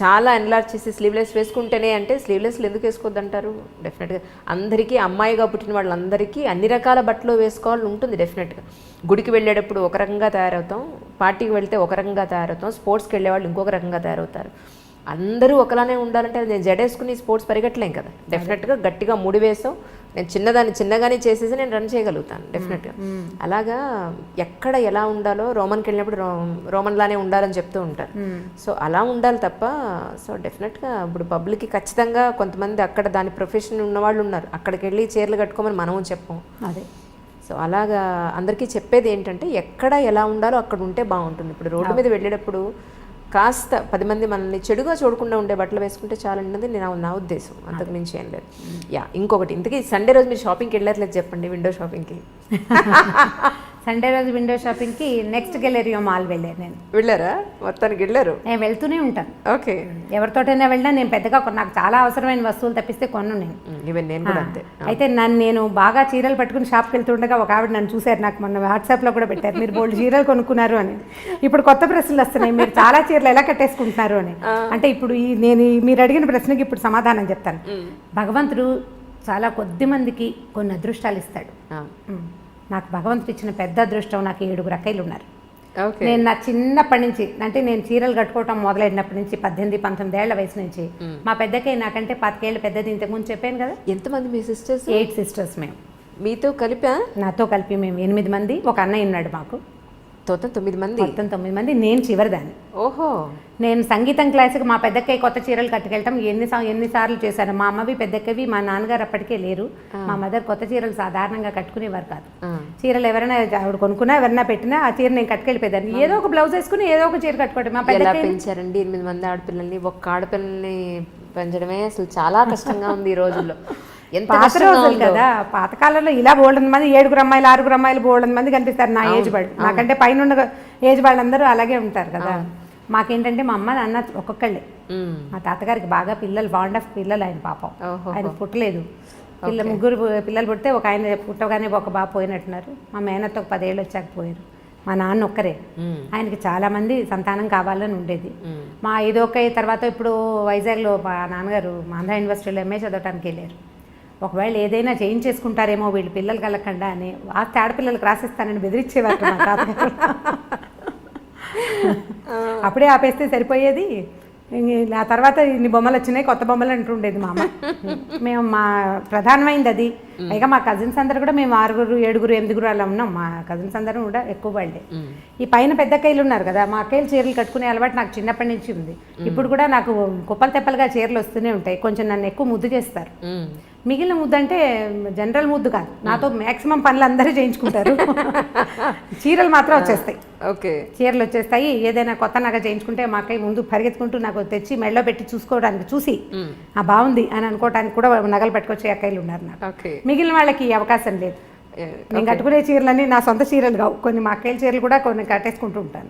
చాలా ఎన్లార్జ్ చేసి స్లీవ్లెస్ వేసుకుంటేనే అంటే స్లీవ్లెస్లు ఎందుకు వేసుకోవద్దు అంటారు? డెఫినెట్గా అందరికీ, అమ్మాయిగా పుట్టిన వాళ్ళందరికీ అన్ని రకాల బట్టలు వేసుకోవాలని ఉంటుంది. డెఫినెట్గా గుడికి వెళ్ళేటప్పుడు ఒక రకంగా తయారవుతాం, పార్టీకి వెళ్తే ఒక రకంగా తయారవుతాం, స్పోర్ట్స్కి వెళ్ళే వాళ్ళు ఇంకొక రకంగా తయారవుతారు. అందరూ ఒకలానే ఉండాలంటే నేను జడేసుకుని స్పోర్ట్స్ పరిగెట్టలేం కదా. డెఫినెట్గా గట్టిగా ముడి వేసాం, నేను చిన్నగానే చేసేసి నేను రన్ చేయగలుగుతాను డెఫినెట్గా. అలాగా ఎక్కడ ఎలా ఉండాలో రోమన్కి వెళ్ళినప్పుడు రోమన్లానే ఉండాలని చెప్తూ ఉంటారు. సో అలా ఉండాలి తప్ప, సో డెఫినెట్గా ఇప్పుడు పబ్లిక్కి ఖచ్చితంగా కొంతమంది అక్కడ దాని ప్రొఫెషన్ ఉన్నవాళ్ళు ఉన్నారు, అక్కడికి వెళ్ళి చీరలు కట్టుకోమని మనము చెప్పం. అదే సో అలాగా అందరికీ చెప్పేది ఏంటంటే ఎక్కడ ఎలా ఉండాలో అక్కడ ఉంటే బాగుంటుంది. ఇప్పుడు రోడ్డు మీద వెళ్ళేటప్పుడు కాస్త 10 మంది మనల్ని చెడుగా చూడకుండా ఉండే బట్టలు వేసుకుంటే చాలా అన్నది నా ఉద్దేశం, అంతకు మించి ఏం లేదు. ఇంకొకటి, ఇంతకీ సండే రోజు మీరు షాపింగ్కి వెళ్ళట్లేదు చెప్పండి, విండో షాపింగ్కి. సండే రోజు విండో షాపింగ్కి నెక్స్ట్ గెలరియో మాల్ వెళ్ళాను. నేను వెళ్ళారా? మొత్తానికి వెళ్ళారు? నేను వెళ్తూనే ఉంటాను. ఓకే. ఎవరితోటైనా వెళ్ళినా నేను పెద్దగా నాకు చాలా అవసరమైన వస్తువులు తప్పిస్తే కొను నేను. ఈవెన్ నేను కూడా అంతే. అయితే నేను బాగా చీరలు పట్టుకుని షాప్కి వెళ్తుండగా ఒక ఆవిడ నన్ను చూశారు, నాకు మొన్న వాట్సాప్లో కూడా పెట్టారు, మీరు బోల్డ్ చీరలు కొనుక్కున్నారు అని. ఇప్పుడు కొత్త ప్రశ్నలు వస్తున్నాయి, మీరు చాలా చీరలు ఎలా కట్టేసుకుంటున్నారు అని. అంటే ఇప్పుడు నేను మీరు అడిగిన ప్రశ్నకి ఇప్పుడు సమాధానం చెప్తాను. భగవంతుడు చాలా కొద్ది మందికి కొన్ని అదృష్టాలు ఇస్తాడు. నాకు భగవంతుడు ఇచ్చిన పెద్ద అదృష్టం, నాకు 7 అక్కయ్యలు ఉన్నారు. నేను నా చిన్నప్పటి నుంచి, అంటే నేను చీరలు కట్టుకోవటం మొదలైనప్పటి నుంచి 18-19 ఏళ్ల వయసు నుంచి, మా పెద్దకై నాకంటే 10 ఏళ్ళు పెద్దది. ఇంతకుముందు చెప్పాను కదా. ఎంతమంది మీ సిస్టర్స్? 8 సిస్టర్స్ మేము. మీతో కలిపా? నాతో కలిపి మేము 8 మంది. ఒక అన్నయ్య ఉన్నాడు మాకు. మొత్తం 9 మంది. మొత్తం 9 మంది. నేను చివరిదాన్ని. ఓహో. నేను సంగీతం క్లాస్కి మా పెద్దక్కయ్య కొత్త చీరలు కట్టుకెళ్ళటం ఎన్నిసార్లు చేశాను. మా అమ్మవి పెద్దక్కవి, మా నాన్నగారు అప్పటికే లేరు. మా మదర్ కొత్త చీరలు సాధారణంగా కట్టుకునేవారు కాదు. చీరలు ఎవరైనా ఆవిడ కొనుక్కున్నా, ఎవరైనా పెట్టినా ఆ చీర నేను కట్టుకెళ్ళిపోయేదాన్ని. ఏదో ఒక బ్లౌజ్ వేసుకుని ఏదో ఒక చీర కట్టుకోవడం. మా పెద్ద పెంచారండి 8 మంది ఆడపిల్లల్ని. ఒక్క ఆడపిల్లల్ని పెంచడమే అసలు చాలా కష్టంగా ఉంది ఈ రోజుల్లో. పాత రోజులు కదా, పాతకాలంలో ఇలా బోల్డెన్ మంది 7 అమ్మాయిలు 6 అమ్మాయిలు బోల్డెన్ మంది కనిపిస్తారు. నా ఏజ్ వాళ్ళు, నాకంటే పైన ఏజ్ వాళ్ళందరూ అలాగే ఉంటారు కదా. మాకేంటంటే మా అమ్మ నాన్న ఒక్కొక్కళ్ళే. మా తాతగారికి బాగా పిల్లలు, బాండ్ ఆఫ్ పిల్లలు ఆయన పాపం. ఆయన పుట్టలేదు. 3 పిల్లలు పుడితే ఒక ఆయన పుట్టగానే ఒక బాబు పోయినట్టున్నారు. మా మేనత్త ఒక 10 ఏళ్ళు వచ్చాక పోయారు. మా నాన్న ఒక్కరే. ఆయనకి చాలామంది సంతానం కావాలని ఉండేది. మా 5వ తర్వాత ఇప్పుడు వైజాగ్లో మా నాన్నగారు ఆంధ్ర యూనివర్సిటీలో ఎంఏ చదవటానికి వెళ్ళారు. ఒకవేళ ఏదైనా చేయించేసుకుంటారేమో వీళ్ళు పిల్లలు కలగకుండా అని ఆస్తి ఆడపిల్లలకు రాసిస్తానని బెదిరించేవారు మా తాతగారు. అప్పుడే ఆపేస్తే సరిపోయేది. ఆ తర్వాత ఇన్ని బొమ్మలు వచ్చినాయి, కొత్త బొమ్మలు అంటుండేది మా అమ్మ. మేము మా ప్రధానమైంది అది. పైగా మా కజిన్స్ అందరు కూడా మేము 6, 7, 8 అలా ఉన్నాం. మా కజిన్స్ అందరూ కూడా ఎక్కువ వాళ్ళే. ఈ పైన పెద్ద అక్కయ్యలు ఉన్నారు కదా, మా అక్కయ్యలు చీరలు కట్టుకునే అలవాటు నాకు చిన్నప్పటి నుంచి ఉంది. ఇప్పుడు కూడా నాకు కుప్పలు తెప్పలుగా చీరలు వస్తూనే ఉంటాయి. కొంచెం నన్ను ఎక్కువ ముద్దు చేస్తారు. మిగిలిన ముద్దు అంటే జనరల్ ముద్దు కాదు, నాతో మ్యాక్సిమం పనులు అందరూ చేయించుకుంటారు. చీరలు మాత్రం వచ్చేస్తాయి. ఓకే, చీరలు వచ్చేస్తాయి. ఏదైనా కొత్త నగ చేయించుకుంటే మా అక్కయ్య ముందు పరిగెత్తుకుంటూ నాకు తెచ్చి మెడలో పెట్టి చూసుకోవడానికి, చూసి బాగుంది అని అనుకోవడానికి కూడా నగలు పట్టుకొచ్చే అక్కయ్యలు ఉన్నారు నాకు. మిగిలిన వాళ్ళకి అవకాశం లేదు. నేను కట్టుకునే చీరలన్నీ నా సొంత చీరలు కావు, కొన్ని మా అక్కయ్యల చీరలు కూడా కొన్ని కట్టేసుకుంటూ ఉంటాను.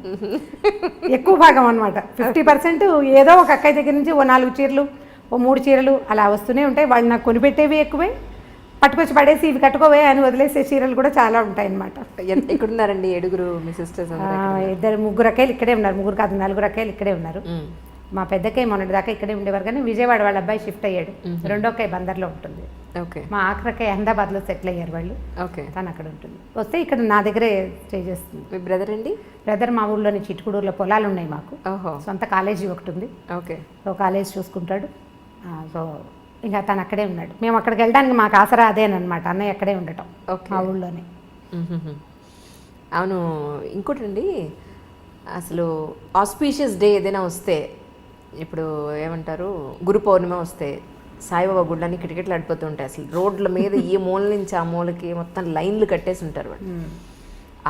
ఎక్కువ భాగం అనమాట. 50% ఏదో ఒక అక్కయ్య దగ్గర నుంచి ఓ 4 చీరలు, ఓ 3 చీరలు అలా వస్తూనే ఉంటాయి. వాళ్ళు నాకు కొనిపెట్టేవి ఎక్కువే, పట్టుకొచ్చి పడేసి ఇవి కట్టుకోవే అని వదిలేసే చీరలు కూడా చాలా ఉంటాయి అన్నమాట. ఎక్కడున్నారండి 7 మీ సిస్టర్స్? 3 అక్కయ్యలు ఇక్కడే ఉన్నారు. 3 కాదు 4 అక్కయ్యలు ఇక్కడే ఉన్నారు. మా పెద్దక్కయ్య మొన్నటి దాకా ఇక్కడే ఉండేవారు, కానీ విజయవాడ వాళ్ళ అబ్బాయి షిఫ్ట్ అయ్యాడు. 2వ అక్కయ్య బందర్లో ఉంటుంది. మా ఆఖరక్కయ్య అహ్మదాబాద్లో సెటిల్ అయ్యారు వాళ్ళు. తను అక్కడ ఉంటుంది. వస్తే ఇక్కడ నా దగ్గరే స్టే చేస్తుంది. మీ బ్రదర్ అండి? బ్రదర్ మా ఊళ్ళోని చిట్టుకూడూరులో పొలాలు ఉన్నాయి మాకు. సొంత కాలేజీ ఒకటి ఉంది. సో కాలేజ్ చూసుకుంటాడు. సో ఇంకా తను అక్కడే ఉన్నాడు. మేము అక్కడికి వెళ్ళడానికి మాకు ఆసరా అదేనమాట, అన్నయ్య అక్కడే ఉండటం మా ఊళ్ళోనే. అవును. ఇంకోటండి, అసలు ఆస్పీషియస్ డే ఏదైనా వస్తే, ఇప్పుడు ఏమంటారు, గురు పౌర్ణిమ వస్తే సాయిబాబా గుళ్ళని కిటకిటలు ఆడిపోతూ ఉంటాయి. అసలు రోడ్ల మీద ఈ మూల నుంచి ఆ మూలకి మొత్తం లైన్లు కట్టేసి ఉంటారు వాళ్ళు.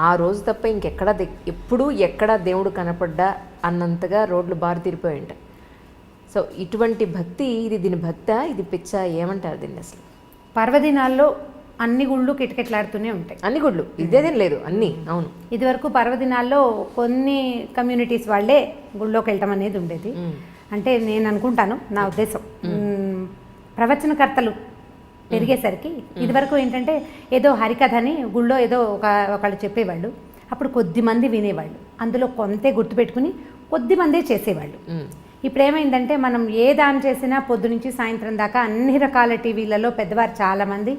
ఆ రోజు తప్ప ఇంకెక్కడ ఎప్పుడు ఎక్కడ దేవుడు కనపడ్డా అన్నంతగా రోడ్లు బారు తీరిపోయి ఉంటాయి. సో ఇటువంటి భక్తి, ఇది దీని భక్తా, ఇది పిచ్చా, ఏమంటారు దీన్ని అసలు? పర్వదినాల్లో అన్ని గుళ్ళు కిటకిటలాడుతూనే ఉంటాయి. అన్ని గుళ్ళు, ఇదేదేం లేదు, అన్నీ. అవును, ఇదివరకు పర్వదినాల్లో కొన్ని కమ్యూనిటీస్ వాళ్ళే గుళ్ళోకి వెళ్ళటం అనేది ఉండేది. అంటే నేను అనుకుంటాను, నా ఉద్దేశం, ప్రవచనకర్తలు పెరిగేసరికి ఇదివరకు ఏంటంటే ఏదో హరికథని గుళ్ళో ఏదో ఒకళ్ళు చెప్పేవాళ్ళు. అప్పుడు కొద్దిమంది వినేవాళ్ళు, అందులో కొంతే గుర్తుపెట్టుకుని కొద్దిమందే చేసేవాళ్ళు. ఇప్పుడు ఏమైందంటే మనం ఏ దాని చేసినా పొద్దు నుంచి సాయంత్రం దాకా అన్ని రకాల టీవీలలో పెద్దవారు చాలామంది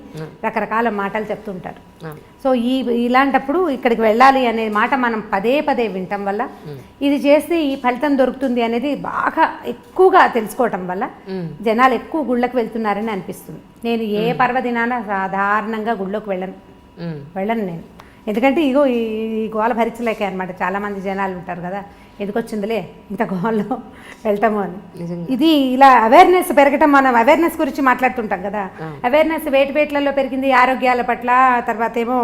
రకరకాల మాటలు చెప్తుంటారు. సో ఇలాంటప్పుడు ఇక్కడికి వెళ్ళాలి అనే మాట మనం పదే పదే వినటం వల్ల, ఇది చేస్తే ఈ ఫలితం దొరుకుతుంది అనేది బాగా ఎక్కువగా తెలుసుకోవటం వల్ల జనాలు ఎక్కువ గుళ్ళకి వెళ్తున్నారని అనిపిస్తుంది. నేను ఏ పర్వదినాన సాధారణంగా గుళ్ళోకి వెళ్ళను నేను. ఎందుకంటే ఇగో ఈ గోల భరించలేక అనమాట. చాలామంది జనాలు ఉంటారు కదా, ఎందుకు వచ్చిందిలే ఇంత గోల్లో వెళ్ళటము అని. ఇది ఇలా అవేర్నెస్ పెరగటం, మనం అవేర్నెస్ గురించి మాట్లాడుతుంటాం కదా, అవేర్నెస్ వేటివేట్లలో పెరిగింది, ఆరోగ్యాల పట్ల, తర్వాత ఏమో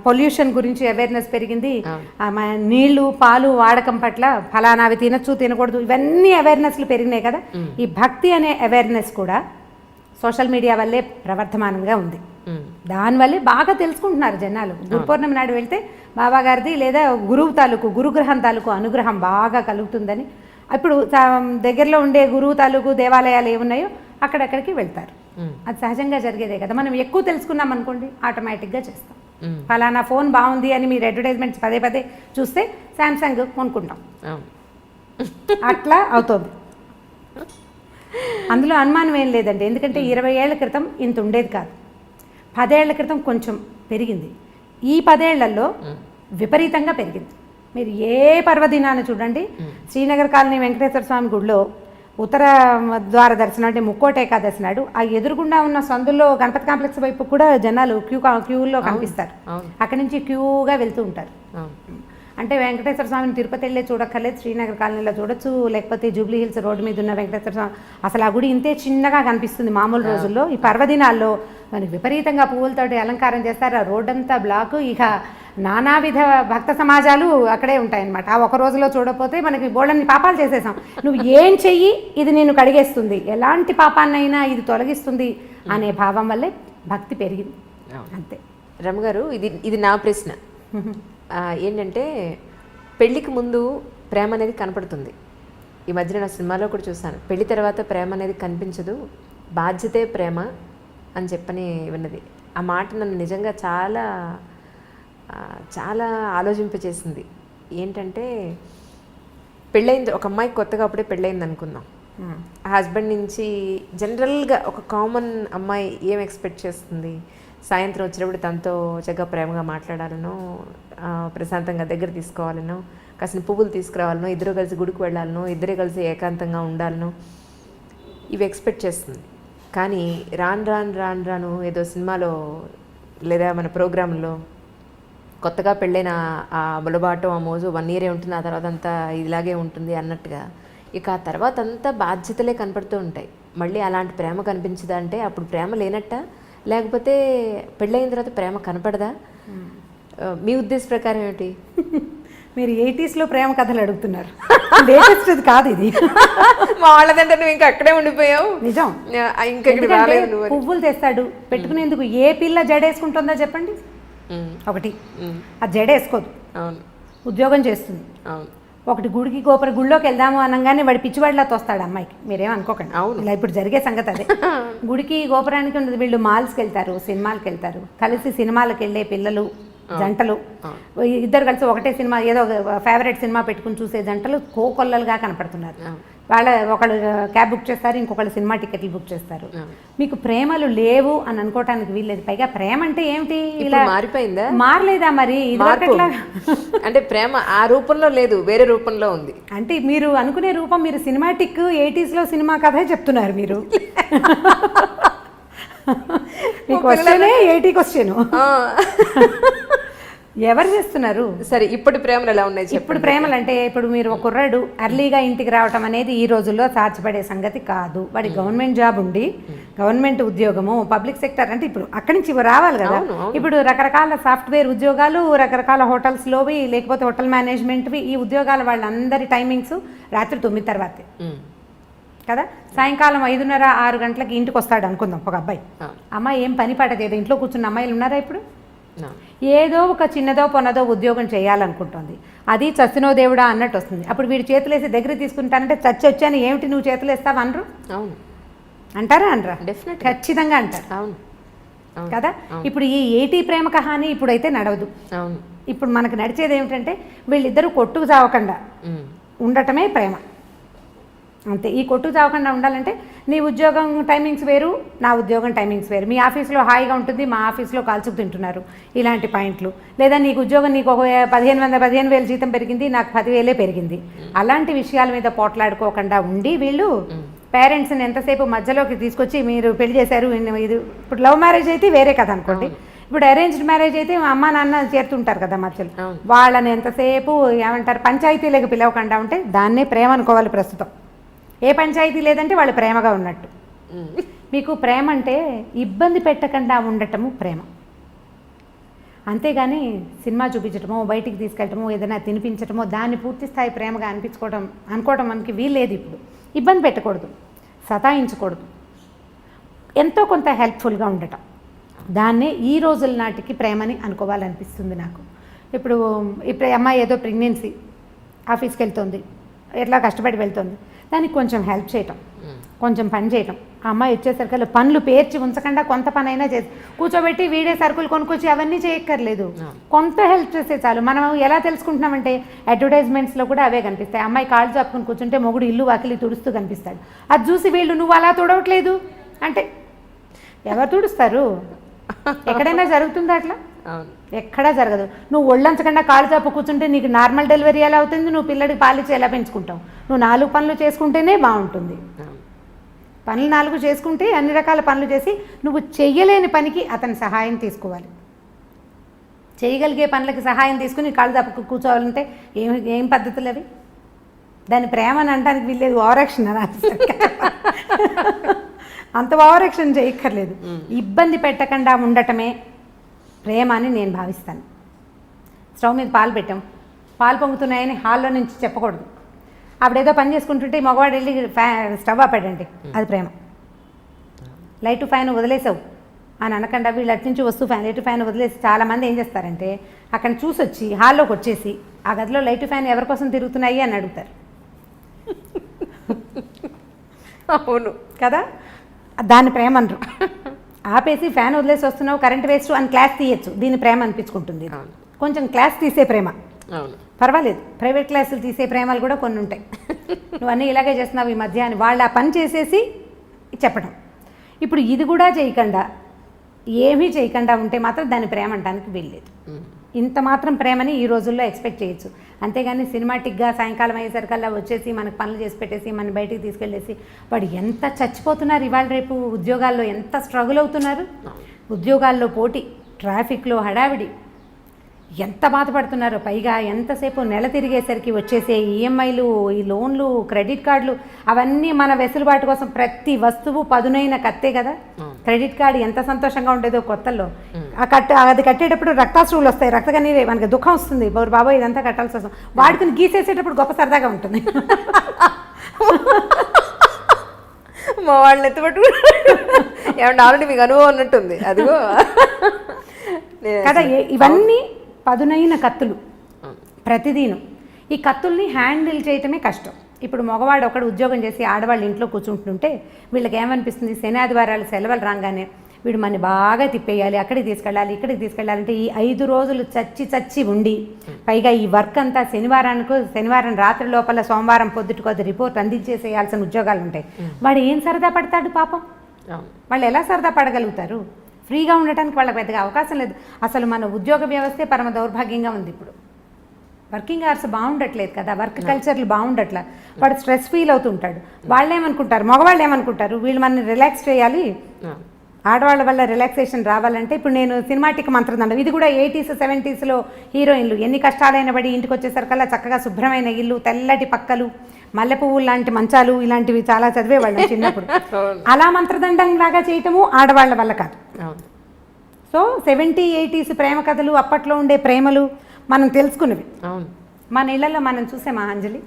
పొల్యూషన్ గురించి అవేర్నెస్ పెరిగింది, నీళ్లు పాలు వాడకం పట్ల, ఫలానావి తినచ్చు తినకూడదు, ఇవన్నీ అవేర్నెస్లు పెరిగినాయి కదా. ఈ భక్తి అనే అవేర్నెస్ కూడా సోషల్ మీడియా వల్లే ప్రవర్ధమానంగా ఉంది. దానివల్లే బాగా తెలుసుకుంటున్నారు జనాలు. గురు పౌర్ణమి నాడు వెళ్తే బాబా గారిది లేదా గురువు తాలూకు, గురుగ్రహం తాలూకు అనుగ్రహం బాగా కలుగుతుందని, ఇప్పుడు దగ్గరలో ఉండే గురువు తాలూకు దేవాలయాలు ఏమున్నాయో అక్కడక్కడికి వెళ్తారు. అది సహజంగా జరిగేదే కదా. మనం ఎక్కువ తెలుసుకున్నాం అనుకోండి, ఆటోమేటిక్గా చేస్తాం. ఫలానా ఫోన్ బాగుంది అని మీరు అడ్వర్టైజ్మెంట్స్ పదే పదే చూస్తే శాంసంగ్ కొనుక్కుంటాం. అట్లా అవుతుంది. అందులో అనుమానం ఏం లేదండి. ఎందుకంటే 20 ఏళ్ల క్రితం ఇంత ఉండేది కాదు. 10 ఏళ్ల క్రితం కొంచెం పెరిగింది. ఈ 10 ఏళ్లలో విపరీతంగా పెరిగింది. మీరు ఏ పర్వదినాన్ని చూడండి, శ్రీనగర్ కాలనీ వెంకటేశ్వర స్వామి గుడిలో ఉత్తర ద్వార దర్శనం అంటే ముక్కోట ఏకాదశి నాడు ఆ ఎదురుగుండా ఉన్న సందుల్లో గణపతి కాంప్లెక్స్ వైపు కూడా జనాలు క్యూలో కనిపిస్తారు. అక్కడి నుంచి క్యూగా వెళ్తూ ఉంటారు. అంటే వెంకటేశ్వర స్వామిని తిరుపతి వెళ్ళే చూడక్కర్లేదు, శ్రీనగర్ కాలనీలో చూడొచ్చు, లేకపోతే జూబ్లీ హిల్స్ రోడ్డు మీద ఉన్న వెంకటేశ్వర స్వామి. అసలు ఆ గుడి ఇంతే చిన్నగా కనిపిస్తుంది మామూలు రోజుల్లో. ఈ పర్వదినాల్లో మనకి విపరీతంగా పువ్వులతోటి అలంకారం చేస్తారు. ఆ రోడ్డంతా బ్లాకు. ఇక నానావిధ భక్త సమాజాలు అక్కడే ఉంటాయన్నమాట. ఆ ఒక రోజులో చూడకపోతే మనకి బోళ్ళని పాపాలు చేసేసాం. నువ్వు ఏం చెయ్యి ఇది నేను కడిగేస్తుంది, ఎలాంటి పాపాన్నైనా ఇది తొలగిస్తుంది అనే భావం వల్లే భక్తి పెరిగింది. అంతే. రమ్మగారు, ఇది నా ప్రశ్న ఏంటంటే, పెళ్ళికి ముందు ప్రేమ అనేది కనపడుతుంది. ఈ మధ్యన నా సినిమాలో కూడా చూసాను, పెళ్లి తర్వాత ప్రేమ అనేది కనిపించదు, బాధ్యతే ప్రేమ అని చెప్పని విన్నది. ఆ మాట నన్ను నిజంగా చాలా చాలా ఆలోచింపచేసింది. ఏంటంటే పెళ్ళయింది, ఒక అమ్మాయికి కొత్తగా అప్పుడే పెళ్ళయింది అనుకుందాం. ఆ హస్బెండ్ నుంచి జనరల్గా ఒక కామన్ అమ్మాయి ఏం ఎక్స్పెక్ట్ చేస్తుంది, సాయంత్రం వచ్చినప్పుడు తనతో చక్కగా ప్రేమగా మాట్లాడాలనో, ప్రశాంతంగా దగ్గర తీసుకోవాలనో, కాసిన పువ్వులు తీసుకురావాలనో, ఇద్దరు కలిసి గుడికి వెళ్ళాలనో, ఇద్దరే కలిసి ఏకాంతంగా ఉండాలనో, ఇవి ఎక్స్పెక్ట్ చేస్తుంది. కానీ రాను ఏదో సినిమాలో లేదా మన ప్రోగ్రాంలో కొత్తగా పెళ్ళైన ఆ బులబాటం, ఆ మోజు 1 year ఉంటుంది, ఆ తర్వాత అంతా ఇలాగే ఉంటుంది అన్నట్టుగా ఇక ఆ తర్వాత అంతా బాధ్యతలే కనపడుతూ ఉంటాయి. మళ్ళీ అలాంటి ప్రేమ కనిపించదా అంటే అప్పుడు ప్రేమ లేనట్ట, లేకపోతే పెళ్ళైన తర్వాత ప్రేమ కనపడదా? మీ ఉద్దేశ ప్రకారం ఏమిటి? మీరు 80s ప్రేమ కథలు అడుగుతున్నారు, లేటెస్ట్ కాదు ఇది. మా వాళ్ళదంటే నువ్వు ఇంకా అక్కడే ఉండిపోయావు. నిజం. ఇంకా పువ్వులు తెస్తాడు పెట్టుకునేందుకు, ఏ పిల్ల జడేసుకుంటుందో చెప్పండి? ఒకటి ఆ జడేసుకోదు, ఉద్యోగం చేస్తుంది. ఒకటి గుడిలోకి వెళ్దాము అనగానే వాడి పిచ్చివాడిలా తోస్తాడు అమ్మాయికి. మీరేం అనుకోకండి, ఇలా ఇప్పుడు జరిగే సంగతి అదే. గుడికి గోపురానికి ఉండదు, వీళ్ళు మాల్స్కి వెళ్తారు, సినిమాలకు వెళ్తారు, కలిసి సినిమాలకు వెళ్ళే పిల్లలు జంటలు, ఇద్దరు కలిసి ఒకటే సినిమా ఏదో ఫేవరెట్ సినిమా పెట్టుకుని చూసే జంటలు కోకొల్లలుగా కనపడుతున్నారు. ఒకళ్ళు క్యాబ్ బుక్ చేస్తారు, ఇంకొకళ్ళు సినిమా టికెట్లు బుక్ చేస్తారు. మీకు ప్రేమలు లేవు అని అనుకోవటానికి వీల్లేదు. పైగా ప్రేమ అంటే ఏమిటి, ఇలా మారిపోయిందా? మారలేదా మరి? అంటే ప్రేమ ఆ రూపంలో లేదు, వేరే రూపంలో ఉంది. అంటే మీరు అనుకునే రూపం, మీరు సినిమాటిక్ 80s సినిమా కథే చెప్తున్నారు మీరు. మీ క్వశ్చనే 80 క్వశ్చన్. ఎవరు చేస్తున్నారు? సరే, ఇప్పుడు ప్రేమలు ఎలా ఉన్నాయి? ఇప్పుడు ప్రేమలు అంటే, ఇప్పుడు మీరు ఒక కుర్రాడు ఎర్లీగా ఇంటికి రావటం అనేది ఈ రోజుల్లో సాధ్యపడే సంగతి కాదు. వాడి గవర్నమెంట్ జాబ్ ఉండి, గవర్నమెంట్ ఉద్యోగము, పబ్లిక్ సెక్టర్ అంటే ఇప్పుడు అక్కడి నుంచి రావాలి కదా. ఇప్పుడు రకరకాల సాఫ్ట్వేర్ ఉద్యోగాలు, రకరకాల హోటల్స్లోవి, లేకపోతే హోటల్ మేనేజ్మెంట్వి, ఈ ఉద్యోగాలు వాళ్ళందరి టైమింగ్స్ రాత్రి 9 తర్వాతే కదా. సాయంకాలం 5:30, 6 గంటలకి ఇంటికి వస్తాడు అనుకుందాం ఒక అబ్బాయి. అమ్మాయి ఏం పని పడలేదు, ఇంట్లో కూర్చున్న అమ్మాయిలు ఉన్నారా ఇప్పుడు? ఏదో ఒక చిన్నదో పొన్నదో ఉద్యోగం చేయాలనుకుంటుంది. అది చచ్చినో దేవుడా అన్నట్టు వస్తుంది. అప్పుడు వీడు చేతులేసి దగ్గర తీసుకుంటానంటే చచ్చి వచ్చాను, ఏమిటి నువ్వు చేతులు వేస్తావు అనరు? అవును అంటారా? అనరా? డెఫినెట్, ఖచ్చితంగా అంటారు. అవును కదా. ఇప్పుడు ఈ 80 ప్రేమ కహాని ఇప్పుడైతే నడవదు. అవును. ఇప్పుడు మనకు నడిచేది ఏమిటంటే వీళ్ళిద్దరూ కొట్టుకు చావకుండా ఉండటమే ప్రేమ, అంతే. ఈ కొట్టు చావకుండా ఉండాలంటే నీ ఉద్యోగం టైమింగ్స్ వేరు, నా ఉద్యోగం టైమింగ్స్ వేరు. మీ ఆఫీస్లో హాయిగా ఉంటుంది, మా ఆఫీస్లో కాల్చుకు తింటున్నారు, ఇలాంటి పాయింట్లు. లేదా నీకు ఉద్యోగం, నీకు ఒక 15,000 జీతం పెరిగింది, నాకు 10,000 పెరిగింది, అలాంటి విషయాల మీద పోట్లాడుకోకుండా ఉండి వీళ్ళు పేరెంట్స్ని ఎంతసేపు మధ్యలోకి తీసుకొచ్చి మీరు పెళ్లి చేశారు ఇది. ఇప్పుడు లవ్ మ్యారేజ్ అయితే వేరే కదా అనుకోండి, ఇప్పుడు అరేంజ్డ్ మ్యారేజ్ అయితే అమ్మ నాన్న చేరుతుంటారు కదా మధ్యలో, వాళ్ళని ఎంతసేపు ఏమంటారు పంచాయతీలకు పిలవకుండా ఉంటే దాన్నే ప్రేమ అనుకోవాలి ప్రస్తుతం. ఏ పంచాయతీ లేదంటే వాళ్ళు ప్రేమగా ఉన్నట్టు. మీకు ప్రేమ అంటే ఇబ్బంది పెట్టకుండా ఉండటము ప్రేమ, అంతేగాని సినిమా చూపించటమో, బయటికి తీసుకెళ్ళటమో, ఏదైనా తినిపించటమో దాన్ని పూర్తి స్థాయి ప్రేమగా అనుకోవటం మనకి వీల్లేదు. ఇప్పుడు ఇబ్బంది పెట్టకూడదు, సతాయించకూడదు, ఎంతో కొంత హెల్ప్ఫుల్గా ఉండటం, దాన్నే ఈ రోజుల నాటికి ప్రేమని అనుకోవాలనిపిస్తుంది నాకు. ఇప్పుడు అమ్మాయి ఏదో ప్రెగ్నెన్సీ, ఆఫీస్కి వెళ్తుంది, ఎట్లా కష్టపడి వెళ్తుంది, దానికి కొంచెం హెల్ప్ చేయటం, కొంచెం పని చేయటం. ఆ అమ్మాయి వచ్చేసరికి పనులు పేర్చి ఉంచకుండా కొంత పని అయినా చేసి కూర్చోబెట్టి వీడే సరుకులు కొనుక్కొచ్చి అవన్నీ చేయక్కర్లేదు, కొంత హెల్ప్ చేస్తే చాలు. మనం ఎలా తెలుసుకుంటున్నామంటే అడ్వర్టైజ్మెంట్స్లో కూడా అవే కనిపిస్తాయి. అమ్మాయి కాళ్ళు చాపుకొని కూర్చుంటే మొగుడు ఇల్లు వాకిలి తుడుస్తూ కనిపిస్తాడు. అది చూసి వీళ్ళు నువ్వు అలా తుడవట్లేదు అంటే ఎవరు తుడుస్తారు? ఎక్కడైనా జరుగుతుందా అట్లా? ఎక్కడా జరగదు. నువ్వు ఒళ్ళంచకుండా కాళ్ళు చాపు కూర్చుంటే నీకు నార్మల్ డెలివరీ ఎలా అవుతుంది? నువ్వు పిల్లడికి పాలిచ్చి ఎలా పెంచుకుంటావు? నువ్వు 4 పనులు చేసుకుంటేనే బాగుంటుంది. పనులు 4 చేసుకుంటే అన్ని రకాల పనులు చేసి నువ్వు చెయ్యలేని పనికి అతని సహాయం తీసుకోవాలి. చేయగలిగే పనులకి సహాయం తీసుకుని కాళ్ళు చాపు కూర్చోవాలంటే ఏం పద్ధతులు అవి? దాన్ని ప్రేమ అని అనడానికి వీల్లేదు, ఓవరాక్షన్ అని. అంత ఓవరాక్షన్ చేయక్కర్లేదు. ఇబ్బంది పెట్టకుండా ఉండటమే ప్రేమ అని నేను భావిస్తాను. స్టవ్ మీద పాలు పెట్టాం, పాలు పొంగుతున్నాయని హాల్లో నుంచి చెప్పకూడదు. ఆవిడేదో పని చేసుకుంటుంటే మగవాడు వెళ్ళి స్టవ్ ఆపాడండి, అది ప్రేమ. లైట్ ఫ్యాన్ వదిలేసావు అని అనకుండా వీళ్ళు అటు నుంచి వస్తూ లైట్ ఫ్యాన్ వదిలేసి చాలామంది ఏం చేస్తారంటే అక్కడ చూసి వచ్చి హాల్లోకి వచ్చేసి ఆ గదిలో లైట్ ఫ్యాన్ ఎవరి కోసం తిరుగుతున్నాయి అని అడుగుతారు. అవును కదా, దాన్ని ప్రేమ అనరు. ఆపేసి ఫ్యాన్ వదిలేసి వస్తున్నావు, కరెంట్ వేస్ట్ అని క్లాస్ తీయచ్చు, దీన్ని ప్రేమ అనిపించుకుంటుంది. కొంచెం క్లాస్ తీసే ప్రేమ, అవును. పర్వాలేదు ప్రైవేట్ క్లాసులు తీసే ప్రేమలు కూడా కొన్ని ఉంటాయి. నువ్వన్నీ ఇలాగే చేస్తున్నావు ఈ మధ్య అని వాళ్ళు ఆ పని చేసేసి చెప్పడం. ఇప్పుడు ఇది కూడా చేయకుండా ఏమీ చేయకుండా ఉంటే మాత్రం దాన్ని ప్రేమ అంటానికి వీల్లేదు. ఇంత మాత్రం ప్రేమని ఈ రోజుల్లో ఎక్స్పెక్ట్ చేయొచ్చు. అంతేగాని సినిమాటిక్గా సాయంకాలం అయ్యేసరికల్లా వచ్చేసి మనకు పనులు చేసి పెట్టేసి మన బయటికి తీసుకెళ్ళేసి వాడు ఎంత చచ్చిపోతున్నారు. ఇవాళ రేపు ఉద్యోగాల్లో ఎంత స్ట్రగుల్ అవుతున్నారు. ఉద్యోగాల్లో పోటీ, ట్రాఫిక్లో హడావిడి, ఎంత బాధపడుతున్నారో. పైగా ఎంతసేపు నెల తిరిగేసరికి వచ్చేసే ఈఎంఐలు, ఈ లోన్లు, క్రెడిట్ కార్డులు, అవన్నీ మన వెసులుబాటు కోసం ప్రతి వస్తువు పదునైన కత్తే కదా. క్రెడిట్ కార్డు ఎంత సంతోషంగా ఉండేదో కొత్తల్లో. అది కట్టేటప్పుడు రక్తాశ్రువులు వస్తాయి, రక్తకన్నీరే, మనకి దుఃఖం వస్తుంది. బాబోయ్ ఇదంతా కట్టాల్సి వస్తుంది. వాడుకుని గీసేసేటప్పుడు గొప్ప సరదాగా ఉంటుంది. మా వాళ్ళని ఎత్తుపట్టు ఏమంటే ఆల్రెడీ మీకు అనుభవం ఉన్నట్టుంది అదిగో కదా. ఇవన్నీ పదునైన కత్తులు ప్రతిదీను. ఈ కత్తుల్ని హ్యాండిల్ చేయటమే కష్టం. ఇప్పుడు మగవాడు ఒకడు ఉద్యోగం చేసి ఆడవాళ్ళు ఇంట్లో కూర్చుంటుంటే వీళ్ళకి ఏమనిపిస్తుంది, శని ఆదివారాలు సెలవులు రాగానే వీడు మన బాగా తిప్పేయాలి, అక్కడికి తీసుకెళ్ళాలి, ఇక్కడికి తీసుకెళ్ళాలంటే ఈ 5 రోజులు చచ్చి ఉండి పైగా ఈ వర్క్ అంతా శనివారం రాత్రి లోపల సోమవారం పొద్దుటికి కొద్ది రిపోర్ట్ అందించేసేయాల్సిన ఉద్యోగాలు ఉంటాయి. వాడు ఏం సరదా పడతాడు పాపం. వాళ్ళు ఎలా సరదా పడగలుగుతారు? ఫ్రీగా ఉండటానికి వాళ్ళకి పెద్దగా అవకాశం లేదు. అసలు మన ఉద్యోగ వ్యవస్థే పరమ దౌర్భాగ్యంగా ఉంది. ఇప్పుడు వర్కింగ్ అవర్స్ బాగుండట్లేదు కదా, వర్క్ కల్చర్లు బాగుండట్లా. వాడు స్ట్రెస్ ఫీల్ అవుతుంటాడు. వాళ్ళు ఏమనుకుంటారు, మగవాళ్ళు ఏమనుకుంటారు, వీళ్ళు మనని రిలాక్స్ చేయాలి, ఆడవాళ్ళ వల్ల రిలాక్సేషన్ రావాలంటే. ఇప్పుడు నేను సినిమాటిక్ మంత్రదండం, ఇది కూడా 80s 70sలో హీరోయిన్లు ఎన్ని కష్టాలైన పడి ఇంటికి వచ్చేసరికల్లా చక్కగా శుభ్రమైన ఇల్లు, తెల్లటి పక్కలు, మల్లె పువ్వులు లాంటి మంచాలు, ఇలాంటివి చాలా చదివేవాళ్ళం చిన్నప్పుడు. అలా మంత్రదండం లాగా చేయటము ఆడవాళ్ళ వల్ల కాదు. సో 70s 80s ప్రేమ కథలు, అప్పట్లో ఉండే ప్రేమలు మనం తెలుసుకున్నవి. మన ఇళ్లలో మనం చూసే మహాంజలి,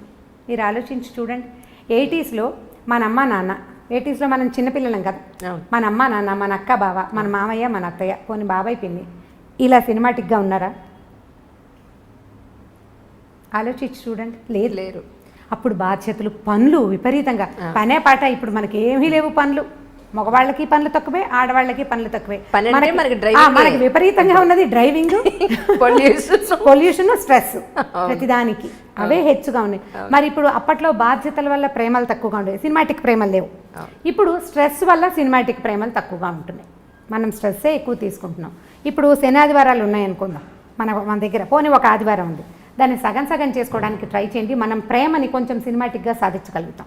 మీరు ఆలోచించి చూడండి. 80sలో మన అమ్మ నాన్న, 80sలో మనం చిన్నపిల్లలం కదా, మన అమ్మ నాన్న, మన అక్క బావ, మన మామయ్య, మన అత్తయ్య, పోనీ బాబాయ్ పిన్ని, ఇలా సినిమాటిక్గా ఉన్నారా? ఆలోచించి చూడండి. లేరు. అప్పుడు బాధ్యతలు, పనులు విపరీతంగా, పనే పాట. ఇప్పుడు మనకి ఏమీ లేవు పనులు. మగవాళ్ళకి పనులు తక్కువే, ఆడవాళ్ళకి పనులు తక్కువే. మనకి విపరీతంగా ఉన్నది డ్రైవింగ్, పొల్యూషన్, స్ట్రెస్, ప్రతిదానికి అవే హెచ్చుగా ఉన్నాయి. మరి ఇప్పుడు అప్పట్లో బాధ్యతల వల్ల ప్రేమలు తక్కువగా ఉండేవి, సినిమాటిక్ ప్రేమలు లేవు. ఇప్పుడు స్ట్రెస్ వల్ల సినిమాటిక్ ప్రేమలు తక్కువగా ఉంటున్నాయి. మనం స్ట్రెస్సే ఎక్కువ తీసుకుంటున్నాం. ఇప్పుడు శని ఆదివారాలు ఉన్నాయనుకుందాం మన దగ్గర, పోనీ ఒక ఆదివారం ఉంది, దాన్ని సగం చేసుకోవడానికి ట్రై చేయండి. మనం ప్రేమని కొంచెం సినిమాటిక్గా సాధించగలుగుతాం.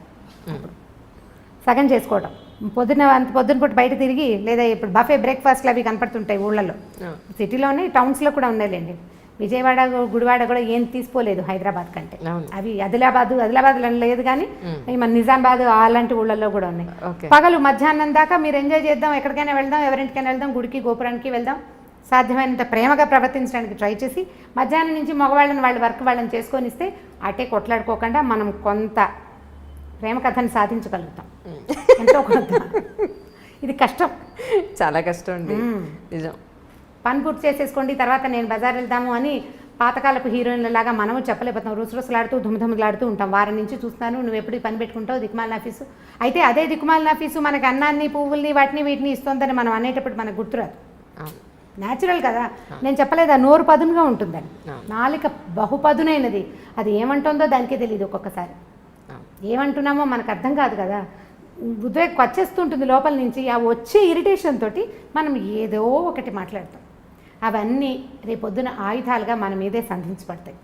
సగం చేసుకోవడం, పొద్దున పూట బయట తిరిగి, లేదా ఇప్పుడు బఫే బ్రేక్ఫాస్ట్లు అవి కనపడుతుంటాయి ఊళ్ళల్లో, సిటీలోనే, టౌన్స్లో కూడా ఉన్నాయిలేండి. విజయవాడ, గుడివాడ కూడా ఏం తీసుకోలేదు హైదరాబాద్ కంటే. అవి ఆదిలాబాద్లో లేదు కానీ మన నిజామాబాద్ అలాంటి ఊళ్ళల్లో కూడా ఉన్నాయి. పగలు మధ్యాహ్నం దాకా మీరు ఎంజాయ్ చేద్దాం, ఎక్కడికైనా వెళ్దాం, ఎవరింటికైనా వెళ్దాం, గుడికి గోపురానికి వెళ్దాం, సాధ్యమైనంత ప్రేమగా ప్రవర్తించడానికి ట్రై చేసి మధ్యాహ్నం నుంచి మగవాళ్ళని వాళ్ళ వర్క్ వాళ్ళని చేసుకొని ఇస్తే అటే కొట్లాడుకోకుండా మనం కొంత ప్రేమ కథని సాధించగలుగుతాం. ఎంతో కొంత. ఇది కష్టం, చాలా కష్టం అండి, నిజం. పని పూర్తి చేసేసుకోండి, తర్వాత నేను బజార్ వెళ్దాము అని పాతకాలపు హీరోయిన్లలాగా మనము చెప్పలేకపోతాం. రుసరుసలాడుతూ ధుమధుమలాడుతూ ఉంటాం. వారం నుంచి చూస్తున్నాను, నువ్వు ఎప్పుడు పని పెట్టుకుంటావు, దిక్కుమాలిన ఆఫీసు. అయితే అదే దిక్కుమాలిన ఆఫీసు మనకి అన్నాన్ని, పువ్వుల్ని, వీటిని ఇస్తుందని మనం అనేటప్పుడు మనకు గుర్తురాదు. న్యాచురల్ కదా, నేను చెప్పలేదా, నోరు పదునుగా ఉంటుందని. నాలిక బహుపదునైనది, అది ఏమంటుందో దానికే తెలియదు ఒక్కొక్కసారి. ఏమంటున్నామో మనకు అర్థం కాదు కదా, ఉద్వేగం వచ్చేస్తుంటుంది లోపల నుంచి. ఆ వచ్చే ఇరిటేషన్ తోటి మనం ఏదో ఒకటి మాట్లాడతాం. అవన్నీ రేపొద్దున ఆయుధాలుగా మన మీదే సంధించబడతాయి.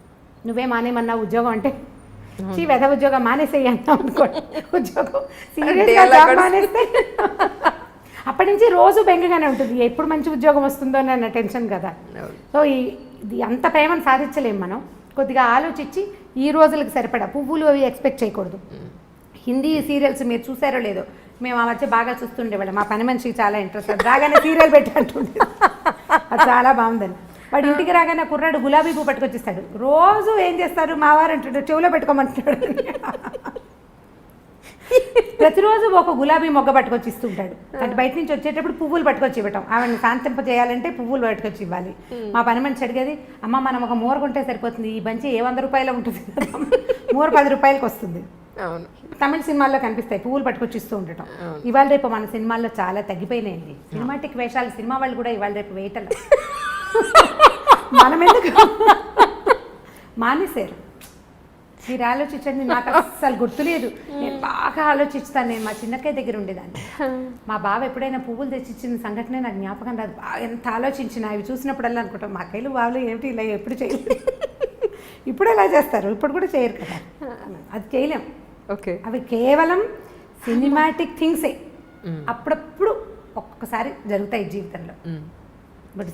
నువ్వే మానేమన్నావు ఉద్యోగం అంటే, వెధ ఉద్యోగం మానేసేయి అన్నావు అనుకోండి, ఉద్యోగం సీరియస్గా జాబ్ మానేస్తే అప్పటి నుంచి రోజు బెంగగానే ఉంటుంది, ఎప్పుడు మంచి ఉద్యోగం వస్తుందో అన్న టెన్షన్ కదా. సో ఇది అంత ప్రేమను సాధించలేము మనం. కొద్దిగా ఆలోచించి ఈ రోజులకు సరిపడా పువ్వులు అవి ఎక్స్పెక్ట్ చేయకూడదు. హిందీ సీరియల్స్ మీరు చూసారో లేదో, మేము ఆ మధ్య బాగా చూస్తుండేవాళ్ళం. మా పని మనిషికి చాలా ఇంట్రెస్ట్, అది రాగానే సీరియల్ పెట్టంటుండే, అది చాలా బాగుందని. వాడు ఇంటికి రాగానే కుర్రాడు గులాబీ పువ్వు పట్టుకొచ్చిస్తాడు. రోజు ఏం చేస్తారు, మా వారు అంటుంటాడు చెవులో పెట్టుకోమంటున్నాడు. ప్రతిరోజు ఒక గులాబీ మొగ్గ పట్టుకొచ్చి ఇస్తుంటాడు. అంటే బయట నుంచి వచ్చేటప్పుడు పువ్వులు పట్టుకొచ్చి ఇవ్వటం, ఆవిడని శాంతింప చేయాలంటే పువ్వులు పట్టుకొచ్చి ఇవ్వాలి. మా పని మనిషి అడిగేది, అమ్మ మనం ఒక మూర కొంటే సరిపోతుంది, ఈ బంచి 100 రూపాయలు ఉంటుంది, మూర 10 రూపాయలకి వస్తుంది. తమిళ సినిమాల్లో కనిపిస్తాయి పువ్వులు పట్టుకొచ్చి ఇస్తూ ఉండటం. ఇవాళ రేపు మన సినిమాల్లో చాలా తగ్గిపోయినాయండి సినిమాటిక్ వేషాలు. సినిమా వాళ్ళు కూడా ఇవాళ రేపు వేయటం మనం ఎందుకు మానేశారు. మీరు ఆలోచించండి, నాకు అస్సలు గుర్తులేదు. నేను బాగా ఆలోచిస్తాను. నేను మా చిన్నక్కయ్య దగ్గర ఉండేదాన్ని. మా బావ ఎప్పుడైనా పువ్వులు తెచ్చిచ్చిన సంఘటనే నాకు జ్ఞాపకం రాదు. బాగా ఎంత ఆలోచించిన అవి చూసినప్పుడల్లా అనుకుంటాం, మా అక్కయ్యలు బావలు ఏమిటి ఇలా ఎప్పుడు చేయలేదు. ఇప్పుడు ఎలా చేస్తారు? ఇప్పుడు కూడా చేయరు కదా, అది చేయలేం. ఓకే, అవి కేవలం సినిమాటిక్ థింగ్సే. అప్పుడప్పుడు ఒక్కొక్కసారి జరుగుతాయి జీవితంలో. బట్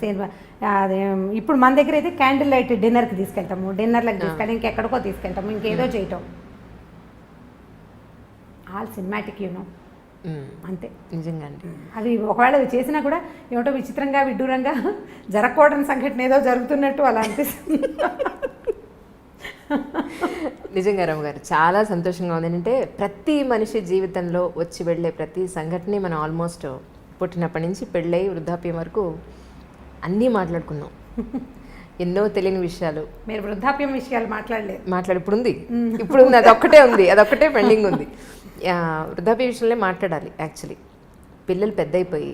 అదే ఇప్పుడు మన దగ్గర అయితే క్యాండిల్ లైట్ డిన్నర్కి తీసుకెళ్తాము, డిన్నర్లకు తీసుకెళ్ళి ఇంకెక్కడికో తీసుకెళ్తాము, ఇంకేదో చేయటం. ఆల్ సినిమాటిక్ యూనో, అంతే. నిజంగా అండి. అవి ఒకవేళ అవి చేసినా కూడా ఏమిటో విచిత్రంగా విడ్డూరంగా జరగకూడని సంఘటన ఏదో జరుగుతున్నట్టు అలా అనిపిస్తుంది. నిజంగా రమ్మగారు చాలా సంతోషంగా ఉంది. ఏంటంటే ప్రతి మనిషి జీవితంలో వచ్చి వెళ్ళే ప్రతి సంఘటన మనం ఆల్మోస్ట్ పుట్టినప్పటి నుంచి పెళ్ళై వృద్ధాప్యం వరకు అన్నీ మాట్లాడుకున్నాం. ఎన్నో తెలియని విషయాలు. మీరు వృద్ధాప్యం విషయాలు మాట్లాడలేదు. ఇప్పుడు ఉంది, అదొక్కటే పెండింగ్ ఉంది. వృద్ధాప్య విషయంలో మాట్లాడాలి. యాక్చువల్లీ పిల్లలు పెద్ద అయిపోయి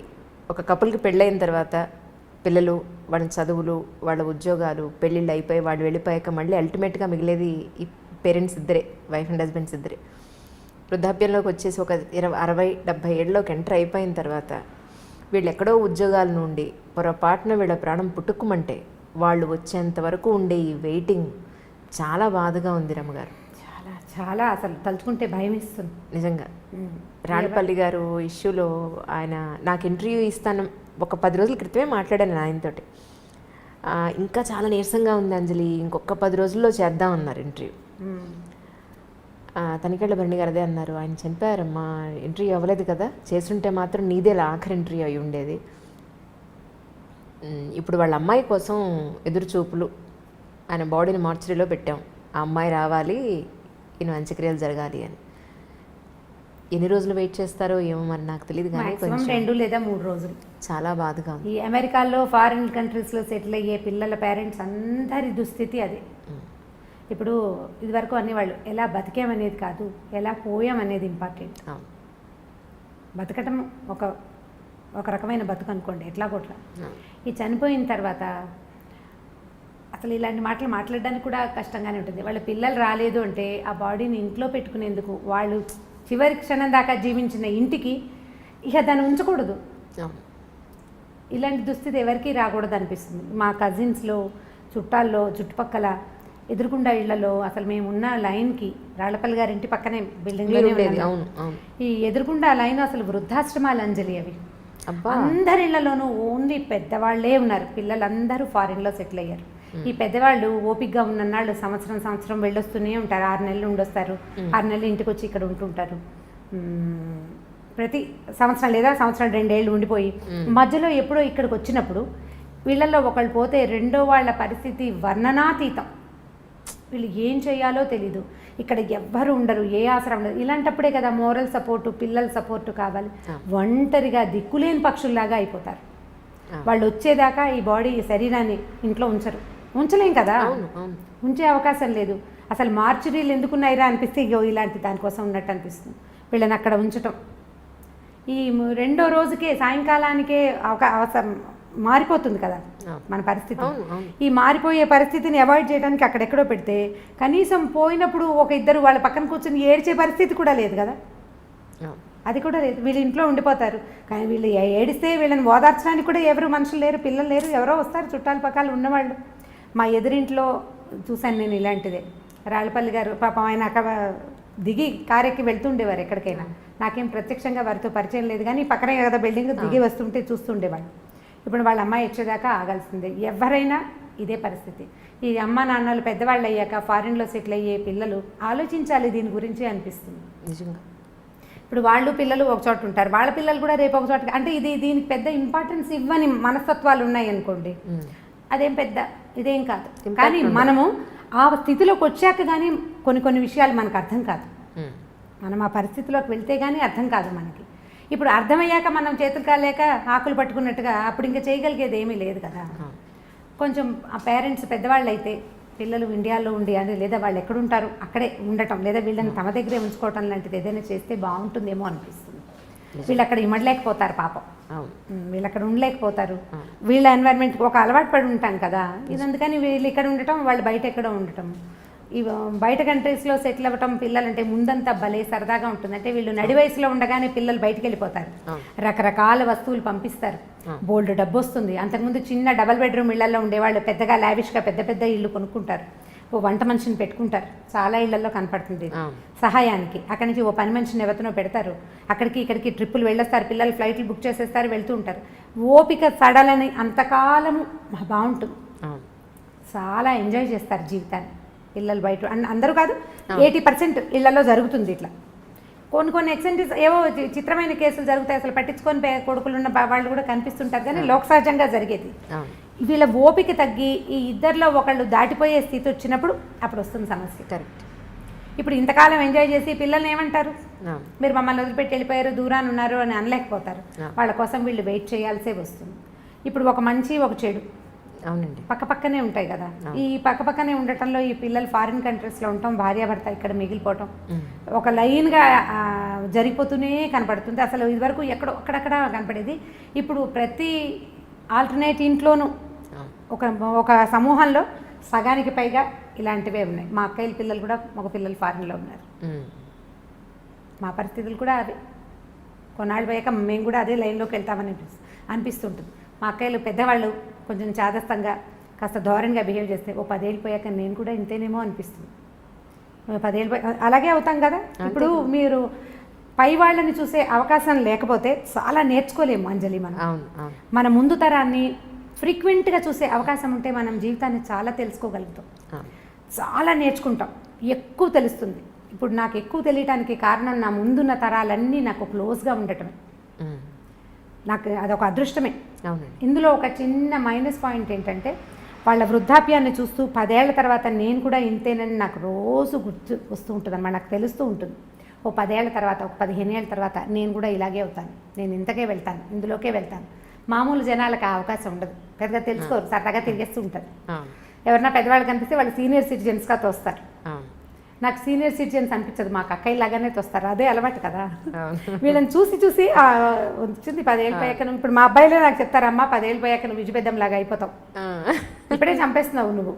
ఒక కపుల్కి పెళ్ళైన తర్వాత పిల్లలు, వాళ్ళ చదువులు, వాళ్ళ ఉద్యోగాలు, పెళ్ళిళ్ళు అయిపోయి వాళ్ళు వెళ్ళిపోయాక మళ్ళీ అల్టిమేట్గా మిగిలేది ఈ పేరెంట్స్ ఇద్దరే, వైఫ్ అండ్ హస్బెండ్స్ ఇద్దరే. వృద్ధాప్యంలోకి వచ్చేసి ఒక 60-70 ఏళ్ళలోకి ఎంటర్ అయిపోయిన తర్వాత వీళ్ళు ఎక్కడో ఉద్యోగాల నుండి పొరపాటున వీళ్ళ ప్రాణం పుట్టుకుమంటే వాళ్ళు వచ్చేంత వరకు ఉండే ఈ వెయిటింగ్ చాలా బాధగా ఉంది రమ్మగారు. చాలా చాలా అసలు తలుచుకుంటే భయం ఇస్తుంది నిజంగా. రాళ్ళపల్లి గారు ఇష్యూలో ఆయన నాకు ఇంటర్వ్యూ ఇస్తాను ఒక 10 రోజుల క్రితమే మాట్లాడాను ఆయనతోటి. ఇంకా చాలా నీరసంగా ఉంది అంజలి, ఇంకొక 10 రోజుల్లో చేద్దాం అన్నారు ఇంటర్వ్యూ. తనికెళ్ళ భరణి గారు అదే అన్నారు, ఆయన చనిపోయారమ్మా, ఇంటర్వ్యూ అవ్వలేదు కదా, చేస్తుంటే మాత్రం నీదే ఆఖరి ఇంటర్వ్యూ అయి ఉండేది. ఇప్పుడు వాళ్ళ అమ్మాయి కోసం ఎదురు చూపులు, ఆయన బాడీని మార్చరీలో పెట్టాం, ఆ అమ్మాయి రావాలి, ఈయన అంత్యక్రియలు జరగాలి అని. ఎన్ని రోజులు వెయిట్ చేస్తారో ఏమో మరి నాకు తెలియదు, కానీ కొంచెం 2 లేదా 3 రోజులు. చాలా బాధగా ఉంది. ఈ అమెరికాలో ఫారిన్ కంట్రీస్లో సెటిల్ అయ్యే పిల్లల పేరెంట్స్ అందరి దుస్థితి అదే. ఇప్పుడు ఇదివరకు అనేవాళ్ళు ఎలా బతికామనేది కాదు, ఎలా పోయామనేది ఇంపార్టెంట్. బతకటం ఒక రకమైన బతుకు అనుకోండి, ఎట్లా కొట్లా. ఈ చనిపోయిన తర్వాత అసలు ఇలాంటి మాటలు మాట్లాడడానికి కూడా కష్టంగానే ఉంటుంది. వాళ్ళ పిల్లలు రాలేదు అంటే ఆ బాడీని ఇంట్లో పెట్టుకునేందుకు, వాళ్ళు చివరి క్షణం దాకా జీవించిన ఇంటికి ఇక దాన్ని ఉంచకూడదు. ఇలాంటి దుస్థితి ఎవరికీ రాకూడదు అనిపిస్తుంది. మా కజిన్స్లో, చుట్టాల్లో, చుట్టుపక్కల ఎదురుకుండా ఇళ్లలో అసలు మేము ఉన్న లైన్కి, రాళ్లపల్లి గారి ఇంటి పక్కనే బిల్డింగ్లోనే ఉండేది. ఈ ఎదురుకుండా లైన్ అసలు వృద్ధాశ్రమాలు అంజలి. అవి అందరి ఇళ్లలోనూ ఓన్లీ పెద్దవాళ్లే ఉన్నారు. పిల్లలందరూ ఫారిన్లో సెటిల్ అయ్యారు. ఈ పెద్దవాళ్ళు ఓపికగా ఉన్నన్నాళ్ళు సంవత్సరం వెళ్ళొస్తూనే ఉంటారు. 6 నెలలు ఉండొస్తారు, 6 నెలలు ఇంటికి వచ్చి ఇక్కడ ఉంటుంటారు. ప్రతి సంవత్సరం లేదా సంవత్సరం 2 ఏళ్ళు ఉండిపోయి మధ్యలో ఎప్పుడో ఇక్కడికి వచ్చినప్పుడు వీళ్ళల్లో ఒకళ్ళు పోతే రెండో వాళ్ళ పరిస్థితి వర్ణనాతీతం. వీళ్ళు ఏం చేయాలో తెలీదు, ఇక్కడ ఎవ్వరు ఉండరు, ఏ ఆసరం ఉండదు. ఇలాంటప్పుడే కదా మోరల్ సపోర్టు, పిల్లల సపోర్టు కావాలి. ఒంటరిగా దిక్కులేని పక్షుల్లాగా అయిపోతారు. వాళ్ళు వచ్చేదాకా ఈ బాడీ, ఈ శరీరాన్ని ఇంట్లో ఉంచలేం కదా, ఉంచే అవకాశం లేదు. అసలు మార్చురీలు ఎందుకున్నాయిరా అనిపిస్తే ఇలాంటి దానికోసం ఉన్నట్టు అనిపిస్తుంది. వీళ్ళని అక్కడ ఉంచటం, ఈ 2వ రోజుకే సాయంకాలానికే అవసరం మారిపోతుంది కదా మన పరిస్థితి. ఈ మారిపోయే పరిస్థితిని అవాయిడ్ చేయడానికి అక్కడెక్కడో పెడితే కనీసం పోయినప్పుడు ఒక ఇద్దరు వాళ్ళ పక్కన కూర్చొని ఏడ్చే పరిస్థితి కూడా లేదు కదా, అది కూడా లేదు. వీళ్ళు ఇంట్లో ఉండిపోతారు. కానీ వీళ్ళు ఏడిస్తే వీళ్ళని ఓదార్చడానికి కూడా ఎవరు మనుషులు లేరు, పిల్లలు లేరు, ఎవరో వస్తారు చుట్టాల పక్కల ఉన్నవాళ్ళు. మా ఎదురింట్లో చూశాను నేను ఇలాంటిదే. రాళ్ళపల్లి గారు పాపం ఆయన అక్కడ దిగి కారెక్కి వెళ్తుండేవారు ఎక్కడికైనా. నాకేం ప్రత్యక్షంగా వారితో పరిచయం లేదు, కానీ పక్కనే కదా బిల్డింగ్, దిగి వస్తుంటే చూస్తుండేవాళ్ళు. ఇప్పుడు వాళ్ళ అమ్మాయి వచ్చేదాకా ఆగాల్సిందే. ఎవరైనా ఇదే పరిస్థితి. ఈ అమ్మ నాన్నలు పెద్దవాళ్ళు అయ్యాక ఫారిన్లో సెటిల్ అయ్యే పిల్లలు ఆలోచించాలి దీని గురించి అనిపిస్తుంది నిజంగా. ఇప్పుడు వాళ్ళు పిల్లలు ఒక చోట ఉంటారు, వాళ్ళ పిల్లలు కూడా రేపు ఒక చోట. అంటే దీనికి పెద్ద ఇంపార్టెన్స్ ఇవ్వని మనస్తత్వాలు ఉన్నాయి అనుకోండి, అదేం పెద్ద ఇదేం కాదు. కానీ మనము ఆ స్థితిలోకి వచ్చాక కానీ కొన్ని విషయాలు మనకు అర్థం కాదు. మనం ఆ పరిస్థితిలోకి వెళ్తే కానీ అర్థం కాదు మనకి. ఇప్పుడు అర్థమయ్యాక మనం చేతులు కాలేక ఆకులు పట్టుకున్నట్టుగా అప్పుడు ఇంకా చేయగలిగేది ఏమీ లేదు కదా. కొంచెం ఆ పేరెంట్స్ పెద్దవాళ్ళు అయితే పిల్లలు ఇండియాలో ఉండి అది, లేదా వాళ్ళు ఎక్కడుంటారు అక్కడే ఉండటం, లేదా వీళ్ళని తమ దగ్గరే ఉంచుకోవటం లాంటిది ఏదైనా చేస్తే బాగుంటుందేమో అనిపిస్తుంది. వీళ్ళు అక్కడ ఇమ్మడలేకపోతారు పాపం. అవును. వీళ్ళు అక్కడ ఉండలేకపోతారు, వీళ్ళ ఎన్వైర్న్మెంట్ ఒక అలవాటు పడి ఉంటాం కదా, ఇది అందుకని వీళ్ళు ఇక్కడ ఉండటం, వాళ్ళు బయట ఎక్కడో ఉండటం. ఇవి బయట కంట్రీస్లో సెటిల్ అవ్వటం పిల్లలంటే ముందంతా భలే సరదాగా ఉంటుంది. అంటే వీళ్ళు నడి వయసులో ఉండగానే పిల్లలు బయటికి వెళ్ళిపోతారు, రకరకాల వస్తువులు పంపిస్తారు, బోల్డ్ డబ్బు వస్తుంది. అంతకుముందు చిన్న డబల్ బెడ్రూమ్ ఇళ్లలో ఉండేవాళ్ళు పెద్దగా లావిష్గా పెద్ద పెద్ద ఇళ్ళు కొనుక్కుంటారు, ఓ వంట మనిషిని పెట్టుకుంటారు, చాలా ఇళ్లలో కనపడుతుంది సహాయానికి. అక్కడి నుంచి ఓ పని మనిషిని ఎవరినో పెడతారు, అక్కడికి ఇక్కడికి ట్రిప్పులు వెళ్ళొస్తారు, పిల్లలు ఫ్లైట్లు బుక్ చేసేస్తారు, వెళ్తూ ఉంటారు. ఓపిక సడలని అంతకాలము బాగుంటుంది, చాలా ఎంజాయ్ చేస్తారు జీవితాన్ని పిల్లలు. బయట అందరూ కాదు, 80% ఇళ్లలో జరుగుతుంది ఇట్లా. కొన్ని ఎక్సెంటిస్ ఏవో చిత్రమైన కేసులు జరుగుతాయి, అసలు పట్టించుకొని కొడుకులున్న వాళ్ళు కూడా కనిపిస్తుంటారు, కానీ లోక సహజంగా జరిగేది. వీళ్ళ ఓపిక తగ్గి ఈ ఇద్దరిలో ఒకళ్ళు దాటిపోయే స్థితి వచ్చినప్పుడు అప్పుడు వస్తుంది సమస్య. కరెక్ట్. ఇప్పుడు ఇంతకాలం ఎంజాయ్ చేసి పిల్లల్ని ఏమంటారు, మీరు మమ్మల్ని వదిలిపెట్టి వెళ్ళిపోయారు, దూరాన్ని ఉన్నారు అని అనలేకపోతారు. వాళ్ళ కోసం వీళ్ళు వెయిట్ చేయాల్సే వస్తుంది. ఇప్పుడు ఒక మంచి ఒక చెడు అవునండి పక్కపక్కనే ఉంటాయి కదా. ఈ పక్కపక్కనే ఉండటంలో ఈ పిల్లలు ఫారిన్ కంట్రీస్లో ఉండటం, భార్యాభర్త ఇక్కడ మిగిలిపోవటం ఒక లైన్గా జరిగిపోతూనే కనపడుతుంది. అసలు ఇదివరకు ఎక్కడో అక్కడక్కడ కనపడేది, ఇప్పుడు ప్రతి ఆల్టర్నేట్ ఇంట్లోనూ ఒక సమూహంలో సగానికి పైగా ఇలాంటివే ఉన్నాయి. మా అక్కయ్యల పిల్లలు కూడా మగ పిల్లలు ఫారిన్లో ఉన్నారు. మా పరిస్థితులు కూడా అదే. కొన్నాళ్ళు పోయాక మేము కూడా అదే లైన్లోకి వెళ్తామని అనిపిస్తుంటుంది. మా అక్కయ్యలు పెద్దవాళ్ళు కొంచెం చాదస్తంగా కాస్త ధోరణిగా బిహేవ్ చేస్తే ఓ 10 ఏళ్ళు పోయాక నేను కూడా ఇంతేనేమో అనిపిస్తుంది. 10 ఏళ్ళు అలాగే అవుతాం కదా. ఇప్పుడు మీరు పై వాళ్ళని చూసే అవకాశం లేకపోతే చాలా నేర్చుకోలేము అంజలి. మన ముందు తరాన్ని ఫ్రీక్వెంట్గా చూసే అవకాశం ఉంటే మనం జీవితాన్ని చాలా తెలుసుకోగలుగుతాం, చాలా నేర్చుకుంటాం, ఎక్కువ తెలుస్తుంది. ఇప్పుడు నాకు ఎక్కువ తెలియటానికి కారణం నా ముందున్న తరాలన్నీ నాకు క్లోజ్గా ఉండటమే. నాకు అదొక అదృష్టమే. ఇందులో ఒక చిన్న మైనస్ పాయింట్ ఏంటంటే వాళ్ళ వృద్ధాప్యాన్ని చూస్తూ 10 ఏళ్ల తర్వాత నేను కూడా ఇంతేనని నాకు రోజు గుర్తు వస్తూ ఉంటుంది అన్నమాట. నాకు తెలుస్తూ ఉంటుంది, ఓ 10 ఏళ్ల తర్వాత, ఒక 15 ఏళ్ళ తర్వాత నేను కూడా ఇలాగే అవుతాను, నేను ఇంతకే వెళ్తాను, ఇందులోకే వెళ్తాను. మామూలు జనాలకు ఆ అవకాశం ఉండదు, పెద్దగా తెలుసుకోరు, సరదాగా తిరిగేస్తూ ఉంటారు. ఎవరన్నా పెద్దవాళ్ళు కనిపిస్తే వాళ్ళు సీనియర్ సిటిజన్స్గా తోస్తారు. నాకు సీనియర్ సిటిజన్స్ అనిపించదు, మాకు అక్కయ్య లాగానే తోస్తారు, అదే అలవాటు కదా. వీళ్ళని చూసి వచ్చింది 10 ఏళ్ళు పోయాక. ఇప్పుడు మా అబ్బాయిలే నాకు చెప్తారు, అమ్మ 10 ఏళ్ళు పోయాక నువ్వు విజయపెద్దం లాగా అయిపోతావు, ఇప్పుడే చంపేస్తున్నావు నువ్వు.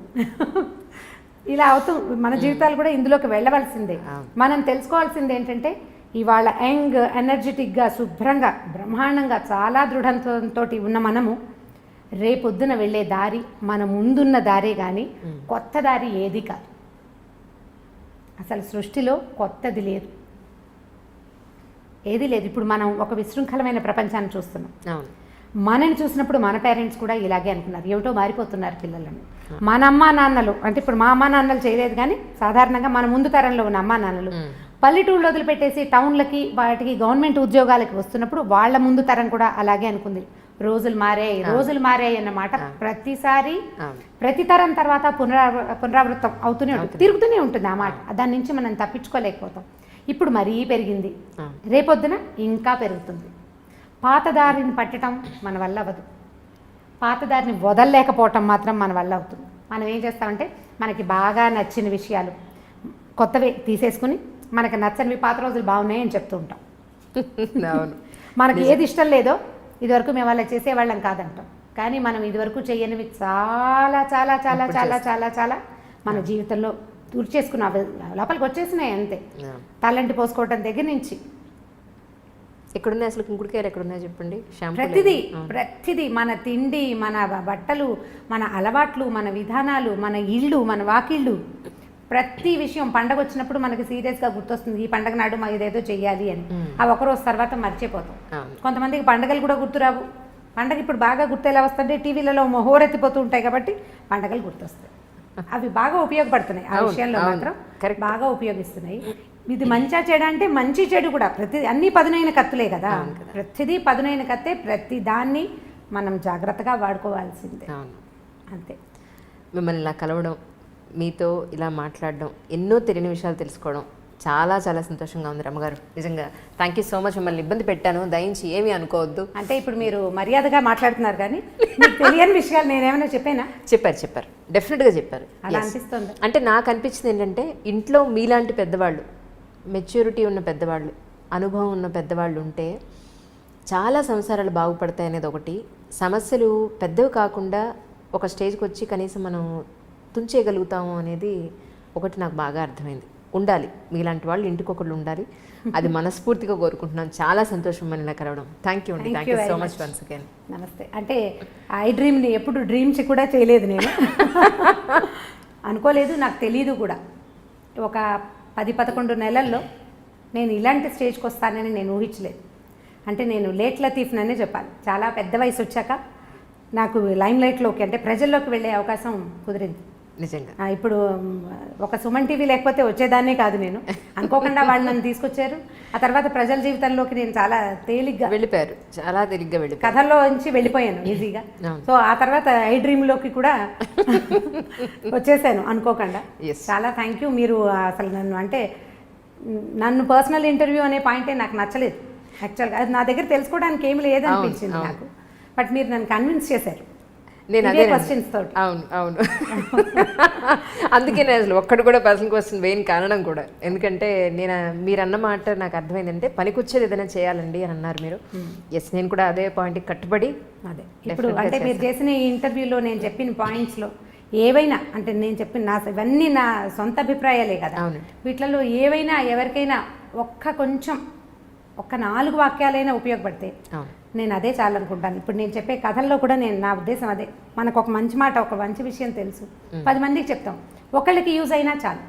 ఇలా అవుతూ మన జీవితాలు కూడా ఇందులోకి వెళ్ళవలసిందే. మనం తెలుసుకోవాల్సింది ఏంటంటే ఇవాళ యంగ్ ఎనర్జెటిక్గా శుభ్రంగా బ్రహ్మాండంగా చాలా దృఢంతో ఉన్న మనము రేపొద్దున వెళ్ళే దారి మన ముందున్న దారే కానీ కొత్త దారి ఏది కాదు. అసలు సృష్టిలో కొత్తది లేదు, ఏది లేదు. ఇప్పుడు మనం ఒక విశృంఖలమైన ప్రపంచాన్ని చూస్తున్నాం. మనని చూసినప్పుడు మన పేరెంట్స్ కూడా ఇలాగే అనుకున్నారు, ఏమిటో మారిపోతున్నారు పిల్లలని. మన అమ్మా నాన్నలు అంటే ఇప్పుడు మా అమ్మా నాన్నలు చేయలేదు, కానీ సాధారణంగా మన ముందు తరంలో ఉన్న అమ్మా నాన్నలు పల్లెటూళ్ళు వదిలిపెట్టేసి టౌన్లకి వాటికి గవర్నమెంట్ ఉద్యోగాలకి వస్తున్నప్పుడు వాళ్ళ ముందు తరం కూడా అలాగే అనుకుంది. రోజులు మారాయి అన్నమాట ప్రతిసారి ప్రతి తరం తర్వాత పునరావృతం అవుతూనే ఉంటుంది, తిరుగుతూనే ఉంటుంది ఆ మాట. దాని నుంచి మనం తప్పించుకోలేకపోతాం. ఇప్పుడు మరీ పెరిగింది, రేపొద్దున ఇంకా పెరుగుతుంది. పాతదారిని పట్టడం మన వల్ల అవ్వదు, పాతదారిని వదలలేకపోవటం మాత్రం మన వల్ల అవుతుంది. మనం ఏం చేస్తామంటే మనకి బాగా నచ్చిన విషయాలు కొత్తవి తీసేసుకుని మనకు నచ్చనివి పాత రోజులు బాగున్నాయి అని చెప్తూ ఉంటాం. మనకి ఏది ఇష్టం లేదో ఇదివరకు మేము అలా చేసేవాళ్ళం కాదంటాం, కానీ మనం ఇదివరకు చేయనివి చాలా చాలా చాలా చాలా చాలా చాలా మన జీవితంలో తుడిచేసుకున్న లోపలికి వచ్చేసినాయి అంతే. తలంటి పోసుకోవటం దగ్గర నుంచి ఎక్కడున్నాయి అసలు కుంకుడుకాయలు ఎక్కడున్నాయి చెప్పండి. ప్రతిదీ మన తిండి, మన బట్టలు, మన అలవాట్లు, మన విధానాలు, మన ఇళ్ళు, మన వాకిళ్ళు, ప్రతి విషయం పండగ వచ్చినప్పుడు మనకి సీరియస్గా గుర్తొస్తుంది, ఈ పండగ నాడు మా ఇదేదో చెయ్యాలి అని. అవి ఒకరోజు తర్వాత మర్చిపోతాం. కొంతమందికి పండగలు కూడా గుర్తురావు. పండగ ఇప్పుడు బాగా గుర్తు ఎలా వస్తుంటే టీవీలలో హోరెత్తిపోతూ ఉంటాయి కాబట్టి పండగలు గుర్తొస్తాయి. అవి బాగా ఉపయోగపడుతున్నాయి, ఆ విషయంలో మాత్రం బాగా ఉపయోగిస్తున్నాయి. ఇది మంచిగా చెడు అంటే మంచి చెడు కూడా ప్రతి అన్నీ పదునైన కత్తులే కదా, ప్రతిదీ పదునైన కత్తే. ప్రతి దాన్ని మనం జాగ్రత్తగా వాడుకోవాల్సిందే అంతే. మిమ్మల్ని ఇలా కలవడం, మీతో ఇలా మాట్లాడడం, ఎన్నో తెలియని విషయాలు తెలుసుకోవడం చాలా చాలా సంతోషంగా ఉంది రమ్మగారు. నిజంగా థ్యాంక్ యూ సో మచ్. మిమ్మల్ని ఇబ్బంది పెట్టాను, దయించి ఏమీ అనుకోవద్దు. అంటే ఇప్పుడు మీరు మర్యాదగా మాట్లాడుతున్నారు, కానీ మీకు తెలియని విషయాలు నేనేమైనా చెప్పానా? చెప్పారు, డెఫినెట్గా చెప్పారు. అలా అనిపిస్తుంది. అంటే నాకు అనిపించింది ఏంటంటే ఇంట్లో మీలాంటి పెద్దవాళ్ళు, మెచ్యూరిటీ ఉన్న పెద్దవాళ్ళు, అనుభవం ఉన్న పెద్దవాళ్ళు ఉంటే చాలా సంసారాలు బాగుపడతాయి అనేది ఒకటి, సమస్యలు పెద్దవి కాకుండా ఒక స్టేజ్కి వచ్చి కనీసం మనం తుంచేయగలుగుతాము అనేది ఒకటి నాకు బాగా అర్థమైంది. ఉండాలి, మీలాంటి వాళ్ళు ఇంటికి ఒకళ్ళు ఉండాలి, అది మనస్ఫూర్తిగా కోరుకుంటున్నాను. చాలా సంతోషం మనల్ని కలవడం. థ్యాంక్ యూ అండి, thank you so much once again. నమస్తే. అంటే ఐ డ్రీమ్ని ఎప్పుడు డ్రీమ్స్ కూడా చేయలేదు నేను, అనుకోలేదు, నాకు తెలియదు కూడా. ఒక 10-11 నెలల్లో నేను ఇలాంటి స్టేజ్కి వస్తానని నేను ఊహించలేదు. అంటే నేను లేట్ లతీఫ్ననే చెప్పాలి. చాలా పెద్ద వయసు వచ్చాక నాకు లైమ్ లైట్లోకి అంటే ప్రజల్లోకి వెళ్ళే అవకాశం కుదిరింది నిజంగా. ఇప్పుడు ఒక సుమన్ టీవీ లేకపోతే వచ్చేదాన్నే కాదు నేను, అనుకోకుండా వాళ్ళు నన్ను తీసుకొచ్చారు. ఆ తర్వాత ప్రజల జీవితంలోకి నేను చాలా తేలిగ్గా వెళ్ళిపోయారు, చాలా తేలిగ్గా వెళ్ళిపోయారు, కథల్లో నుంచి వెళ్ళిపోయాను ఈజీగా. సో ఆ తర్వాత ఐ డ్రీమ్లోకి కూడా వచ్చేసాను అనుకోకుండా. చాలా థ్యాంక్ యూ. మీరు అసలు నన్ను పర్సనల్ ఇంటర్వ్యూ అనే పాయింటే నాకు నచ్చలేదు యాక్చువల్గా. అది నా దగ్గర తెలుసుకోవడానికి ఏమి లేదనిపించింది నాకు. బట్ మీరు నన్ను కన్విన్స్ చేశారు నేను అదే క్వశ్చన్స్ తోటి. అవును అవును అందుకే నేను అసలు ఒక్కడు కూడా పర్సనల్ క్వశ్చన్ వేయని కారణం కూడా. ఎందుకంటే మీరు అన్న మాట నాకు అర్థమైందంటే పనికొచ్చేది ఏదైనా చేయాలండి అని అన్నారు మీరు. ఎస్, నేను కూడా అదే పాయింట్కి కట్టుబడి అదే ఇప్పుడు అంటే మీరు చేసిన ఈ ఇంటర్వ్యూలో నేను చెప్పిన పాయింట్స్లో ఏవైనా అంటే నేను చెప్పిన ఇవన్నీ నా సొంత అభిప్రాయాలే కదా. వీటిలలో ఏవైనా ఎవరికైనా ఒక్క 4 వాక్యాలైనా ఉపయోగపడితే నేను అదే చాలనుకుంటాను. ఇప్పుడు నేను చెప్పే కథల్లో కూడా నా ఉద్దేశం అదే. మనకు ఒక మంచి మాట, ఒక మంచి విషయం తెలుసు, 10 మందికి చెప్తాం, ఒకళ్ళకి యూజ్ అయినా చాలు.